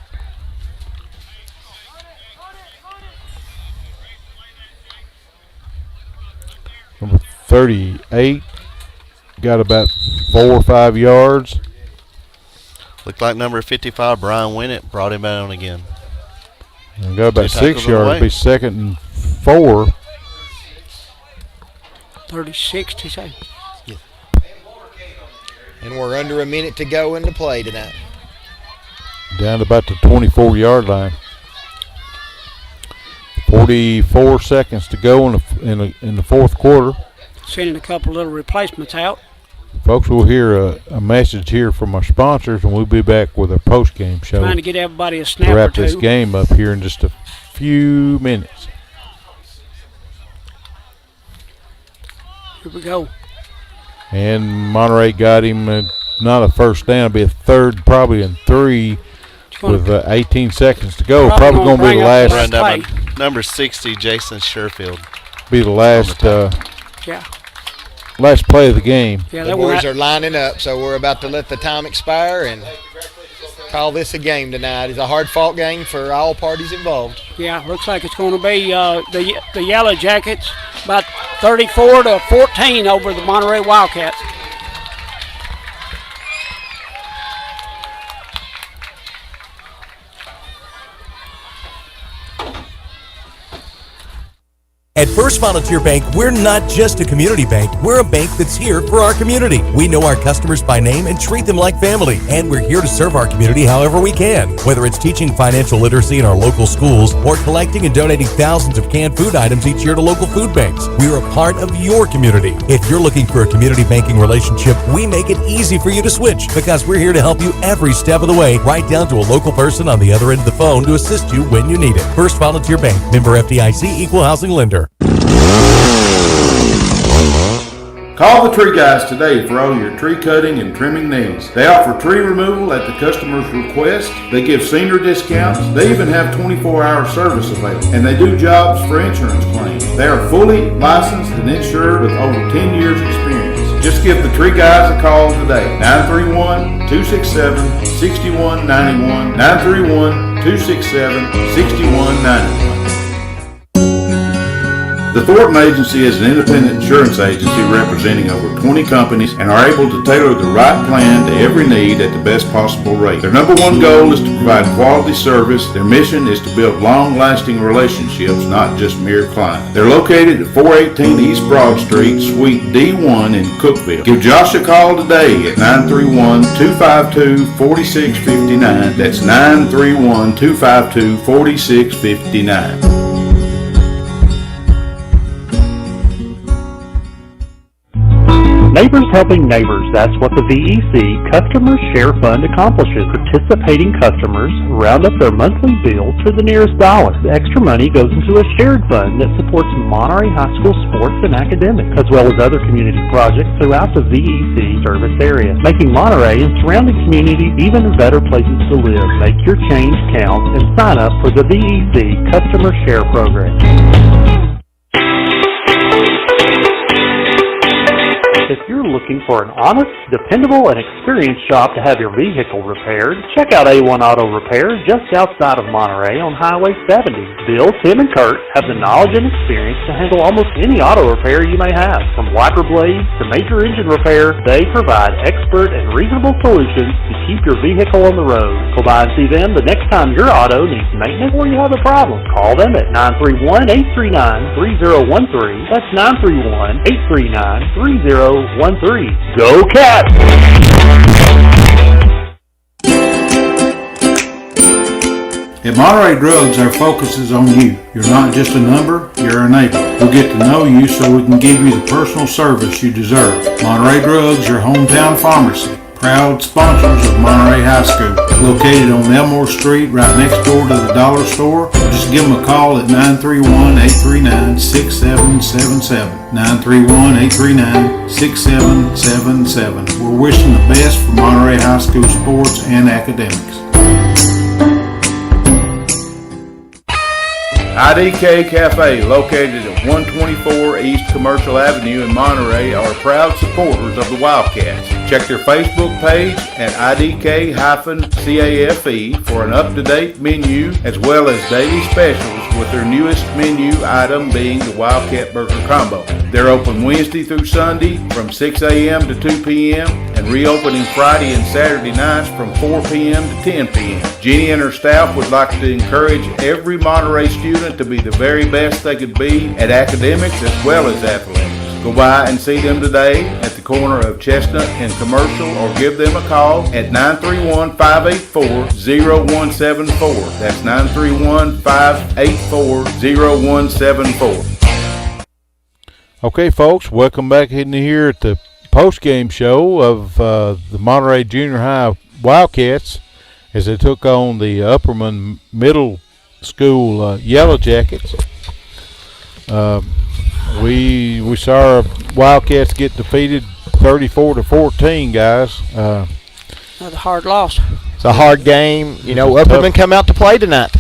Number 38 got about 4 or 5 yards. Looked like number 55, Brian Winnett, brought him down again. And got about 6 tackles yards. away. Be 2nd and 4. 36 to say. And we're under a minute to go into play tonight. Down to about the 24-yard line. 44 seconds to go in the fourth quarter. Sending a couple little replacements out. Folks, we'll hear a message here from our sponsors, and we'll be back with a post-game show. Trying to get everybody a snap to or wrap two. this game up here in just a few minutes. Here we go. And Monterey got him not a first down, it'll be a third, probably in 3 with 18 seconds to go. Probably going to be the last. Run down by number 60, Jason Sherfield. Be the last. Yeah. Last play of the game. Yeah, the boys are lining up, so we're about to let the time expire and call this a game tonight. It's a hard-fought game for all parties involved. Yeah, looks like it's going to be the Yellow Jackets about 34 to 14 over the Monterey Wildcats. At First Volunteer Bank, we're not just a community bank, we're a bank that's here for our community. We know our customers by name and treat them like family, and we're here to serve our community however we can. Whether it's teaching financial literacy in our local schools or collecting and donating thousands of canned food items each year to local food banks, we're a part of your community. If you're looking for a community banking relationship, we make it easy for you to switch because we're here to help you every step of the way, right down to a local person on the other end of the phone to assist you when you need it. First Volunteer Bank, member FDIC, equal housing lender. Call the Tree Guys today for all your tree cutting and trimming needs. They offer tree removal at the customer's request. They give senior discounts. They even have 24-hour service available. And they do jobs for insurance claims. They are fully licensed and insured with over 10 years experience. Just give the Tree Guys a call today. 931-267-6191. 931-267-6191. The Thornton Agency is an independent insurance agency representing over 20 companies and are able to tailor the right plan to every need at the best possible rate. Their number one goal is to provide quality service. Their mission is to build long-lasting relationships, not just mere clients. They're located at 418 East Broad Street, Suite D1 in Cookeville. Give Josh a call today at 931-252-4659. That's 931-252-4659. Neighbors helping neighbors, that's what the VEC Customer Share Fund accomplishes. Participating customers round up their monthly bill to the nearest dollar. The extra money goes into a shared fund that supports Monterey High School sports and academics, as well as other community projects throughout the VEC service area, making Monterey and surrounding communities even better places to live. Make your change count and sign up for the VEC Customer Share Program. If you're looking for an honest, dependable, and experienced shop to have your vehicle repaired, check out A1 Auto Repair just outside of Monterey on Highway 70. Bill, Tim, and Kurt have the knowledge and experience to handle almost any auto repair you may have. From wiper blades to major engine repair, they provide expert and reasonable solutions to keep your vehicle on the road. Go by and see them the next time your auto needs maintenance or you have a problem. Call them at 931-839-3013. That's 931-839-3013. Go Cats! At Monterey Drugs, our focus is on you. You're not just a number, you're a neighbor. We'll get to know you so we can give you the personal service you deserve. Monterey Drugs, your hometown pharmacy. Proud sponsors of Monterey High School. Located on Elmore Street, right next door to the dollar store. Just give them a call at 931-839-6777. 931-839-6777. We're wishing the best for Monterey High School sports and academics. IDK Cafe, located at 124 East Commercial Avenue in Monterey, are proud supporters of the Wildcats. Check their Facebook page at IDK-CAFE for an up-to-date menu as well as daily specials with their newest menu item being the Wildcat Burger Combo. They're open Wednesday through Sunday from 6 a.m. to 2 p.m. and and reopening Friday and Saturday nights from 4 p.m. to 10 p.m. Jenny and her staff would like to encourage every Monterey student to be the very best they could be at academics as well as athletics. Go by and see them today at the corner of Chestnut and Commercial, or give them a call at 931-584-0174. That's 931-584-0174. Okay, folks, welcome back in here at the post-game show of the Monterey Junior High Wildcats as they took on the Upperman Middle School Yellow Jackets. We saw our Wildcats get defeated 34-14, guys. Another hard loss. It's a hard game. You know, Upperman come out to play tonight.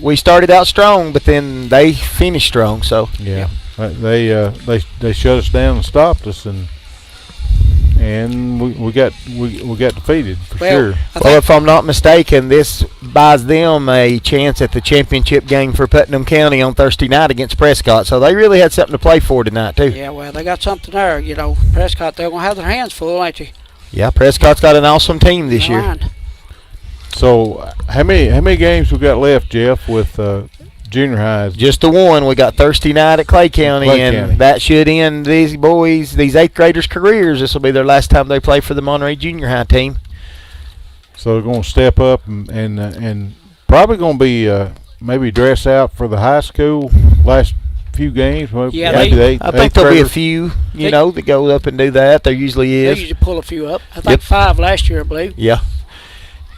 We started out strong, but then they finished strong. So yeah. They shut us down and stopped us, and we got defeated for sure. Well, if I'm not mistaken, this buys them a chance at the championship game for Putnam County on Thursday night against Prescott. So they really had something to play for tonight too. Yeah, well, they got something there. You know, Prescott, they're gonna have their hands full, ain't they? Yeah, Prescott's got an awesome team this year. So how many games we got left, Jeff, with junior highs? Just the one. We got Thursday night at Clay County, that should end these 8th graders' careers. This will be their last time they play for the Monterey Junior High team. So they're going to step up and probably going to be maybe dress out for the high school last few games. Yeah, I think there'll be a few, that go up and do that. There usually is. They usually pull a few up. I think 5 last year, I believe. Yeah.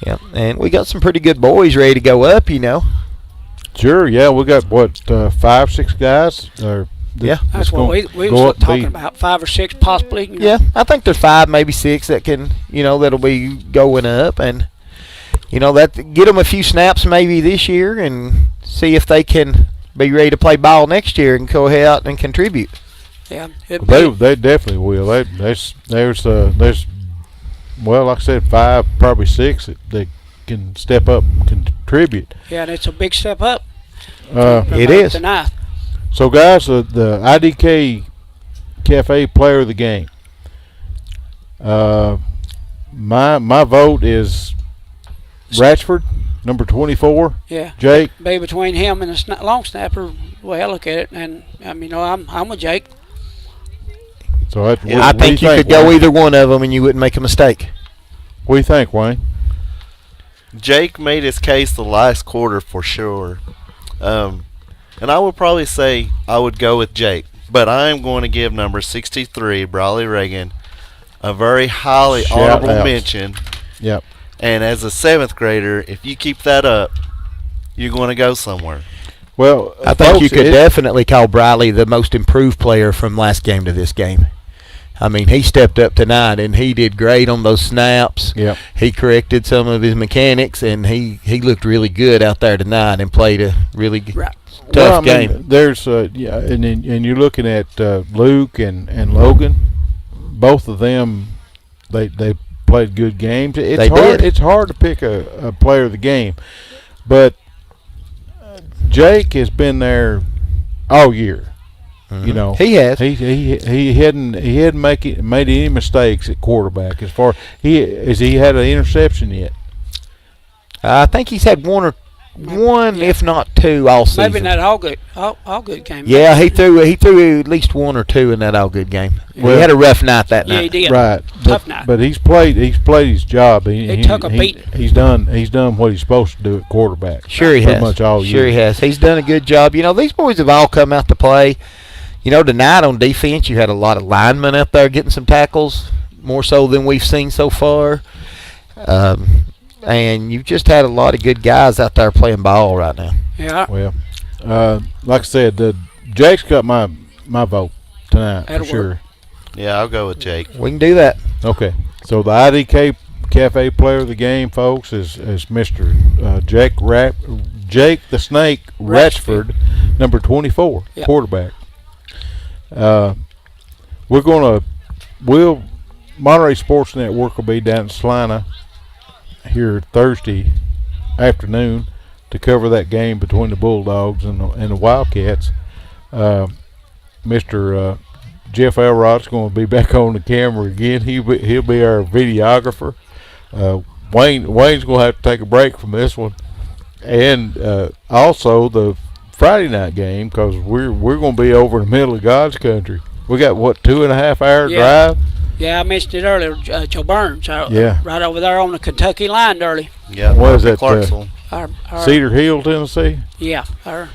Yeah, and we got some pretty good boys ready to go up, Sure, yeah, we got 5, 6 guys. That's what we was talking about, 5 or 6 possibly. Yeah, I think there's 5, maybe 6 that can, that'll be going up, and that get them a few snaps maybe this year, and see if they can be ready to play ball next year and go out and contribute. Yeah, they definitely will. There's well, like I said, 5, probably 6 that can step up and contribute. Yeah, and it's a big step up. It is. Tonight. So, guys, the IDK Cafe Player of the Game. My vote is Ratchford, number 24. Yeah. Jake. Be between him and the long snapper. Way I look at it, and I'm with Jake. So I think you could go either one of them, and you wouldn't make a mistake. What do you think, Wayne? Jake made his case the last quarter for sure. And I would probably say I would go with Jake. But I am going to give number 63, Briley Reagan, a very highly honorable mention. Yep. And as a 7th grader, if you keep that up, you're going to go somewhere. Well, I think you could definitely call Briley the most improved player from last game to this game. I mean, he stepped up tonight, and he did great on those snaps. Yep. He corrected some of his mechanics, and he looked really good out there tonight and played a really tough game. There's and you're looking at Luke and Logan. Both of them, they played good games. It's hard to pick a player of the game, but Jake has been there all year. Mm-hmm. He has. He hadn't made any mistakes at quarterback. As far he had an interception yet. I think he's had one, if not 2, all season. Maybe in that all good game. Yeah, he threw at least 1 or 2 in that all good game. Well, he had a rough night that night. Yeah, he did. Right, tough night. But he's played his job. He took a beat. He's done what he's supposed to do at quarterback. Sure, he has. Much all year. Sure, he has. He's done a good job. These boys have all come out to play. Tonight on defense, you had a lot of linemen up there getting some tackles, more so than we've seen so far. And you've just had a lot of good guys out there playing ball right now. Yeah. Well, like I said, Jake's got my vote tonight for sure. Yeah, I'll go with Jake. We can do that. Okay. So the IDK Cafe Player of the Game, folks, is Mr. Jake the Snake Ratchford, number 24, quarterback. Monterey Sports Network will be down in Salina here Thursday afternoon to cover that game between the Bulldogs and the Wildcats. Mr. Jeff Elrod's going to be back on the camera again. He'll be our videographer. Wayne's going to have to take a break from this one, and also the Friday night game, because we're going to be over in the middle of God's country. We got 2.5 hour drive. Yeah, I mentioned it earlier. Joe Burns, right over there on the Kentucky line, early. Yeah, what is that? Clarksville. Our Cedar Hill, Tennessee. Yeah, our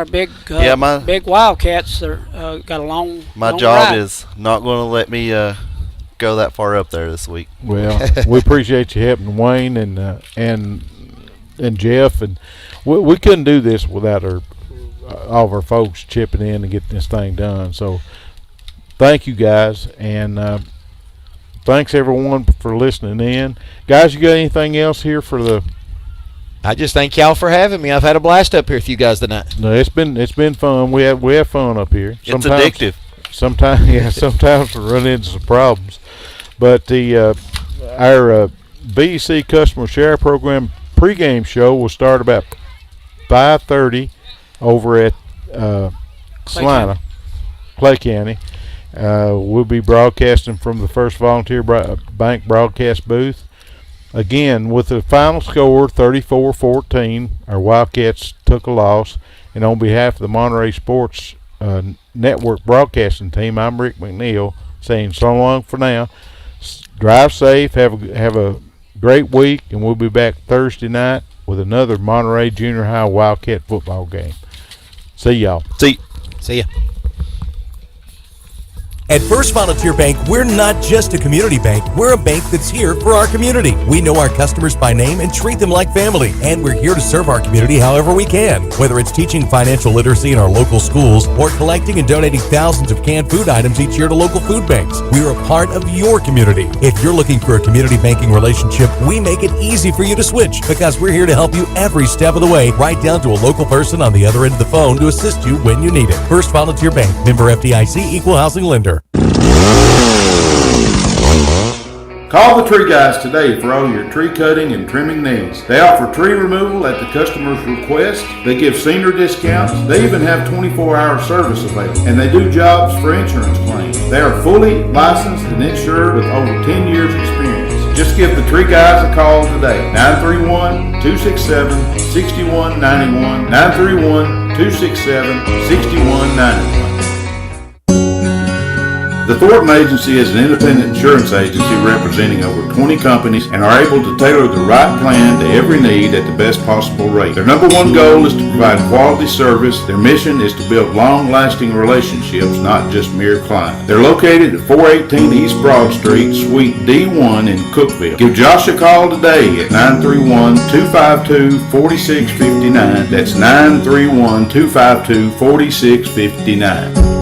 big big Wildcats. Got a long. My long job ride. is not going to let me go that far up there this week. Well, we appreciate you helping Wayne and Jeff, and we couldn't do this without all of our folks chipping in and getting this thing done. So thank you guys, and thanks everyone for listening in. Guys, you got anything else here for the? I just thank y'all for having me. I've had a blast up here with you guys tonight. No, it's been fun. We have fun up here. It's addictive. Sometimes we run into some problems, but our BEC Customer Share Program pregame show will start about 5:30 over at Salina, Clay County. We'll be broadcasting from the First Volunteer Bank broadcast booth. Again, with the final score 34-14, our Wildcats took a loss. And on behalf of the Monterey Sports Network broadcasting team, I'm Rick McNeil saying so long for now. Drive safe, have a great week, and we'll be back Thursday night with another Monterey Junior High Wildcat football game. See y'all. See ya. At First Volunteer Bank, we're not just a community bank, we're a bank that's here for our community. We know our customers by name and treat them like family, and we're here to serve our community however we can. Whether it's teaching financial literacy in our local schools or collecting and donating thousands of canned food items each year to local food banks, we're a part of your community. If you're looking for a community banking relationship, we make it easy for you to switch because we're here to help you every step of the way, right down to a local person on the other end of the phone to assist you when you need it. First Volunteer Bank, member FDIC, equal housing lender. Call the Tree Guys today for all your tree cutting and trimming needs. They offer tree removal at the customer's request. They give senior discounts. They even have 24-hour service available. And they do jobs for insurance claims. They are fully licensed and insured with over 10 years experience. Just give the Tree Guys a call today. 931-267-6191. 931-267-6191. The Thornton Agency is an independent insurance agency representing over 20 companies and are able to tailor the right plan to every need at the best possible rate. Their number one goal is to provide quality service. Their mission is to build long-lasting relationships, not just mere clients. They're located at 418 East Broad Street, Suite D1 in Cookeville. Give Josh a call today at 931-252-4659. That's 931-252-4659.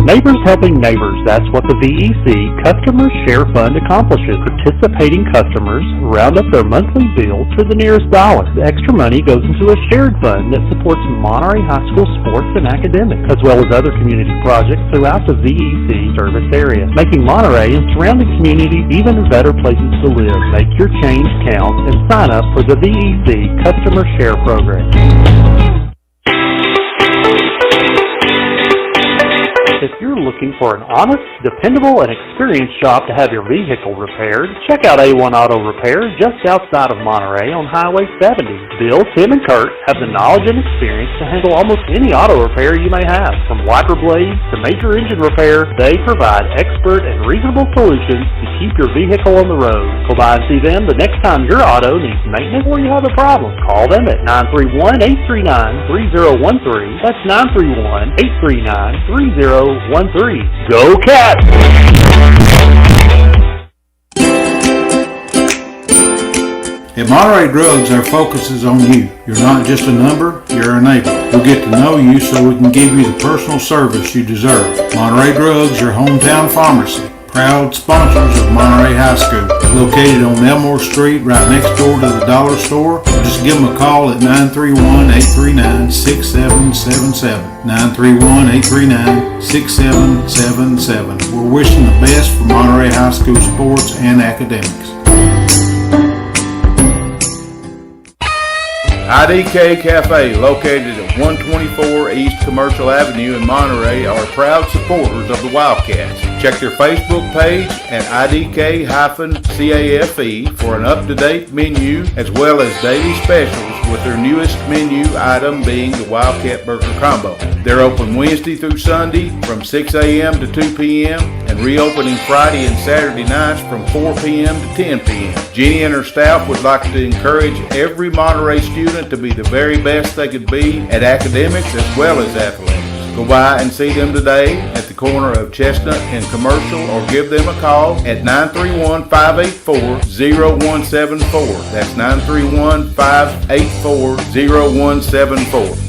Neighbors helping neighbors, that's what the VEC Customer Share Fund accomplishes. Participating customers round up their monthly bill to the nearest dollar. The extra money goes into a shared fund that supports Monterey High School sports and academics, as well as other community projects throughout the VEC service area, making Monterey and surrounding communities even better places to live. Make your change count and sign up for the VEC Customer Share Program. If you're looking for an honest, dependable, and experienced shop to have your vehicle repaired, check out A1 Auto Repair just outside of Monterey on Highway 70. Bill, Tim, and Kurt have the knowledge and experience to handle almost any auto repair you may have. From wiper blades to major engine repair, they provide expert and reasonable solutions to keep your vehicle on the road. Go by and see them the next time your auto needs maintenance or you have a problem. Call them at 931-839-3013. That's 931-839-3013. Go Cats! At Monterey Drugs, our focus is on you. You're not just a number, you're a neighbor. We'll get to know you so we can give you the personal service you deserve. Monterey Drugs, your hometown pharmacy. Proud sponsors of Monterey High School. Located on Elmore Street, right next door to the dollar store. Just give them a call at 931-839-6777. 931-839-6777. We're wishing the best for Monterey High School sports and academics. IDK Cafe, located at 124 East Commercial Avenue in Monterey, are proud supporters of the Wildcats. Check their Facebook page at IDK-CAFE for an up-to-date menu as well as daily specials, with their newest menu item being the Wildcat Burger Combo. They're open Wednesday through Sunday from 6 a.m. to 2 p.m. and reopening Friday and Saturday nights from 4 p.m. to 10 p.m. Jenny and her staff would like to encourage every Monterey student to be the very best they could be at academics as well as athletics. Go by and see them today at the corner of Chestnut and Commercial, or give them a call at 931-584-0174. That's 931-584-0174.